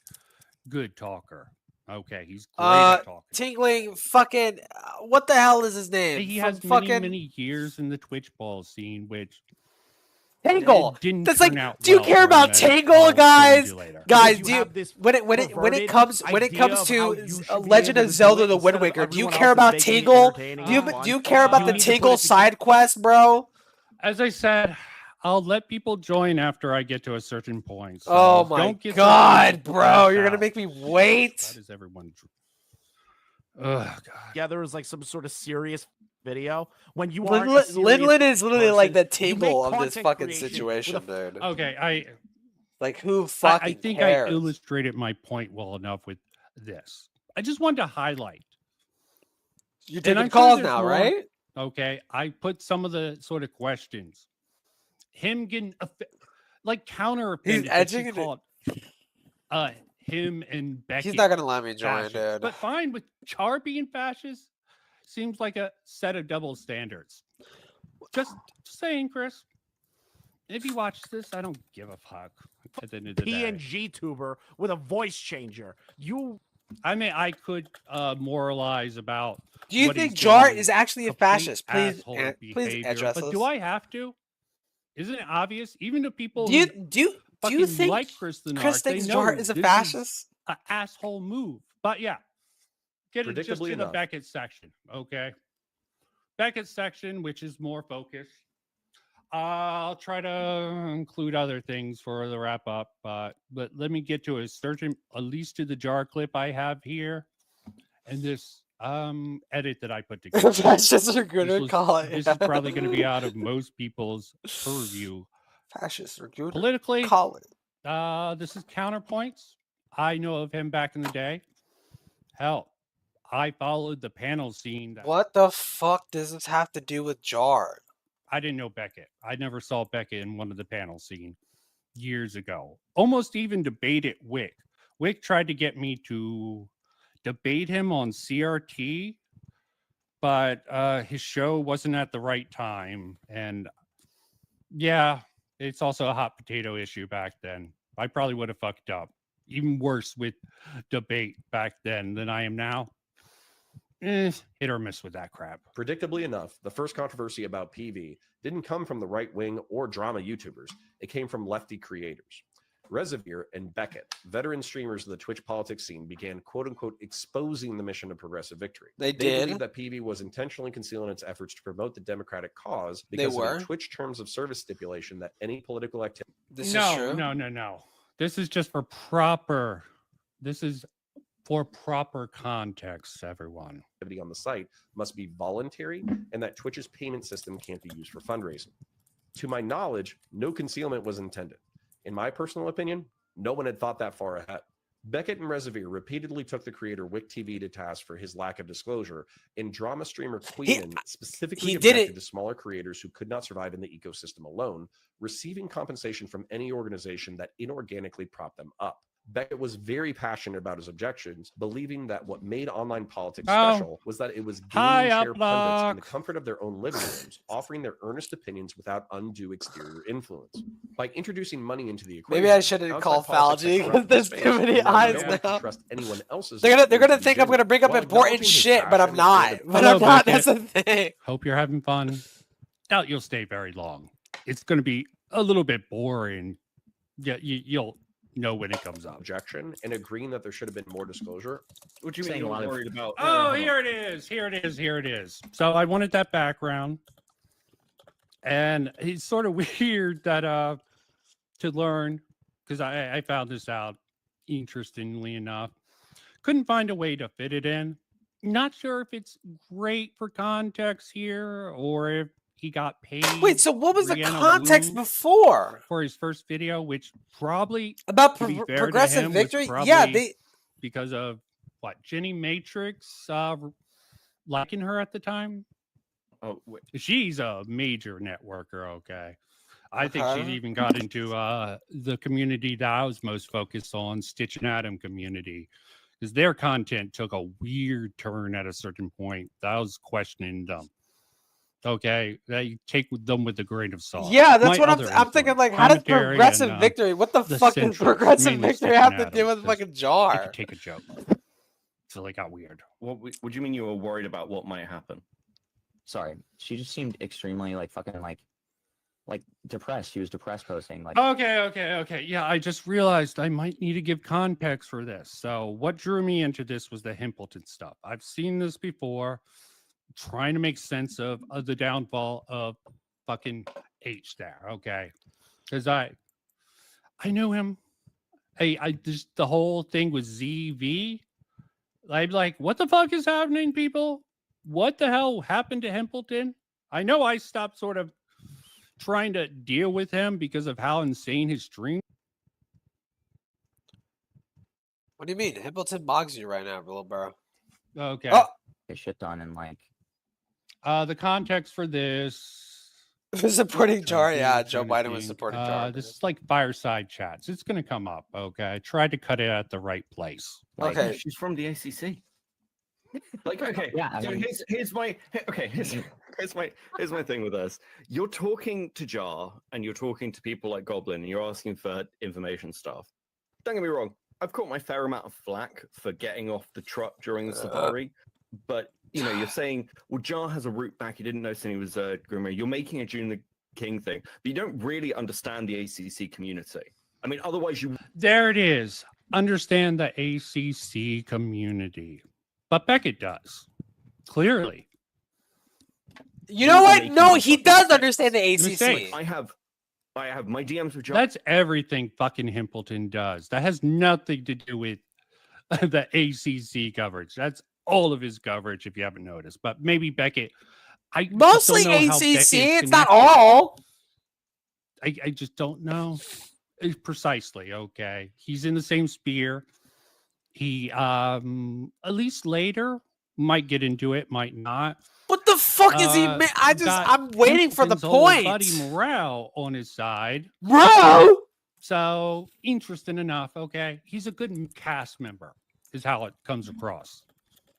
Speaker 5: good talker. Okay, he's great at talking.
Speaker 1: Tingling, fucking, what the hell is his name?
Speaker 5: He has many years in the Twitch ball scene, which
Speaker 1: Tangle.
Speaker 5: Didn't
Speaker 1: That's
Speaker 5: turn
Speaker 1: like,
Speaker 5: out
Speaker 1: do you
Speaker 5: well
Speaker 1: care
Speaker 5: for
Speaker 1: about
Speaker 5: him as
Speaker 1: Tangle, guys?
Speaker 5: later.
Speaker 1: Guys,
Speaker 7: You
Speaker 1: do you,
Speaker 7: have this
Speaker 1: when it comes
Speaker 7: perverted
Speaker 1: to
Speaker 7: idea of how you should be
Speaker 1: Legend
Speaker 7: able
Speaker 1: of
Speaker 7: to
Speaker 1: Zelda:
Speaker 7: do it
Speaker 1: The Wind
Speaker 7: instead of
Speaker 1: Waker, do you
Speaker 7: everyone
Speaker 1: care
Speaker 7: else
Speaker 1: about
Speaker 7: making it
Speaker 1: Tangle?
Speaker 7: entertaining
Speaker 1: Do you
Speaker 7: and fun?
Speaker 1: do you care about
Speaker 7: You
Speaker 1: the
Speaker 7: need to put
Speaker 1: Tangle
Speaker 7: it
Speaker 1: side quest, bro?
Speaker 5: As I said, I'll let people join after I get to a certain point. So
Speaker 1: Oh my
Speaker 5: don't get
Speaker 1: god, bro!
Speaker 5: surprised
Speaker 1: You're gonna
Speaker 5: out.
Speaker 1: make me wait.
Speaker 5: That is everyone. Oh god.
Speaker 7: Yeah, there was like some sort of serious video when you
Speaker 1: Linlin is literally like the Tangle of this fucking situation, dude.
Speaker 5: Okay,
Speaker 1: Like, who fucking
Speaker 5: I think
Speaker 1: cares?
Speaker 5: I illustrated my point well enough with this. I just wanted to highlight.
Speaker 1: You're taking calls now, right?
Speaker 5: Okay, I put some of the sort of questions. Him getting like counter.
Speaker 1: He's edging it.
Speaker 5: Him and Becky.
Speaker 1: He's not gonna let me join,
Speaker 5: fascist.
Speaker 1: dude.
Speaker 5: But fine, with Char being fascist, seems like a set of double standards. Just saying, Chris. If you watch this, I don't give a fuck. At the end of the day.
Speaker 7: PNG tuber with a voice changer.
Speaker 5: I mean, I could moralize about.
Speaker 1: Do you
Speaker 5: what
Speaker 1: think
Speaker 5: he's
Speaker 1: Jar
Speaker 5: doing
Speaker 1: is actually a
Speaker 5: complete
Speaker 1: fascist? Please,
Speaker 5: asshole
Speaker 1: please
Speaker 5: behavior,
Speaker 1: address
Speaker 5: but
Speaker 1: us.
Speaker 5: do I have to? Isn't it obvious? Even to people
Speaker 1: Do you
Speaker 5: who
Speaker 1: think
Speaker 5: like Chris the
Speaker 1: Chris
Speaker 5: Narc, they
Speaker 1: thinks
Speaker 5: know
Speaker 1: Jar is a
Speaker 5: this
Speaker 1: fascist?
Speaker 5: An asshole move. But yeah, get it just
Speaker 11: Predictably
Speaker 5: in the
Speaker 11: enough.
Speaker 5: Beckett section, okay? Beckett section, which is more focused. I'll try to include other things for the wrap up, but let me get to a certain, at least to the Jar clip I have here, and this edit that I put together.
Speaker 1: Fascists are good to call it.
Speaker 5: This is probably going to be out of most people's purview.
Speaker 1: Fascists are good.
Speaker 5: Politically,
Speaker 1: Call it.
Speaker 5: this is counterpoints. I know of him back in the day. Hell, I followed the panel scene.
Speaker 1: What the fuck does this have to do with Jar?
Speaker 5: I didn't know Beckett. I never saw Beckett in one of the panel scene years ago. Almost even debated Wick. Wick tried to get me to debate him on CRT, but his show wasn't at the right time. And yeah, it's also a hot potato issue back then. I probably would have fucked up. Even worse with debate back then than I am now. Hit or miss with that crap.
Speaker 11: Predictably enough, the first controversy about PV didn't come from the right wing or drama YouTubers. It came from lefty creators. Reservoir and Beckett, veteran streamers of the Twitch politics scene, began quote-unquote exposing the mission of progressive victory.
Speaker 1: They did.
Speaker 11: Believed that PV was intentionally concealing its efforts to promote the democratic cause because of the Twitch terms of service stipulation that any political activity...
Speaker 5: No. This is just for proper... This is for proper context, everyone.
Speaker 11: On the site must be voluntary and that Twitch's payment system can't be used for fundraising. To my knowledge, no concealment was intended. In my personal opinion, no one had thought that far ahead. Beckett and Reservoir repeatedly took the creator Wick TV to task for his lack of disclosure, and drama streamer Queen specifically objected to smaller creators who could not survive in the ecosystem alone, receiving compensation from any organization that inorganically propped them up. Beckett was very passionate about his objections, believing that what made online politics special was that it was gaining share pundits in the comfort of their own living rooms, offering their earnest opinions without undue exterior influence. By introducing money into the equation,
Speaker 1: maybe I shouldn't call Falgi because there's too many eyes now.
Speaker 11: Trust anyone else's.
Speaker 1: They're gonna think I'm gonna bring up important shit, but I'm not. But I'm not. That's the thing.
Speaker 5: Hope you're having fun. Doubt you'll stay very long. It's gonna be a little bit boring. Yeah, you'll know when it comes up.
Speaker 11: Objection and agreeing that there should have been more disclosure.
Speaker 12: What you mean you're worried about?
Speaker 5: Oh, here it is. So I wanted that background. And it's sort of weird that to learn, because I found this out interestingly enough. Couldn't find a way to fit it in. Not sure if it's great for context here or if he got paid.
Speaker 1: Wait, so what was the context before?
Speaker 5: For his first video, which probably
Speaker 1: about progressive victory? Yeah,
Speaker 5: because of what, Jenny Matrix liking her at the time.
Speaker 12: Oh, wait.
Speaker 5: She's a major networker. Okay, I think she's even got into the community that I was most focused on, Stitch and Adam community, because their content took a weird turn at a certain point. I was questioning them. Okay, they take them with a grain of salt.
Speaker 1: Yeah, that's what I'm thinking. Like, how does progressive victory? What the fuck does progressive victory have to do with fucking Jar?
Speaker 5: I could take a joke. until it got weird.
Speaker 12: What do you mean you were worried about what might happen?
Speaker 13: Sorry, she just seemed extremely like fucking like depressed. She was depressed posting like.
Speaker 5: Okay. Yeah, I just realized I might need to give context for this. So what drew me into this was the Himpleton stuff. I've seen this before, trying to make sense of the downfall of fucking H there. Okay, because I knew him. I just the whole thing was ZV. I'm like, what the fuck is happening, people? What the hell happened to Himpleton? I know I stopped sort of trying to deal with him because of how insane his stream.
Speaker 1: What do you mean? Himpleton bogs you right now, little bro.
Speaker 5: Okay.
Speaker 1: Oh!
Speaker 13: Get shit done and like.
Speaker 5: The context for this.
Speaker 1: Supporting Jar, yeah. Joe Biden was supporting Jar.
Speaker 5: This is like fireside chats. It's gonna come up. Okay. I tried to cut it at the right place.
Speaker 12: Like,
Speaker 1: okay.
Speaker 12: She's from the ACC. Like, okay.
Speaker 13: Yeah.
Speaker 12: So here's my thing with us. You're talking to Jar and you're talking to people like Goblin and you're asking for information stuff. Don't get me wrong. I've caught my fair amount of flack for getting off the truck during the safari, but you know, you're saying, well, Jar has a route back. He didn't know Cinny was a groomer. You're making a June the King thing, but you don't really understand the ACC community. I mean, otherwise you.
Speaker 5: There it is. Understand the ACC community, but Beckett does clearly.
Speaker 1: You know what? No, he does understand the ACC.
Speaker 12: I have my DMs with Jar.
Speaker 5: That's everything fucking Himpleton does. That has nothing to do with the ACC coverage. That's all of his coverage, if you haven't noticed. But maybe Beckett. I
Speaker 1: mostly ACC. It's not all.
Speaker 5: I just don't know. Precisely. Okay, he's in the same sphere. He at least later might get into it, might not.
Speaker 1: What the fuck is he? I'm waiting for the point.
Speaker 5: Buddy Morale on his side.
Speaker 1: Bro.
Speaker 5: So interesting enough. Okay, he's a good cast member, is how it comes across.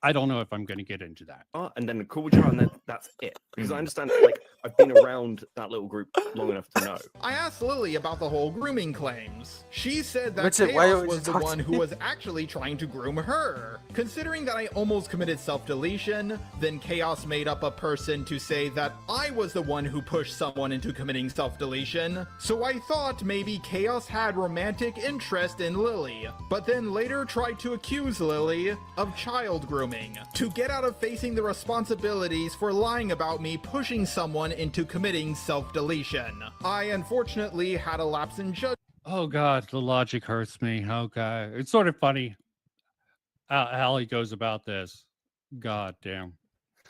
Speaker 5: I don't know if I'm going to get into that.
Speaker 12: And then the cool Jar, and then that's it. Because I understand, like, I've been around that little group long enough to know.
Speaker 14: I asked Lily about the whole grooming claims. She said that
Speaker 1: Vincent,
Speaker 14: Chaos was the one who was actually trying to groom her. Considering that I almost committed self-deletion, then Chaos made up a person to say that I was the one who pushed someone into committing self-deletion. So I thought maybe Chaos had romantic interest in Lily, but then later tried to accuse Lily of child grooming to get out of facing the responsibilities for lying about me pushing someone into committing self-deletion. I unfortunately had a lapse in judgment.
Speaker 5: Oh God, the logic hurts me. Okay, it's sort of funny how he goes about this. God damn.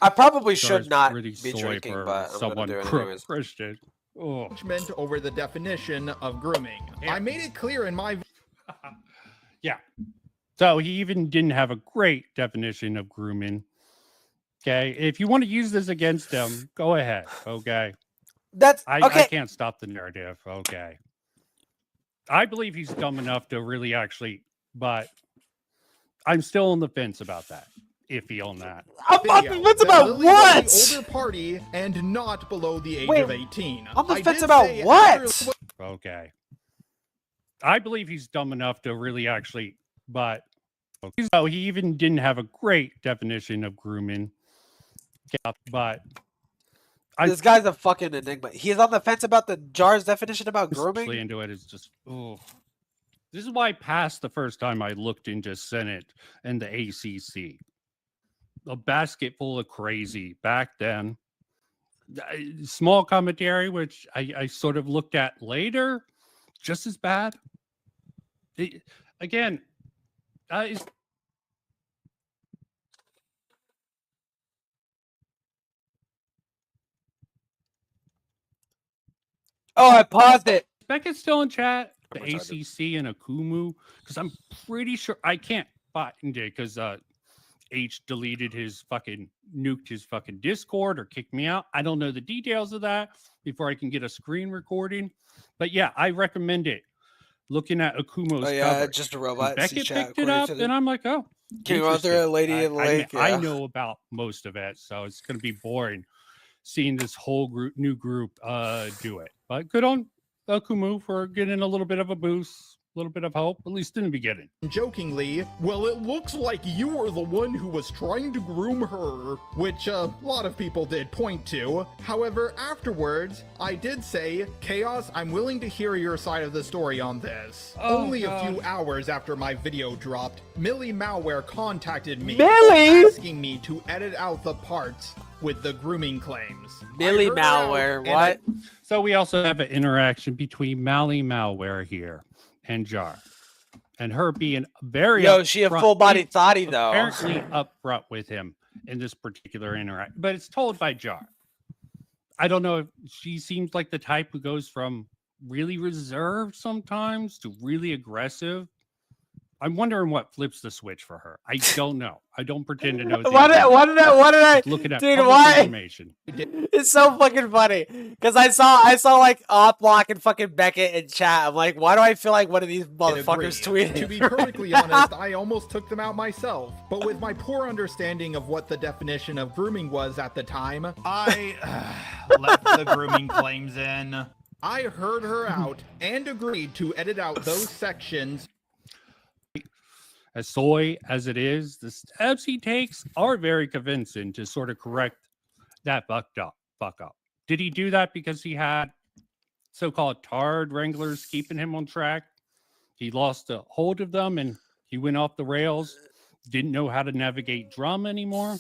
Speaker 1: I probably should not be drinking,
Speaker 5: for
Speaker 1: but I'm
Speaker 5: someone
Speaker 1: gonna do it anyways.
Speaker 5: Christian. Oh.
Speaker 14: Over the definition of grooming. I made it clear in my.
Speaker 5: Yeah. So he even didn't have a great definition of grooming. Okay, if you want to use this against him, go ahead. Okay.
Speaker 1: That's okay.
Speaker 5: I can't stop the narrative. Okay. I believe he's dumb enough to really actually, but I'm still on the fence about that. Iffy on that.
Speaker 1: I'm on the fence about what?
Speaker 14: The older party and not below the age of 18.
Speaker 1: On the fence about what?
Speaker 5: Okay. I believe he's dumb enough to really actually, but so he even didn't have a great definition of grooming. Yeah, but
Speaker 1: this guy's a fucking enigma. He's on the fence about the Jar's definition about grooming.
Speaker 5: Into it is just This is why I passed the first time I looked into Senate and the ACC. A basket full of crazy back then. Small commentary, which I sort of looked at later, just as bad. Again,
Speaker 1: oh, I paused it.
Speaker 5: Beckett's still in chat. The ACC and Akumu, because I'm pretty sure I can't find it because H deleted his fucking nuked his fucking Discord or kicked me out. I don't know the details of that before I can get a screen recording. But yeah, I recommend it. Looking at Akumo's coverage.
Speaker 1: Just a robot.
Speaker 5: Beckett picked it up, and I'm like, oh.
Speaker 1: Can you run through a lady in the lake?
Speaker 5: I know about most of it, so it's going to be boring seeing this whole new group do it. But good on Akumu for getting a little bit of a boost. little bit of hope, at least in the beginning.
Speaker 14: Jokingly, well, it looks like you were the one who was trying to groom her, which a lot of people did point to. However, afterwards, I did say, Chaos, I'm willing to hear your side of the story on this. Only a few hours after my video dropped, Millie Malware contacted me asking me to edit out the parts with the grooming claims.
Speaker 1: Millie Malware, what?
Speaker 5: So we also have an interaction between Millie Malware here and Jar, and her being very
Speaker 1: she a full body thotty though.
Speaker 5: Apparently upfront with him in this particular interaction, but it's told by Jar. I don't know if she seems like the type who goes from really reserved sometimes to really aggressive. I'm wondering what flips the switch for her. I don't know. I don't pretend to know.
Speaker 1: What did I
Speaker 5: looking at
Speaker 1: dude?
Speaker 5: Why? Information.
Speaker 1: It's so fucking funny because I saw like Oplock and fucking Beckett in chat. I'm like, why do I feel like one of these motherfuckers tweeting?
Speaker 14: To be perfectly honest, I almost took them out myself. But with my poor understanding of what the definition of grooming was at the time, I left the grooming claims in. I heard her out and agreed to edit out those sections.
Speaker 5: As soy as it is, the steps he takes are very convincing to sort of correct that fuck up. Did he do that because he had so-called tard wranglers keeping him on track? He lost a hold of them and he went off the rails, didn't know how to navigate drum anymore?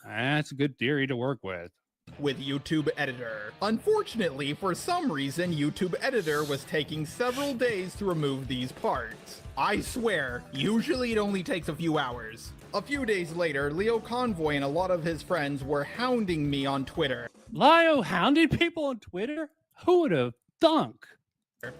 Speaker 5: That's a good theory to work with.
Speaker 14: With YouTube Editor. Unfortunately, for some reason, YouTube Editor was taking several days to remove these parts. I swear, usually it only takes a few hours. A few days later, Leo Convoy and a lot of his friends were hounding me on Twitter.
Speaker 5: Leo hounded people on Twitter? Who would have thunk?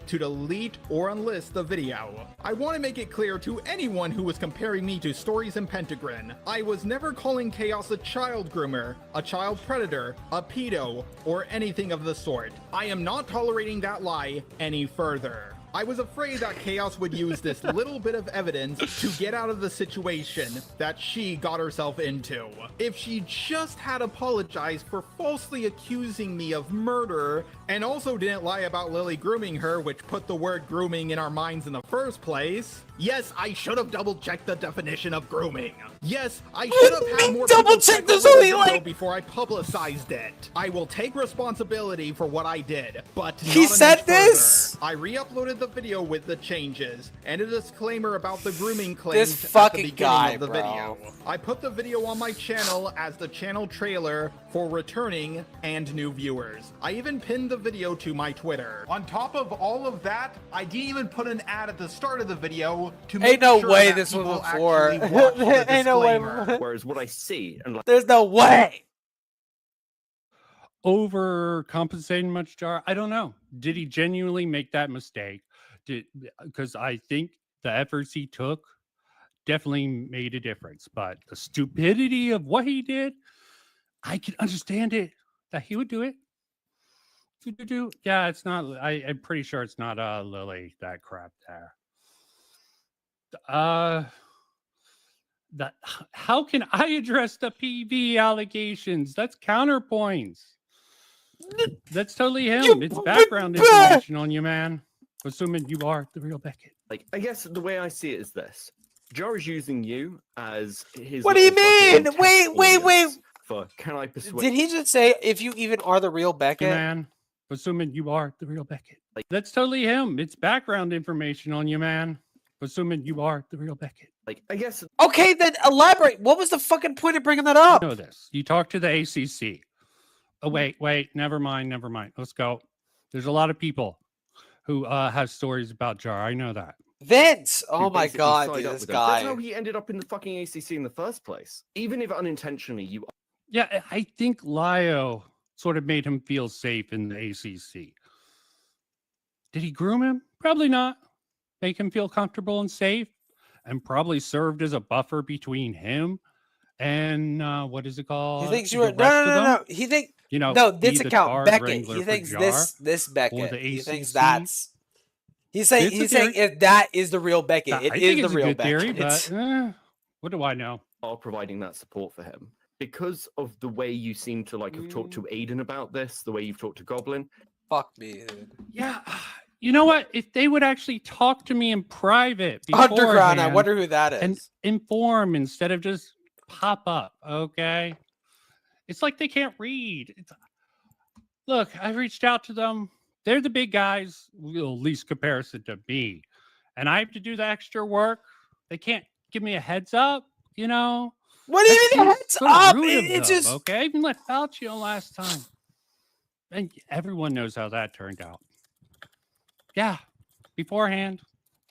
Speaker 14: To delete or unlist the video. I want to make it clear to anyone who was comparing me to Stories and Pentagon, I was never calling Chaos a child groomer, a child predator, a pedo, or anything of the sort. I am not tolerating that lie any further. I was afraid that Chaos would use this little bit of evidence to get out of the situation that she got herself into. If she just had apologized for falsely accusing me of murder, and also didn't lie about Lily grooming her, which put the word grooming in our minds in the first place. Yes, I should have double-checked the definition of grooming. Yes, I should have had more
Speaker 1: double-check this only like
Speaker 14: before I publicized it. I will take responsibility for what I did, but
Speaker 1: he said this.
Speaker 14: I re-uploaded the video with the changes and a disclaimer about the grooming claims
Speaker 1: this fucking
Speaker 14: at the beginning
Speaker 1: guy,
Speaker 14: of the
Speaker 1: bro.
Speaker 14: video. I put the video on my channel as the channel trailer for returning and new viewers. I even pinned the video to my Twitter. On top of all of that, I didn't even put an ad at the start of the video to make sure
Speaker 1: way
Speaker 14: that
Speaker 1: this was
Speaker 14: people
Speaker 1: before.
Speaker 14: actually watch the
Speaker 1: Ain't no way.
Speaker 14: disclaimer.
Speaker 12: Whereas what I see, and like,
Speaker 1: There's no way.
Speaker 5: Overcompensating much, Jar? I don't know. Did he genuinely make that mistake? Because I think the efforts he took definitely made a difference. But the stupidity of what he did, I can understand it. That he would do it. Yeah, it's not. I'm pretty sure it's not Lily. That crap there. That how can I address the PV allegations? That's counterpoints. That's totally him. It's background information on you, man. Assuming you are the real Beckett.
Speaker 12: Like, I guess the way I see it is this: Jar is using you as his.
Speaker 1: What do you mean? Wait.
Speaker 12: For can I persuade?
Speaker 1: Did he just say if you even are the real Beckett?
Speaker 5: Man, assuming you are the real Beckett. Like, that's totally him. It's background information on you, man. Assuming you are the real Beckett.
Speaker 12: Like, I guess.
Speaker 1: Okay, then elaborate. What was the fucking point of bringing that up?
Speaker 5: You know this. You talk to the ACC. Oh, wait. Never mind. Let's go. There's a lot of people who have stories about Jar. I know that.
Speaker 1: Vince! Oh my god, dude, this guy.
Speaker 12: That's how he ended up in the fucking ACC in the first place. Even if unintentionally, you.
Speaker 5: Yeah, I think Lio sort of made him feel safe in the ACC. Did he groom him? Probably not. Make him feel comfortable and safe, and probably served as a buffer between him and what is it called?
Speaker 1: He thinks you were no. He think no. This account Beckett. He thinks this Beckett. He thinks that's. He's saying if that is the real Beckett, it is the real Beckett.
Speaker 5: But what do I know?
Speaker 12: Are providing that support for him because of the way you seem to like have talked to Aiden about this, the way you've talked to Goblin.
Speaker 1: Fuck me, dude.
Speaker 5: Yeah, You know what? If they would actually talk to me in private,
Speaker 1: Underground, I wonder who that is.
Speaker 5: And inform instead of just pop up. Okay, it's like they can't read. Look, I reached out to them. They're the big guys, at least comparison to me, and I have to do the extra work. They can't give me a heads up. You know.
Speaker 1: What do you mean heads up?
Speaker 5: It's just okay. I even let Fauci on last time, and everyone knows how that turned out. Yeah, beforehand,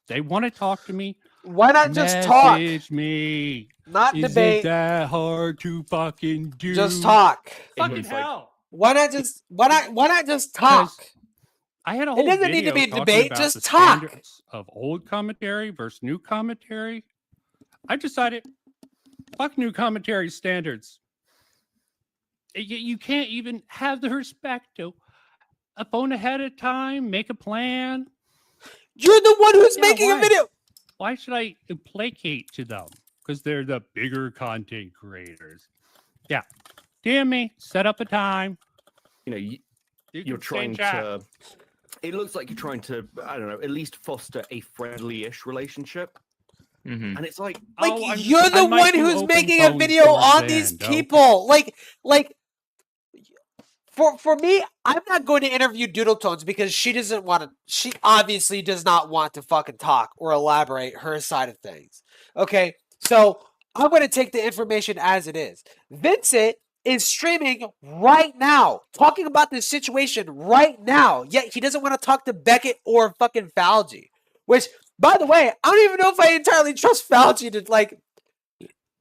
Speaker 5: they want to talk to me.
Speaker 1: Why not just talk?
Speaker 5: Message me.
Speaker 1: Not
Speaker 5: Is
Speaker 1: debate.
Speaker 5: It that hard to fucking do?
Speaker 1: Just talk.
Speaker 5: Fucking hell.
Speaker 1: Why not just talk?
Speaker 5: I had a whole
Speaker 1: It doesn't need to be a debate. Just talk.
Speaker 5: Of old commentary versus new commentary. I decided, fuck new commentary standards. You can't even have the respect to a phone ahead of time, make a plan.
Speaker 1: You're the one who's making a video.
Speaker 5: Why should I placate to them? Because they're the bigger content creators. Yeah. DM me, set up a time.
Speaker 12: You know, you're trying to. It looks like you're trying to, I don't know, at least foster a friendly-ish relationship.
Speaker 13: Mm-hmm.
Speaker 12: And it's like
Speaker 1: you're the one who's making a video on these people. Like. For me, I'm not going to interview Doodle Tones because she doesn't want to. She obviously does not want to fucking talk or elaborate her side of things. Okay, so I'm going to take the information as it is. Vincent is streaming right now, talking about this situation right now. Yet he doesn't want to talk to Beckett or fucking Falgi. Which, by the way, I don't even know if I entirely trust Falgi to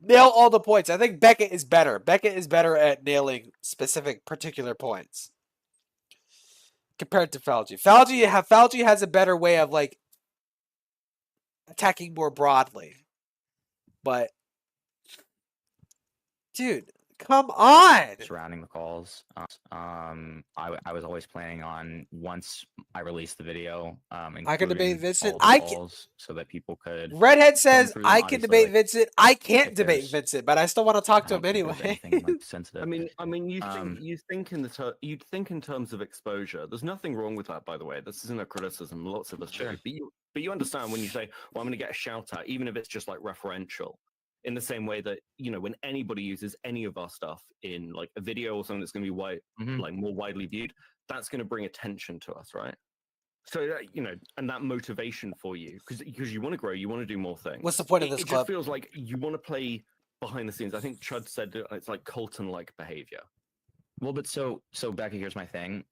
Speaker 1: nail all the points. I think Beckett is better. Beckett is better at nailing specific particular points compared to Falgi. Falgi has a better way of attacking more broadly. But dude, come on.
Speaker 13: Surrounding the calls. I was always planning on, once I released the video,
Speaker 1: I can debate Vincent.
Speaker 13: So that people could.
Speaker 1: Redhead says I can debate Vincent. I can't debate Vincent, but I still want to talk to him anyway.
Speaker 13: Sensitive.
Speaker 12: I mean, you think in terms of exposure. There's nothing wrong with that, by the way. This isn't a criticism. Lots of us do. But you understand when you say, "Well, I'm going to get a shout out," even if it's just referential. In the same way that, when anybody uses any of our stuff in a video or something that's going to be more widely viewed, that's going to bring attention to us, right? So, and that motivation for you, because you want to grow, you want to do more things.
Speaker 1: What's the point of this
Speaker 12: It
Speaker 1: club?
Speaker 12: just feels like you want to play behind the scenes. I think Chud said it's like Colton-like behavior.
Speaker 13: Well, but so Becky, here's my thing.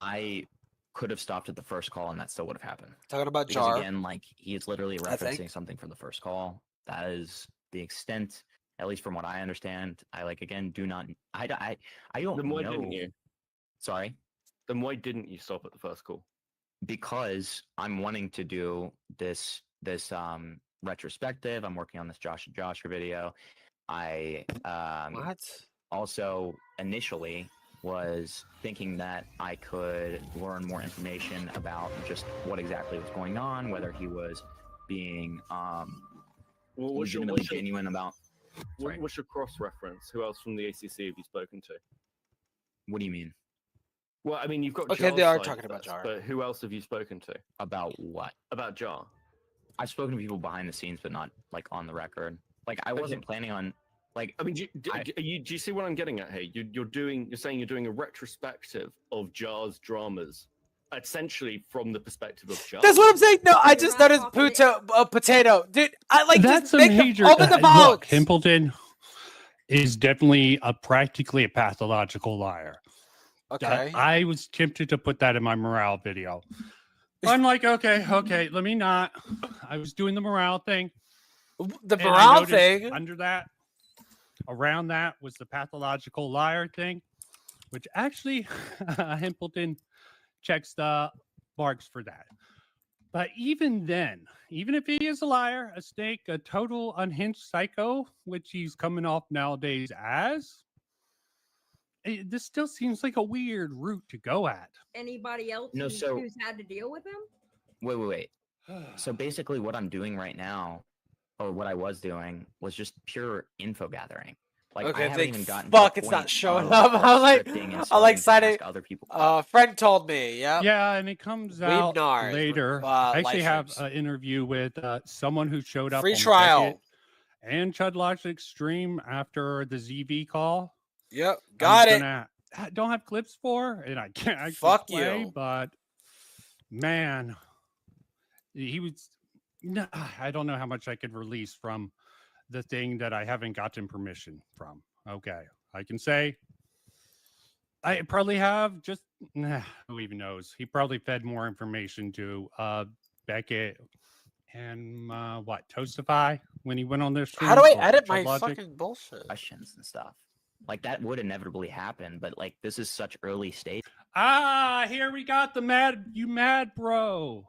Speaker 13: I could have stopped at the first call and that still would have happened.
Speaker 1: Talking about
Speaker 13: because
Speaker 1: Jar.
Speaker 13: Again, he is literally referencing something from the first call. That is the extent, at least from what I understand. I do not. I don't
Speaker 12: Then why
Speaker 13: know.
Speaker 12: didn't you?
Speaker 13: Sorry.
Speaker 12: Then why didn't you stop at the first call?
Speaker 13: Because I'm wanting to do this retrospective. I'm working on this Josh video. I also initially was thinking that I could learn more information about just what exactly was going on, whether he was being legitimately genuine about.
Speaker 12: What's your cross-reference? Who else from the ACC have you spoken to?
Speaker 13: What do you mean?
Speaker 12: Well, I mean, you've got.
Speaker 1: Okay,
Speaker 12: Jar's
Speaker 1: they are
Speaker 12: side
Speaker 1: talking
Speaker 12: of
Speaker 1: about
Speaker 12: this,
Speaker 1: Jar.
Speaker 12: But who else have you spoken to?
Speaker 13: About what?
Speaker 12: About Jar.
Speaker 13: I've spoken to people behind the scenes, but not on the record. I wasn't planning on. I
Speaker 12: mean, do you see what I'm getting at here? You're saying you're doing a retrospective of Jar's dramas, essentially from the perspective of Jar.
Speaker 1: That's what I'm saying. No, I just noticed potato, dude.
Speaker 5: That's
Speaker 1: just
Speaker 5: a
Speaker 1: make
Speaker 5: major.
Speaker 1: open the
Speaker 5: Look,
Speaker 1: box.
Speaker 5: Pimpleton is definitely practically a pathological liar.
Speaker 1: Okay.
Speaker 5: I was tempted to put that in my morale video. I'm like, okay, let me not. I was doing the morale thing.
Speaker 1: The morale thing.
Speaker 5: Under that, around that was the pathological liar thing, which actually Pimpleton checks the marks for that. But even then, even if he is a liar, a snake, a total unhinged psycho, which he's coming off nowadays as, this still seems like a weird route to go at.
Speaker 15: Anybody else who's had to deal with him?
Speaker 13: Wait. So basically what I'm doing right now, or what I was doing, was just pure info gathering. Like,
Speaker 1: Okay,
Speaker 13: I haven't even gotten.
Speaker 1: Fuck, it's not showing up. I'm like citing.
Speaker 13: Other people.
Speaker 1: Friend told me. Yeah.
Speaker 5: Yeah, and it comes out
Speaker 1: Weebnars,
Speaker 5: later. I actually have
Speaker 1: live
Speaker 5: an interview with someone who showed up
Speaker 1: Free
Speaker 5: on
Speaker 1: trial.
Speaker 5: Beckett and Chud Logic's stream after the ZV call.
Speaker 1: Yep, got it.
Speaker 5: I don't have clips for, and I can't actually
Speaker 1: Fuck
Speaker 5: play,
Speaker 1: you.
Speaker 5: but man, he was. No, I don't know how much I could release from the thing that I haven't gotten permission from. Okay, I can say I probably have just who even knows. He probably fed more information to Beckett and Toastify when he went on their stream.
Speaker 1: How do I edit my fucking bullshit?
Speaker 13: Questions and stuff. Like, that would inevitably happen, but like, this is such early stage.
Speaker 5: Here we got the mad bro.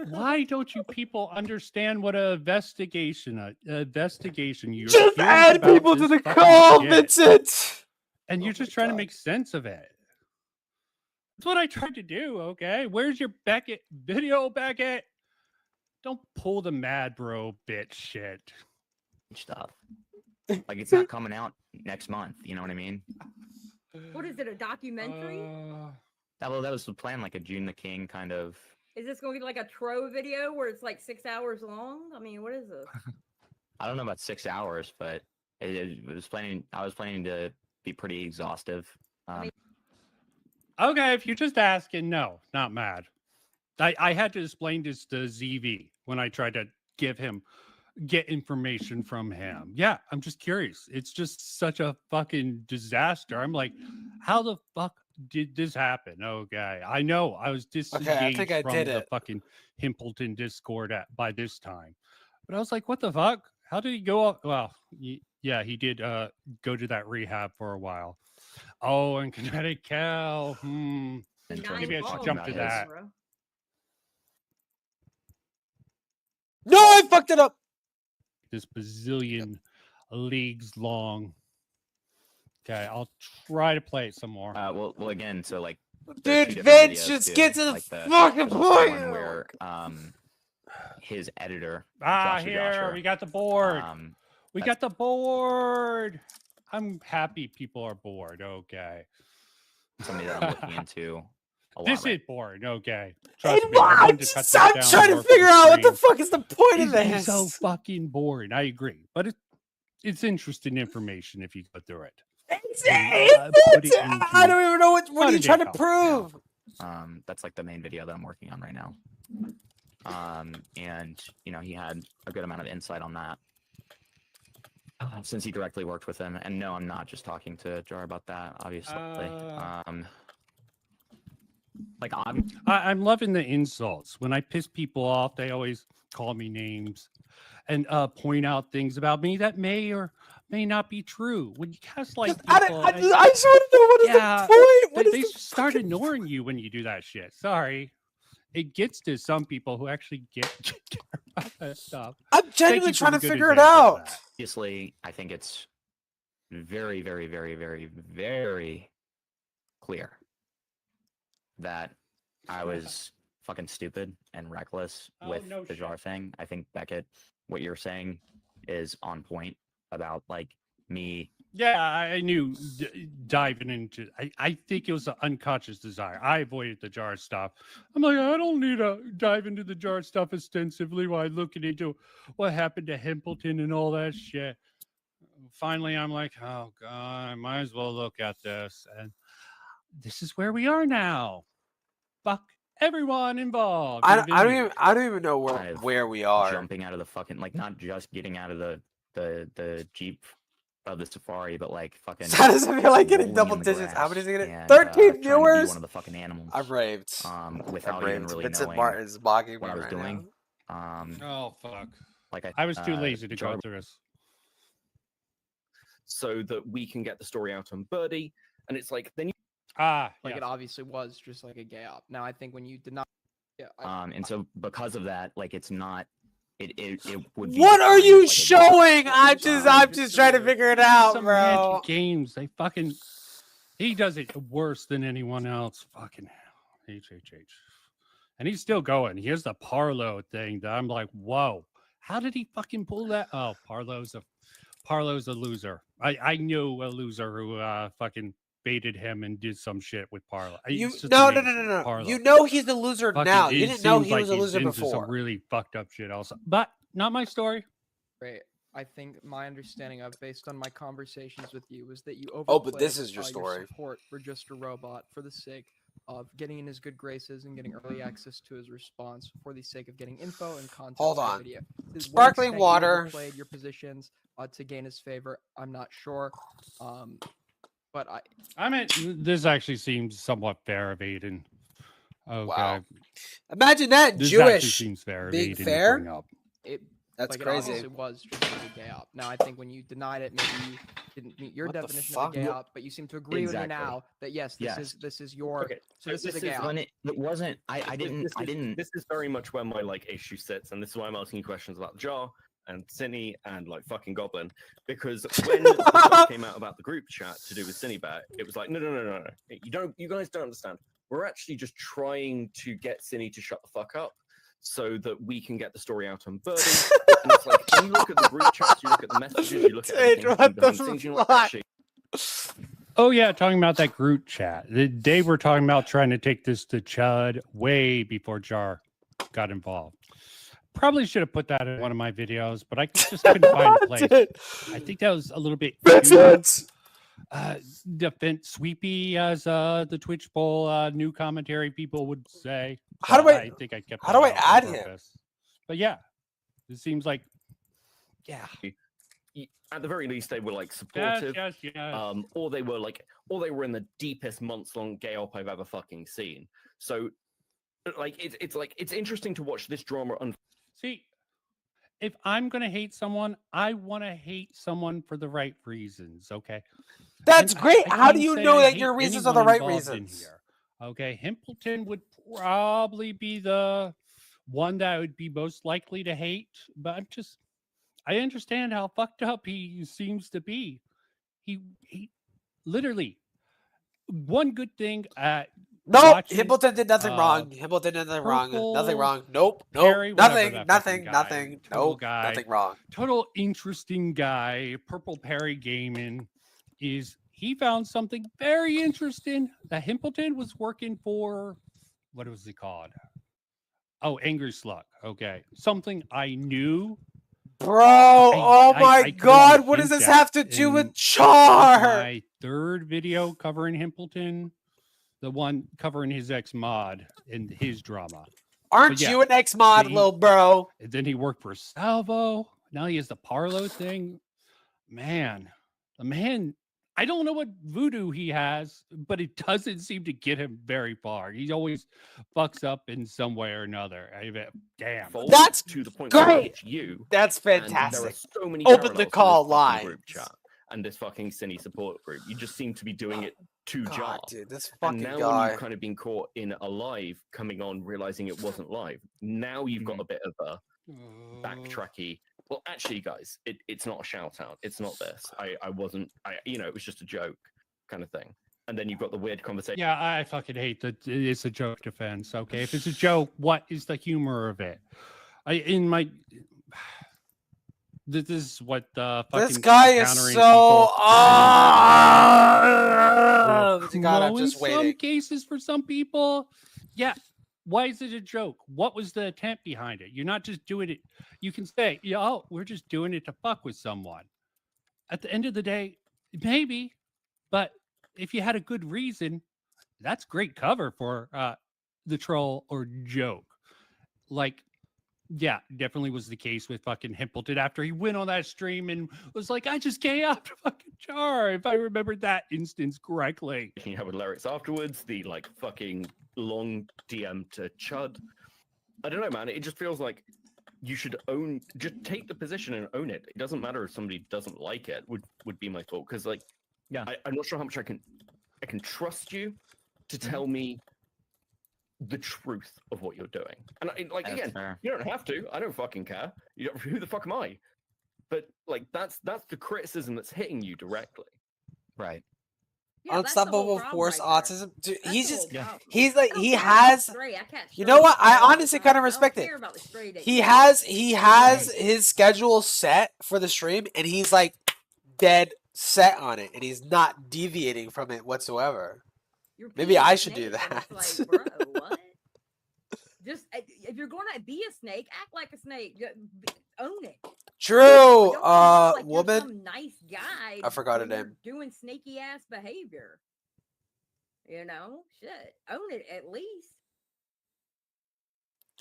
Speaker 5: Why don't you people understand what a investigation you
Speaker 1: just add people to the call, Vincent,
Speaker 5: and you're just trying to make sense of it. That's what I tried to do. Okay, where's your Beckett video, Beckett? Don't pull the mad bro bitch shit
Speaker 13: stuff. Like, it's not coming out next month. You know what I mean?
Speaker 15: What is it? A documentary?
Speaker 13: That was the plan, like a June the King kind of.
Speaker 15: Is this going to be like a Tro video where it's like 6 hours long? I mean, what is this?
Speaker 13: I don't know about 6 hours, but I was planning to be pretty exhaustive.
Speaker 5: Okay, if you're just asking, no, not mad. I had to explain this to ZV when I tried to get information from him. Yeah, I'm just curious. It's just such a fucking disaster. I'm like, how the fuck did this happen? Okay, I know I was disengaged from the fucking Himpleton Discord by this time, but I was like, what the fuck? How did he go up? Well, yeah, he did go to that rehab for a while. Oh, and Kinetic Cal. Maybe I should jump to that.
Speaker 1: No, I fucked it up.
Speaker 5: This bazillion leagues long. Okay, I'll try to play it some more.
Speaker 13: Well, again, so like,
Speaker 1: dude, Vince, just get to the fucking point.
Speaker 13: Where his editor.
Speaker 5: Here we got the board. We got the board. I'm happy people are bored. Okay.
Speaker 13: Somebody that I'm looking into.
Speaker 5: This is boring. Okay.
Speaker 1: I'm trying to figure out what the fuck is the point of this.
Speaker 5: It's so fucking boring. I agree, but it's interesting information if you go through it.
Speaker 1: I don't even know what are you trying to prove.
Speaker 13: That's like the main video that I'm working on right now. And he had a good amount of insight on that since he directly worked with him. And no, I'm not just talking to Jar about that, obviously. Like,
Speaker 5: I'm loving the insults. When I piss people off, they always call me names and point out things about me that may or may not be true. When you gaslight people,
Speaker 1: I just want to know what is the point.
Speaker 5: They start ignoring you when you do that shit. Sorry. It gets to some people who actually care about that stuff.
Speaker 1: I'm genuinely trying to figure it out.
Speaker 13: Obviously, I think it's very, very, very, very, very clear that I was fucking stupid and reckless with the Jar thing. I think, Beckett, what you're saying is on point about like me.
Speaker 5: Yeah, I knew diving into. I think it was an unconscious desire. I avoided the Jar stuff. I'm like, I don't need to dive into the Jar stuff extensively while looking into what happened to Himpleton and all that shit. Finally, I'm like, oh god, I might as well look at this, and this is where we are now. Fuck everyone involved.
Speaker 1: I don't even know where we are.
Speaker 13: Jumping out of the fucking, like, not just getting out of the Jeep of the Safari, but like fucking.
Speaker 1: How does it feel like getting double digits? How many is it getting? 13 viewers.
Speaker 13: One of the fucking animals.
Speaker 1: I've raved.
Speaker 13: Without even really
Speaker 1: Vincent
Speaker 13: knowing
Speaker 1: Martin's mocking
Speaker 13: what I was
Speaker 1: right
Speaker 13: doing.
Speaker 5: Oh fuck!
Speaker 13: Like
Speaker 5: I was too lazy to go through this.
Speaker 12: So that we can get the story out on Birdie, and it's like then you.
Speaker 16: It obviously was just like a gay op. Now I think when you did not,
Speaker 13: and so because of that, like it's not, it would. Be
Speaker 1: what are you showing? I'm just trying to figure it out,
Speaker 5: Some
Speaker 1: bro.
Speaker 5: Magic games, they fucking. He does it worse than anyone else. Fucking hell, HHH, and he's still going. Here's the Parlo thing that I'm like, whoa, how did he fucking pull that? Oh, Parlo's a Parlo's a loser. I knew a loser who fucking baited him and did some shit with Parlo.
Speaker 1: No.
Speaker 5: Parlo.
Speaker 1: You know he's a loser
Speaker 5: Fucking,
Speaker 1: now. You
Speaker 5: it
Speaker 1: didn't know
Speaker 5: seems
Speaker 1: he
Speaker 5: like
Speaker 1: was a
Speaker 5: he's
Speaker 1: loser
Speaker 5: into
Speaker 1: before.
Speaker 5: some really fucked up shit also. But not my story.
Speaker 16: Great. I think my understanding of, based on my conversations with you, was that you overplayed
Speaker 1: Oh, but this is your story.
Speaker 16: support for just a robot for the sake of getting in his good graces and getting early access to his response for the sake of getting info and content.
Speaker 1: Hold
Speaker 16: for the
Speaker 1: on.
Speaker 16: video. To what
Speaker 1: Sparkling
Speaker 16: extent
Speaker 1: water.
Speaker 16: You overplayed your positions to gain his favor. I'm not sure. But
Speaker 5: I mean, this actually seems somewhat fair of Aiden. Okay.
Speaker 1: Wow. Imagine that
Speaker 5: this
Speaker 1: Jewish
Speaker 5: actually seems fair of
Speaker 1: being
Speaker 5: Aiden to
Speaker 1: fair.
Speaker 5: bring up.
Speaker 1: That's
Speaker 16: like,
Speaker 1: crazy.
Speaker 16: It obviously was just a gay op. Now I think when you denied it, maybe you didn't meet your
Speaker 1: What the
Speaker 16: definition
Speaker 1: fuck?
Speaker 16: of a gay op, but you seem to agree with me now that yes, this is your.
Speaker 12: Okay,
Speaker 16: So this is a gay op.
Speaker 13: When it wasn't. I didn't.
Speaker 12: This is very much where my like issue sits, and this is why I'm asking you questions about Jar and Cinny and like fucking Goblin, because when the stuff came out about the group chat to do with Cinnybat, it was like no. You guys don't understand. We're actually just trying to get Cinny to shut the fuck up, so that we can get the story out on Birdie. And it's like, when you look at the group chats, you look at the messages, you look at everything behind the scenes, you're like, actually...
Speaker 5: Oh yeah, talking about that group chat. They were talking about trying to take this to Chud way before Jar got involved. Probably should have put that in one of my videos, but I just couldn't find a place. I think that was a little bit defense sweepy, as the Twitch poll new commentary people would say. So
Speaker 1: How do I
Speaker 5: think I kept.
Speaker 1: How do I
Speaker 5: that out
Speaker 1: add
Speaker 5: on
Speaker 1: him?
Speaker 5: purpose. But yeah, it seems like
Speaker 12: At the very least, they were like supportive,
Speaker 5: yes.
Speaker 12: or they were in the deepest months-long gay op I've ever fucking seen. So, like, it's interesting to watch this drama
Speaker 5: See, if I'm gonna hate someone, I want to hate someone for the right reasons. Okay,
Speaker 1: That's
Speaker 5: And
Speaker 1: great.
Speaker 5: I
Speaker 1: How do
Speaker 5: can't
Speaker 1: you
Speaker 5: say
Speaker 1: know
Speaker 5: I
Speaker 1: that
Speaker 5: hate
Speaker 1: your reasons are the
Speaker 5: anyone
Speaker 1: right
Speaker 5: involved in
Speaker 1: reasons?
Speaker 5: here. Okay, Himpleton would probably be the one that I would be most likely to hate, but I understand how fucked up he seems to be. He literally one good thing at
Speaker 1: Nope, Himpleton did nothing wrong. Himpleton did nothing wrong. Nothing wrong. Nope.
Speaker 5: Perry,
Speaker 1: Nothing.
Speaker 5: whatever that
Speaker 1: Nothing.
Speaker 5: fucking
Speaker 1: Nothing.
Speaker 5: guy, total
Speaker 1: Nope.
Speaker 5: guy,
Speaker 1: Nothing wrong.
Speaker 5: total interesting guy. Purple Perry Gaming is he found something very interesting that Himpleton was working for. What was he called? Oh, Angry Slug. Okay, something I knew.
Speaker 1: Bro, oh my god, what does this have to do with Char?
Speaker 5: My third video covering Himpleton, the one covering his ex-mod and his drama.
Speaker 1: Aren't you an ex-mod, little bro?
Speaker 5: And then he worked for Salvo. Now he has the Parlo thing. Man, the man, I don't know what voodoo he has, but it doesn't seem to get him very far. He always fucks up in some way or another. Damn.
Speaker 1: That's
Speaker 12: to the point
Speaker 1: great.
Speaker 12: And
Speaker 1: That's
Speaker 12: there
Speaker 1: fantastic.
Speaker 12: are so many
Speaker 1: Open the
Speaker 12: parallels to
Speaker 1: call
Speaker 12: this fucking
Speaker 1: line.
Speaker 12: group chat and this fucking Cinny support group. You just seem to be doing it to
Speaker 1: God,
Speaker 12: Jar.
Speaker 1: dude, this
Speaker 12: And
Speaker 1: fucking
Speaker 12: now when
Speaker 1: guy.
Speaker 12: you've kind of been caught in a live, coming on, realizing it wasn't live, now you've got a bit of a backtracky. Well, actually, guys, it's not a shout out. It's not this. I wasn't. It was just a joke, kind of thing. And then you've got the weird conversation.
Speaker 5: Yeah, I fucking hate that it's a joke defense. Okay, if it's a joke, what is the humor of it? This is what the fucking
Speaker 1: This guy is
Speaker 5: countering
Speaker 1: so.
Speaker 5: people-
Speaker 1: God, I'm
Speaker 5: in
Speaker 1: just
Speaker 5: some
Speaker 1: waiting.
Speaker 5: cases, for some people, yeah. Why is it a joke? What was the attempt behind it? You're not just doing it. You can say, "Oh, we're just doing it to fuck with someone." At the end of the day, maybe, but if you had a good reason, that's great cover for the troll or joke. Like, yeah, definitely was the case with fucking Himpleton after he went on that stream and was like, "I just gay up to fucking Char," if I remember that instance correctly.
Speaker 12: You have with lyrics afterwards, the like fucking long DM to Chud. I don't know, man. It just feels like you should just take the position and own it. It doesn't matter if somebody doesn't like it. Would be my thought, because like,
Speaker 13: yeah,
Speaker 12: I'm not sure how much I can trust you to tell me the truth of what you're doing. And
Speaker 13: That's
Speaker 12: again,
Speaker 13: fair.
Speaker 12: you don't have to. I don't fucking care. Who the fuck am I? But like, that's the criticism that's hitting you directly.
Speaker 13: Right.
Speaker 15: Yeah, that's the whole
Speaker 1: Unstoppable
Speaker 15: problem
Speaker 1: force
Speaker 15: right
Speaker 1: autism.
Speaker 15: there.
Speaker 1: Dude,
Speaker 15: That's
Speaker 1: he's
Speaker 15: the
Speaker 1: just.
Speaker 15: whole problem.
Speaker 1: He's like
Speaker 15: I don't
Speaker 1: he
Speaker 15: care about
Speaker 1: has.
Speaker 15: the stray. I catch
Speaker 1: You know what?
Speaker 15: strays
Speaker 1: I
Speaker 15: all the
Speaker 1: honestly
Speaker 15: time.
Speaker 1: kind of
Speaker 15: I don't
Speaker 1: respect it.
Speaker 15: care about the stray that
Speaker 1: He
Speaker 15: you
Speaker 1: has
Speaker 15: catch.
Speaker 1: his schedule set for the stream, and he's like, dead set on it, and he's not deviating from it whatsoever.
Speaker 15: You're
Speaker 1: Maybe
Speaker 15: being a
Speaker 1: I should
Speaker 15: snake,
Speaker 1: do
Speaker 15: and
Speaker 1: that.
Speaker 15: it's like, bro, what? Just if you're gonna be a snake, act like a snake. Own it.
Speaker 1: True,
Speaker 15: Don't pretend like you're
Speaker 1: woman.
Speaker 15: some nice guy.
Speaker 1: I forgot her
Speaker 15: when you're
Speaker 1: name.
Speaker 15: Doing snaky ass behavior. You know, shit. Own it at least.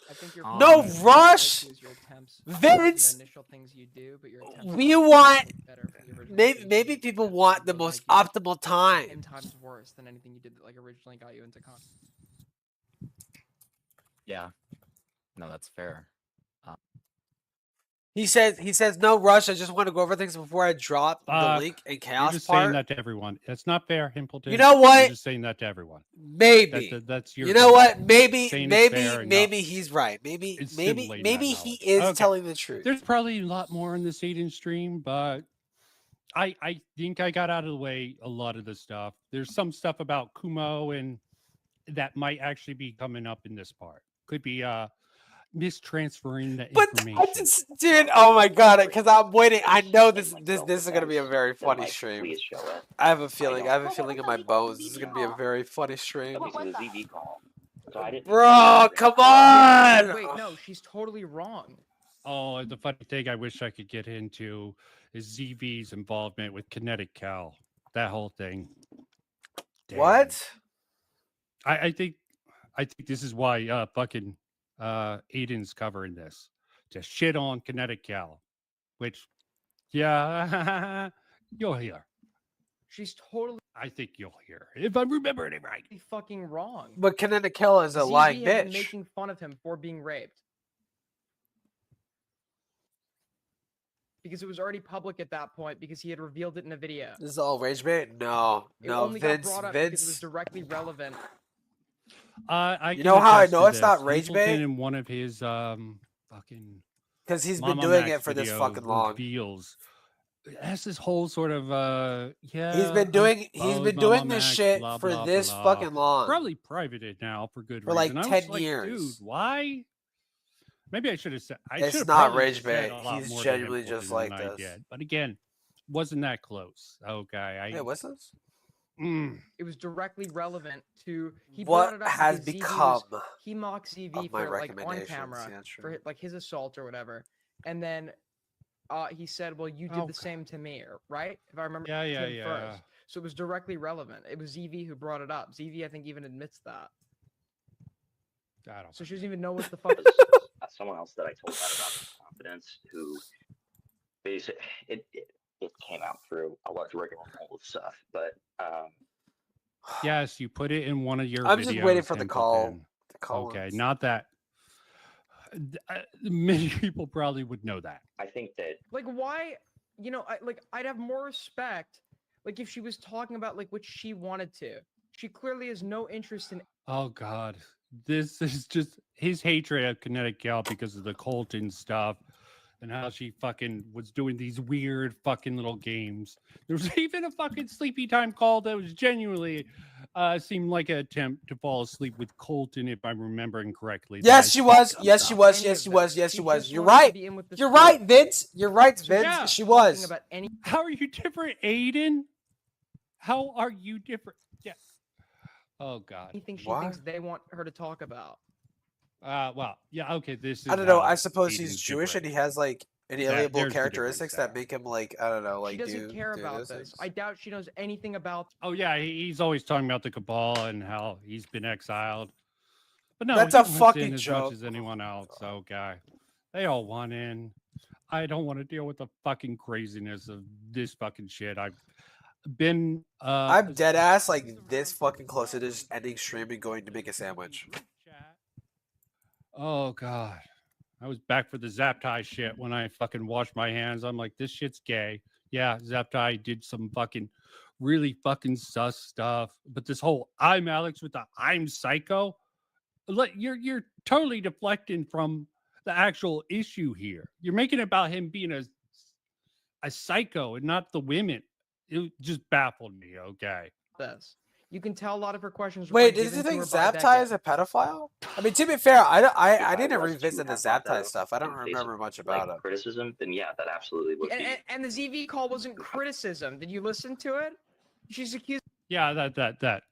Speaker 16: I think you're
Speaker 1: No rush, Vince.
Speaker 16: The initial things you do, but your
Speaker 1: We want
Speaker 16: better for the original
Speaker 1: maybe people want the most optimal
Speaker 16: 10
Speaker 1: time.
Speaker 16: times worse than anything you did that like originally got you into con.
Speaker 13: Yeah. No, that's fair.
Speaker 1: He says no rush. I just want to go over things before I drop the link and chaos
Speaker 5: You're just
Speaker 1: part.
Speaker 5: saying that to everyone. That's not fair, Himpleton.
Speaker 1: You know what?
Speaker 5: You're just saying that to everyone.
Speaker 1: Maybe
Speaker 5: that's your.
Speaker 1: You know what? Maybe
Speaker 5: saying it's fair and
Speaker 1: maybe he's right. Maybe he is
Speaker 5: Okay.
Speaker 1: telling the truth.
Speaker 5: There's probably a lot more in this Aiden stream, but I think I got out of the way a lot of the stuff. There's some stuff about Kumo and that might actually be coming up in this part. Could be mistransferring the information.
Speaker 1: Dude, oh my god, because I'm waiting. I know this is gonna be a very funny stream. I have a feeling in my bones. This is gonna be a very funny stream. Bro, come on!
Speaker 16: Wait, no, she's totally wrong.
Speaker 5: Oh, the funny thing I wish I could get into is ZV's involvement with Kinetic Cal. That whole thing. Damn.
Speaker 1: What?
Speaker 5: I think this is why fucking Aiden's covering this to shit on Kinetic Cal, which yeah, you'll hear.
Speaker 16: She's totally.
Speaker 5: I think you'll hear if I'm remembering it right.
Speaker 16: Fucking wrong.
Speaker 1: But Kinetic Cal is a lying
Speaker 16: had been
Speaker 1: bitch.
Speaker 16: making fun of him for being raped because it was already public at that point because he had revealed it in a video.
Speaker 1: This is all rage bait? No,
Speaker 16: It
Speaker 1: no,
Speaker 16: only got
Speaker 1: Vince,
Speaker 16: brought up because it was
Speaker 1: Vince.
Speaker 16: directly relevant.
Speaker 5: I
Speaker 1: You know how I
Speaker 5: attest
Speaker 1: know
Speaker 5: to
Speaker 1: it's not
Speaker 5: this.
Speaker 1: rage
Speaker 5: Himpleton
Speaker 1: bait?
Speaker 5: in one of his fucking
Speaker 1: Because he's been
Speaker 5: Mama
Speaker 1: doing
Speaker 5: Max
Speaker 1: it for this
Speaker 5: video
Speaker 1: fucking long.
Speaker 5: reveals. That's this whole sort of yeah.
Speaker 1: He's been doing
Speaker 5: Mama
Speaker 1: this
Speaker 5: Max,
Speaker 1: shit
Speaker 5: blah,
Speaker 1: for
Speaker 5: blah,
Speaker 1: this
Speaker 5: blah.
Speaker 1: fucking long.
Speaker 5: Probably privated now for good
Speaker 1: For like
Speaker 5: reason. I
Speaker 1: 10
Speaker 5: was
Speaker 1: years.
Speaker 5: Dude, why? Maybe I should have said. I
Speaker 1: It's
Speaker 5: should have
Speaker 1: not
Speaker 5: probably
Speaker 1: rage
Speaker 5: said
Speaker 1: bait.
Speaker 5: a lot
Speaker 1: He's
Speaker 5: more to
Speaker 1: genuinely
Speaker 5: Himpleton
Speaker 1: just like
Speaker 5: than I
Speaker 1: this.
Speaker 5: did. But again, wasn't that close. Okay.
Speaker 1: Hey, what's this?
Speaker 16: It was directly relevant to he
Speaker 1: What
Speaker 16: brought it up
Speaker 1: has
Speaker 16: because ZV
Speaker 1: become
Speaker 16: he mocked ZV
Speaker 1: of my
Speaker 16: for like on
Speaker 1: recommendations?
Speaker 16: camera
Speaker 1: Yeah, true.
Speaker 16: for like his assault or whatever, and then he said, "Well, you did the same to me, right?" If I remember,
Speaker 5: Yeah,
Speaker 16: to
Speaker 5: yeah,
Speaker 16: him
Speaker 5: yeah.
Speaker 16: First. So it was directly relevant. It was ZV who brought it up. ZV, I think, even admits that.
Speaker 5: I don't.
Speaker 16: So she doesn't even know what the fuck.
Speaker 17: Someone else that I told that about with confidence, who basically it came out through a large rigmarole of stuff, but
Speaker 5: Yes, you put it in one of your.
Speaker 1: I'm just waiting
Speaker 5: videos,
Speaker 1: for the
Speaker 5: Himpleton.
Speaker 1: call. The call.
Speaker 5: Okay, not that. Many people probably would know that.
Speaker 17: I think that
Speaker 16: Like, why? You know, I'd have more respect, like if she was talking about like what she wanted to. She clearly has no interest in.
Speaker 5: Oh God, this is just his hatred of Kinetic Cal because of the Colton stuff and how she fucking was doing these weird fucking little games. There was even a fucking sleepy time call that was genuinely seemed like an attempt to fall asleep with Colton, if I'm remembering correctly.
Speaker 1: Yes, she was. Yes, she was. Yes, she was. Yes, she was. You're right. You're right, Vince. You're right, Vince.
Speaker 5: Yeah.
Speaker 1: She was.
Speaker 16: About any.
Speaker 5: How are you different, Aiden? How are you different? Yeah. Oh God.
Speaker 16: Anything she
Speaker 1: What?
Speaker 16: thinks they want her to talk about.
Speaker 5: Well, yeah, okay. This is.
Speaker 1: I don't know.
Speaker 5: how
Speaker 1: I suppose
Speaker 5: Aiden's
Speaker 1: he's Jewish and
Speaker 5: different.
Speaker 1: he has like
Speaker 5: there's
Speaker 1: inalienable
Speaker 5: the
Speaker 1: characteristics
Speaker 5: difference
Speaker 1: that make him like I don't know, like
Speaker 16: She doesn't care
Speaker 1: do
Speaker 16: about
Speaker 1: those
Speaker 16: this.
Speaker 1: things.
Speaker 16: I doubt she knows anything about.
Speaker 5: Oh yeah, he's always talking about the cabal and how he's been exiled. But no,
Speaker 1: That's
Speaker 5: he
Speaker 1: a
Speaker 5: wants
Speaker 1: fucking
Speaker 5: in as
Speaker 1: joke.
Speaker 5: much as anyone else. Okay, they all want in. I don't want to deal with the fucking craziness of this fucking shit. I've been.
Speaker 1: I'm dead ass like this fucking close to just ending stream and going to make a sandwich.
Speaker 5: Oh God. I was back for the Zaptai shit when I fucking washed my hands. I'm like, this shit's gay. Yeah, Zaptai did some fucking really fucking sus stuff. But this whole I'm Alex with the I'm psycho. You're totally deflecting from the actual issue here. You're making it about him being a psycho and not the women. It just baffled me, okay.
Speaker 16: This. You can tell a lot of her questions. Were,
Speaker 1: Wait,
Speaker 16: like,
Speaker 1: did you
Speaker 16: given to
Speaker 1: think
Speaker 16: her by
Speaker 1: Zaptai
Speaker 16: Beckett.
Speaker 1: is a pedophile? I mean, to be fair, I
Speaker 17: If
Speaker 1: didn't
Speaker 17: was to
Speaker 1: revisit the
Speaker 17: have brought that
Speaker 1: Zaptai
Speaker 17: up
Speaker 1: stuff. I don't
Speaker 17: in the face
Speaker 1: remember
Speaker 17: of,
Speaker 1: much
Speaker 17: like,
Speaker 1: about it.
Speaker 17: criticism, then yeah, that absolutely would be.
Speaker 16: And the ZV call wasn't criticism. Did you listen to it? She's accused.
Speaker 5: Yeah, that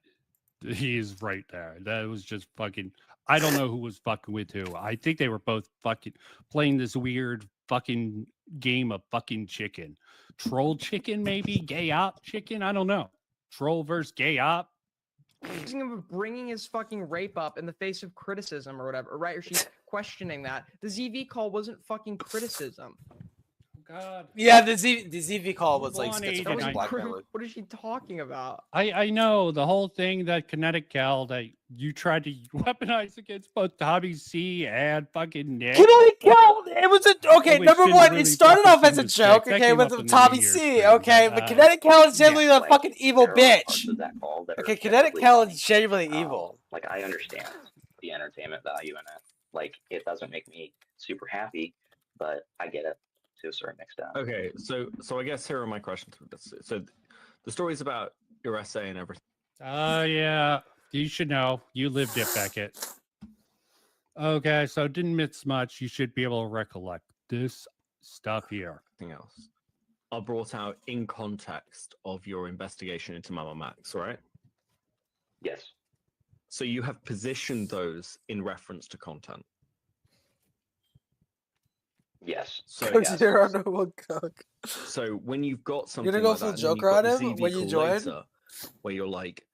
Speaker 5: he's right there. That was just fucking. I don't know who was fucking with who. I think they were both fucking playing this weird fucking game of fucking chicken. Troll chicken, maybe? Gay op chicken? I don't know. Troll versus gay op?
Speaker 16: Accusing him of bringing his fucking rape up in the face of criticism or whatever, right? Or she's questioning that. The ZV call wasn't fucking criticism.
Speaker 5: God.
Speaker 1: Yeah, the ZV call was like
Speaker 5: Come on,
Speaker 1: schizophrenic
Speaker 5: Aiden.
Speaker 1: blackmailing.
Speaker 16: What is she talking about?
Speaker 5: I know the whole thing that Kinetic Cal that you tried to weaponize against both Tommy C and fucking Nick.
Speaker 1: Kinetic Cal, it was okay.
Speaker 5: Which
Speaker 1: Number
Speaker 5: didn't
Speaker 1: one,
Speaker 5: really
Speaker 1: it started
Speaker 5: fucking
Speaker 1: off as a
Speaker 5: seem to
Speaker 1: joke,
Speaker 5: stick. That
Speaker 1: okay,
Speaker 5: came
Speaker 1: with
Speaker 5: up in the
Speaker 1: Tommy
Speaker 5: New Year's
Speaker 1: C,
Speaker 5: stream,
Speaker 1: okay, but Kinetic Cal is genuinely a fucking evil
Speaker 17: there are
Speaker 1: bitch.
Speaker 17: parts of that call that are
Speaker 1: Okay, Kinetic
Speaker 17: objectively
Speaker 1: Cal
Speaker 17: funny.
Speaker 1: is genuinely evil.
Speaker 17: Like, I understand the entertainment value in it. Like, it doesn't make me super happy, but I get it to a certain extent.
Speaker 12: Okay, so I guess here are my questions with this. So the story's about your essay and everything.
Speaker 5: Yeah, you should know. You lived it, Beckett. Okay, so didn't miss much. You should be able to recollect this stuff here.
Speaker 12: Anything else are brought out in context of your investigation into Mama Max, right?
Speaker 17: Yes.
Speaker 12: So you have positioned those in reference to content.
Speaker 17: Yes.
Speaker 12: So
Speaker 1: Coach
Speaker 12: yes.
Speaker 1: Zero no one cook.
Speaker 12: So when you've got something
Speaker 1: You're gonna go
Speaker 12: like
Speaker 1: full
Speaker 12: that, and then
Speaker 1: Joker
Speaker 12: you've got
Speaker 1: on
Speaker 12: the
Speaker 1: him
Speaker 12: ZV
Speaker 1: when you
Speaker 12: call
Speaker 1: join?
Speaker 12: later, where you're like,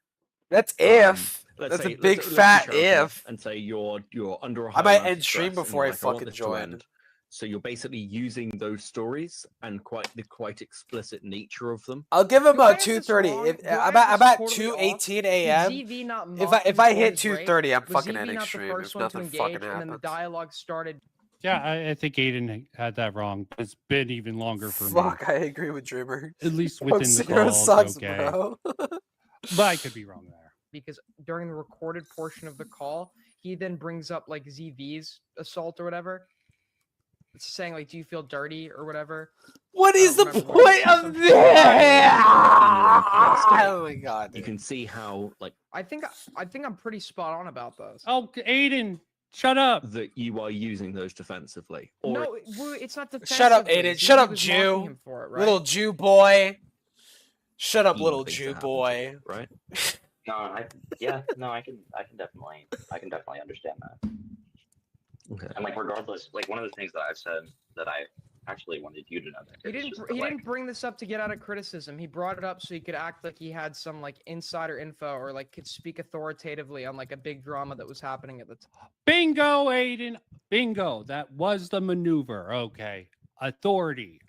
Speaker 1: That's if.
Speaker 12: let's
Speaker 1: That's
Speaker 12: say-
Speaker 1: a big
Speaker 12: let's be
Speaker 1: fat
Speaker 12: charitable
Speaker 1: if.
Speaker 12: and say you're under a
Speaker 1: I
Speaker 12: high
Speaker 1: might
Speaker 12: amount
Speaker 1: end
Speaker 12: of
Speaker 1: stream
Speaker 12: stress and
Speaker 1: before
Speaker 12: you're
Speaker 1: I
Speaker 12: like, want
Speaker 1: fucking
Speaker 12: this to
Speaker 1: join.
Speaker 12: end. So you're basically using those stories and the quite explicit nature of them.
Speaker 1: I'll give him
Speaker 16: Do I
Speaker 1: a
Speaker 16: have this
Speaker 1: 2:30.
Speaker 16: wrong?
Speaker 1: If
Speaker 16: Do I
Speaker 1: I'm
Speaker 16: have
Speaker 1: at,
Speaker 16: this
Speaker 1: I'm at
Speaker 16: totally off?
Speaker 1: 2:18
Speaker 16: Did
Speaker 1: a.m.
Speaker 16: ZV not
Speaker 1: If
Speaker 16: mock
Speaker 1: if
Speaker 16: him
Speaker 1: I
Speaker 16: for
Speaker 1: hit
Speaker 16: his rape?
Speaker 1: 2:30, I'm
Speaker 16: Was
Speaker 1: fucking
Speaker 16: ZV
Speaker 1: ending
Speaker 16: not the
Speaker 1: stream.
Speaker 16: first
Speaker 1: If
Speaker 16: one to
Speaker 1: nothing fucking
Speaker 16: engage, and then the
Speaker 1: happens.
Speaker 16: dialogue started?
Speaker 5: Yeah, I think Aiden had that wrong. It's been even longer for
Speaker 1: Fuck,
Speaker 5: me.
Speaker 1: I agree with Dreamer.
Speaker 5: At least
Speaker 1: Coach
Speaker 5: within the
Speaker 1: Zero
Speaker 5: call,
Speaker 1: sucks,
Speaker 5: okay.
Speaker 1: bro.
Speaker 5: But I could be wrong there.
Speaker 16: Because during the recorded portion of the call, he then brings up like ZV's assault or whatever. It's saying like, "Do you feel dirty?" or whatever.
Speaker 1: What is the
Speaker 16: remember what it
Speaker 1: point
Speaker 16: was,
Speaker 1: of
Speaker 16: some
Speaker 1: this?
Speaker 12: shit.
Speaker 1: Oh my god.
Speaker 12: You can see how like
Speaker 16: I think I'm pretty spot on about those.
Speaker 5: Oh, Aiden, shut up.
Speaker 12: that you are using those defensively. Or
Speaker 16: No, it's not defensive.
Speaker 1: Shut up, Aiden. Shut up, Jew.
Speaker 16: Him for it, right?
Speaker 1: Little Jew boy. Shut up,
Speaker 12: evil
Speaker 1: little
Speaker 12: things
Speaker 1: Jew
Speaker 12: that happen to
Speaker 1: boy.
Speaker 12: you, right?
Speaker 17: No, I can definitely understand that.
Speaker 12: Okay.
Speaker 17: And like, regardless, like one of the things that I've said that I actually wanted you to know that
Speaker 16: He didn't bring this up to get out of criticism. He brought it up so he could act like he had some like insider info or like could speak authoritatively on like a big drama that was happening at the time.
Speaker 5: Bingo, Aiden. Bingo. That was the maneuver. Okay. Authority.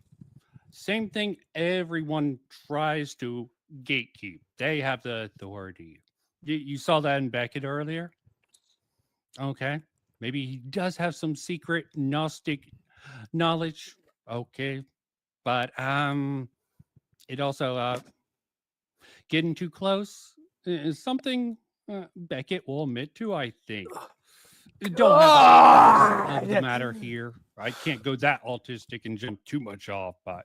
Speaker 5: Same thing everyone tries to gatekeep. They have the authority. You saw that in Beckett earlier? Okay. Maybe he does have some secret Gnostic knowledge. Okay. But it also getting too close is something Beckett will admit to, I think. Don't have of the matter here. I can't go that autistic and jump too much off, but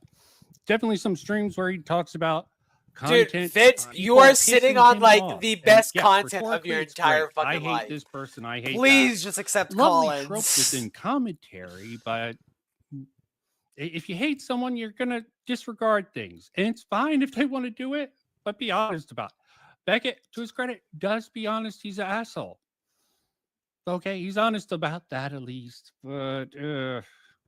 Speaker 5: definitely some streams where he talks about content.
Speaker 1: Dude, Vince, you
Speaker 5: people
Speaker 1: are sitting
Speaker 5: pissing
Speaker 1: on
Speaker 5: him
Speaker 1: like
Speaker 5: off.
Speaker 1: the
Speaker 5: And
Speaker 1: best
Speaker 5: yeah,
Speaker 1: content of
Speaker 5: rhetorically,
Speaker 1: your
Speaker 5: it's
Speaker 1: entire
Speaker 5: great.
Speaker 1: fucking
Speaker 5: I hate
Speaker 1: life.
Speaker 5: this person. I hate
Speaker 1: Please
Speaker 5: that.
Speaker 1: just accept
Speaker 5: Lovely trope
Speaker 1: Collins.
Speaker 5: within commentary, but if you hate someone, you're gonna disregard things, and it's fine if they want to do it, but be honest about it. Beckett, to his credit, does be honest. He's an asshole. Okay, he's honest about that at least, but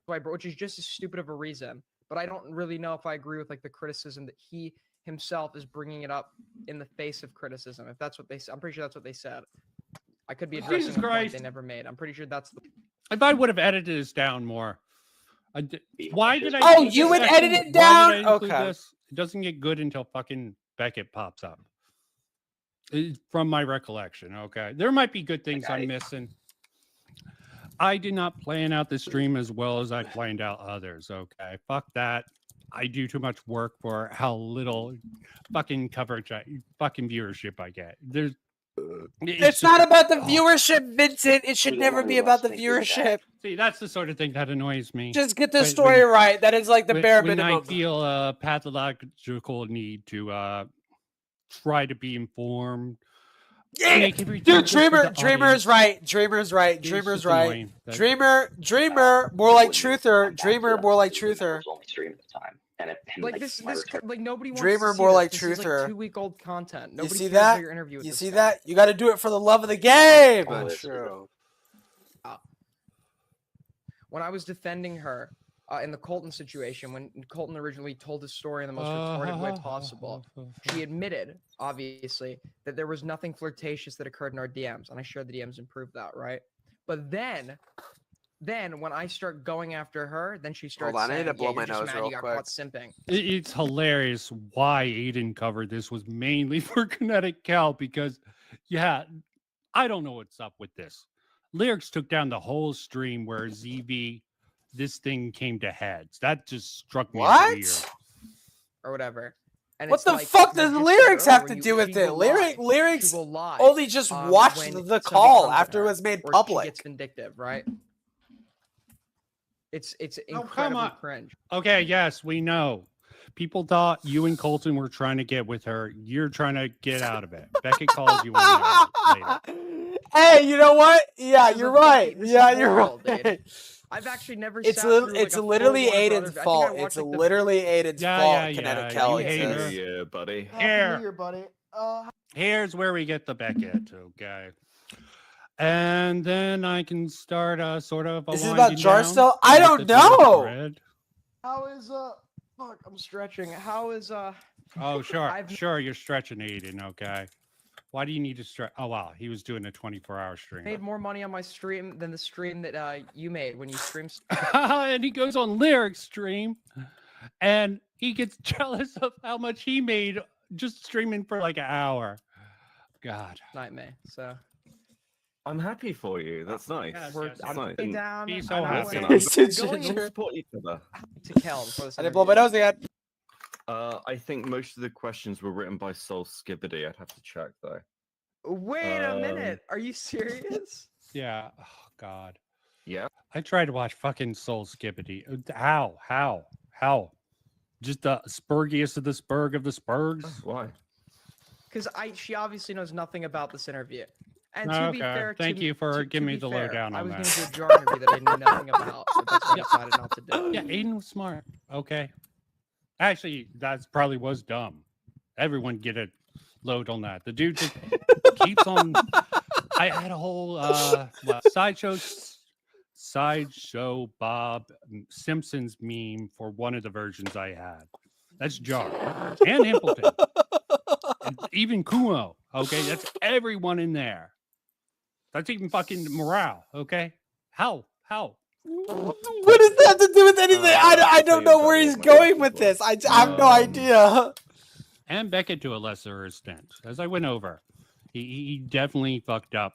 Speaker 16: Which is just as stupid of a reason. But I don't really know if I agree with like the criticism that he himself is bringing it up in the face of criticism. If that's what they said, I'm pretty sure that's what they said. I could be addressing
Speaker 5: Jesus
Speaker 16: a point
Speaker 5: Christ.
Speaker 16: they never made. I'm pretty sure that's the.
Speaker 5: if I would have edited this down more, why did I?
Speaker 1: Oh,
Speaker 5: include
Speaker 1: you
Speaker 5: this
Speaker 1: would
Speaker 5: section?
Speaker 1: edit it
Speaker 5: Why did
Speaker 1: down?
Speaker 5: I include
Speaker 1: Okay.
Speaker 5: this? It doesn't get good until fucking Beckett pops up. From my recollection, okay. There might be good things I'm missing. I did not plan out the stream as well as I planned out others, okay. Fuck that. I do too much work for how little fucking coverage, fucking viewership I get. There's.
Speaker 1: It's not about the viewership, Vincent. It should never be about the viewership.
Speaker 5: See, that's the sort of thing that annoys me.
Speaker 1: Just get the
Speaker 5: When-
Speaker 1: story right. That is like the bare
Speaker 5: when
Speaker 1: minimum.
Speaker 5: I feel a pathological need to try to be informed.
Speaker 1: Yeah, dude, Dreamer's right. Dreamer's right. Dreamer's right. Dreamer, more like truther. Dreamer, more like truther.
Speaker 17: Only stream at the time, and it,
Speaker 16: Like this, like nobody wants
Speaker 1: Dreamer,
Speaker 16: to see
Speaker 1: more
Speaker 16: this.
Speaker 1: like
Speaker 16: This is,
Speaker 1: truther.
Speaker 16: like 2-week-old content.
Speaker 1: You
Speaker 16: Nobody
Speaker 1: see
Speaker 16: cares
Speaker 1: that?
Speaker 16: about your interview with
Speaker 1: You
Speaker 16: this
Speaker 1: see
Speaker 16: guy.
Speaker 1: that? You got to do it for the love of the game.
Speaker 17: True.
Speaker 16: When I was defending her in the Colton situation, when Colton originally told his story in the most retarded way possible, she admitted, obviously, that there was nothing flirtatious that occurred in our DMs, and I shared the DMs and proved that, right? But then when I start going after her, then she starts saying,
Speaker 1: I need to blow my
Speaker 16: you're just
Speaker 1: nose
Speaker 16: mad
Speaker 1: real
Speaker 16: you got
Speaker 1: quick.
Speaker 16: caught simping.
Speaker 5: It's hilarious why Aiden covered this was mainly for Kinetic Cal because, yeah, I don't know what's up with this. Lyrics took down the whole stream where ZV, this thing came to heads. That just struck me as weird.
Speaker 16: Or whatever. And
Speaker 1: What
Speaker 16: it's
Speaker 1: the
Speaker 16: like,
Speaker 1: fuck
Speaker 16: you
Speaker 1: does
Speaker 16: just
Speaker 1: lyrics
Speaker 16: said
Speaker 1: have
Speaker 16: earlier,
Speaker 1: to do with
Speaker 16: she
Speaker 1: it?
Speaker 16: will lie.
Speaker 1: Lyrics
Speaker 16: She will lie,
Speaker 1: only just watched
Speaker 16: when
Speaker 1: the
Speaker 16: somebody
Speaker 1: call
Speaker 16: comes at
Speaker 1: after it
Speaker 16: her,
Speaker 1: was made
Speaker 16: or
Speaker 1: public.
Speaker 16: She gets vindictive, right? It's
Speaker 5: come
Speaker 16: incredibly
Speaker 5: on.
Speaker 16: cringe.
Speaker 5: Okay, yes, we know. People thought you and Colton were trying to get with her. You're trying to get out of it. Beckett calls you on there later.
Speaker 1: Hey, you know what? Yeah,
Speaker 16: This is
Speaker 1: you're
Speaker 16: a
Speaker 1: right.
Speaker 16: fucking- this
Speaker 1: Yeah,
Speaker 16: is
Speaker 1: you're
Speaker 16: horrible,
Speaker 1: right.
Speaker 16: dude. I've actually never.
Speaker 1: It's
Speaker 16: sat through,
Speaker 1: it's
Speaker 16: like, a
Speaker 1: literally
Speaker 16: full Warner
Speaker 1: Aiden's
Speaker 16: Brothers- I think I
Speaker 1: fault.
Speaker 16: watched,
Speaker 1: It's
Speaker 16: like, the-
Speaker 1: literally Aiden's fault. Kinetic Cal
Speaker 5: you hate
Speaker 1: exists.
Speaker 5: her.
Speaker 12: Yeah, buddy.
Speaker 5: Here.
Speaker 9: Here, buddy.
Speaker 5: Here's where we get the Beckett, okay? And then I can start sort of.
Speaker 1: Is this about
Speaker 5: winding
Speaker 1: jar
Speaker 5: down
Speaker 1: still? I
Speaker 5: with
Speaker 1: don't
Speaker 5: the direct
Speaker 1: know.
Speaker 5: thread.
Speaker 16: How is Fuck, I'm stretching. How is
Speaker 5: Oh, sure, sure, you're stretching Aiden, okay? Why do you need to stretch? Oh, wow, he was doing a 24-hour stream.
Speaker 16: made more money on my stream than the stream that you made when you streamed.
Speaker 5: And he goes on Lyric stream, and he gets jealous of how much he made just streaming for like an hour. God.
Speaker 16: Nightmare. So.
Speaker 12: I'm happy for you. That's nice.
Speaker 5: Yes,
Speaker 16: We're
Speaker 5: yes,
Speaker 16: I'm
Speaker 12: nice.
Speaker 16: way down.
Speaker 5: Be so
Speaker 16: and I'm
Speaker 5: happy.
Speaker 16: going-
Speaker 1: It's
Speaker 16: going
Speaker 1: ginger.
Speaker 16: to
Speaker 12: Support each other.
Speaker 16: Kel before this
Speaker 1: I didn't blow my
Speaker 16: interview.
Speaker 1: nose again.
Speaker 12: I think most of the questions were written by Soul Skibbity. I'd have to check though.
Speaker 16: Wait a minute. Are you serious?
Speaker 5: Yeah. Oh, God.
Speaker 12: Yeah.
Speaker 5: I tried to watch fucking Soul Skippity. How? Just the spurgiest of the spurg of the spurgs?
Speaker 12: Why?
Speaker 16: Because she obviously knows nothing about this interview. And
Speaker 5: Okay,
Speaker 16: to be fair,
Speaker 5: thank you for giving me the
Speaker 16: fair,
Speaker 5: lowdown
Speaker 16: I
Speaker 5: on
Speaker 16: was
Speaker 5: that.
Speaker 16: going to do a jar interview that I knew nothing about, so that's why I decided not to do it.
Speaker 5: Yeah, Aiden was smart. Okay. Actually, that probably was dumb. Everyone get a load on that. The dude just keeps on. I had a whole sideshow Bob Simpsons meme for one of the versions I had. That's Jar and Himpleton, and even Kumo. Okay, that's everyone in there. That's even fucking morale. Okay, how?
Speaker 1: What does that have to do with anything? I don't know where he's going with this. I have no idea.
Speaker 5: And Beckett to a lesser extent, as I went over, he definitely fucked up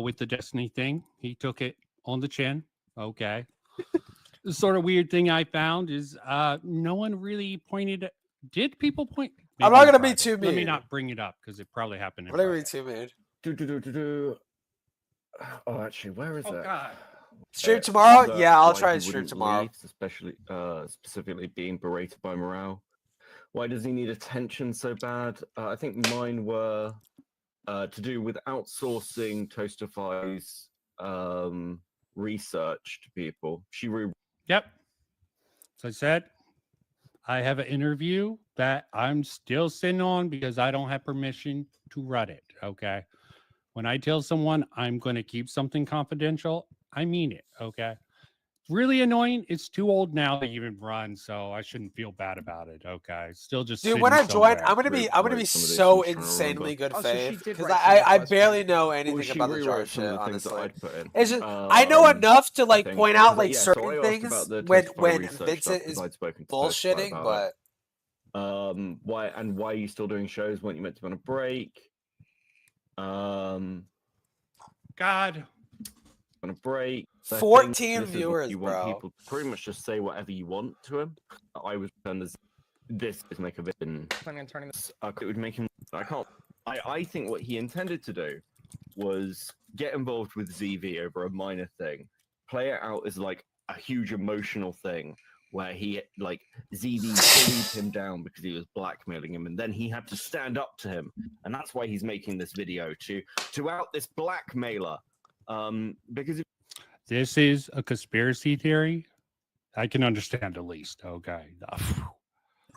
Speaker 5: with the Destiny thing. He took it on the chin. Okay. The sort of weird thing I found is no one really pointed. Did people point?
Speaker 1: I'm not gonna be too mean.
Speaker 5: Let me not bring it up because it probably happened.
Speaker 1: I'm not gonna be too mean.
Speaker 12: Oh, actually, where is it?
Speaker 5: God.
Speaker 1: Stream tomorrow?
Speaker 12: That
Speaker 1: Yeah, I'll
Speaker 12: why
Speaker 1: try
Speaker 12: he
Speaker 1: and stream
Speaker 12: wouldn't
Speaker 1: tomorrow.
Speaker 12: leave, especially specifically being berated by morale. Why does he need attention so bad? I think mine were to do with outsourcing Toastify's research to people.
Speaker 5: Yep. So I said, I have an interview that I'm still sitting on because I don't have permission to run it. Okay. When I tell someone I'm going to keep something confidential, I mean it. Okay. It's really annoying. It's too old now to even run, so I shouldn't feel bad about it. Okay. Still just
Speaker 1: Dude, when I join, I'm gonna be so insanely good faith because I barely know anything about the jar shit. Honestly, it's just I know enough to like point out like certain things when Vincent is bullshitting, but
Speaker 12: why are you still doing shows? Weren't you meant to be on a break?
Speaker 5: God.
Speaker 12: On a break.
Speaker 1: 14 viewers,
Speaker 12: you
Speaker 1: bro.
Speaker 12: want people to pretty much just say whatever you want to him. I was done as this is make a villain. It would make him. I think what he intended to do was get involved with ZV over a minor thing, play it out as like a huge emotional thing, where he like ZD bullied him down because he was blackmailing him, and then he had to stand up to him, and that's why he's making this video to out this blackmailer. Because if
Speaker 5: this is a conspiracy theory, I can understand at least. Okay.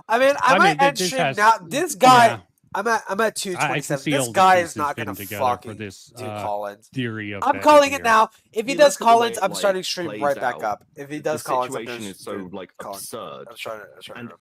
Speaker 1: I mean, I might end stream now. This guy,
Speaker 5: yeah.
Speaker 1: I'm at 227. This guy is not gonna fucking do Collins.
Speaker 5: Theory of
Speaker 1: I'm calling it now. If he does
Speaker 12: look at the way
Speaker 1: Collins,
Speaker 12: it,
Speaker 1: I'm
Speaker 12: like,
Speaker 1: starting stream
Speaker 12: plays
Speaker 1: right back
Speaker 12: out,
Speaker 1: up. If he does Collins, I'm
Speaker 12: situation
Speaker 1: gonna
Speaker 12: is so
Speaker 1: do
Speaker 12: like
Speaker 1: Collins.
Speaker 12: absurd.
Speaker 1: I'm trying to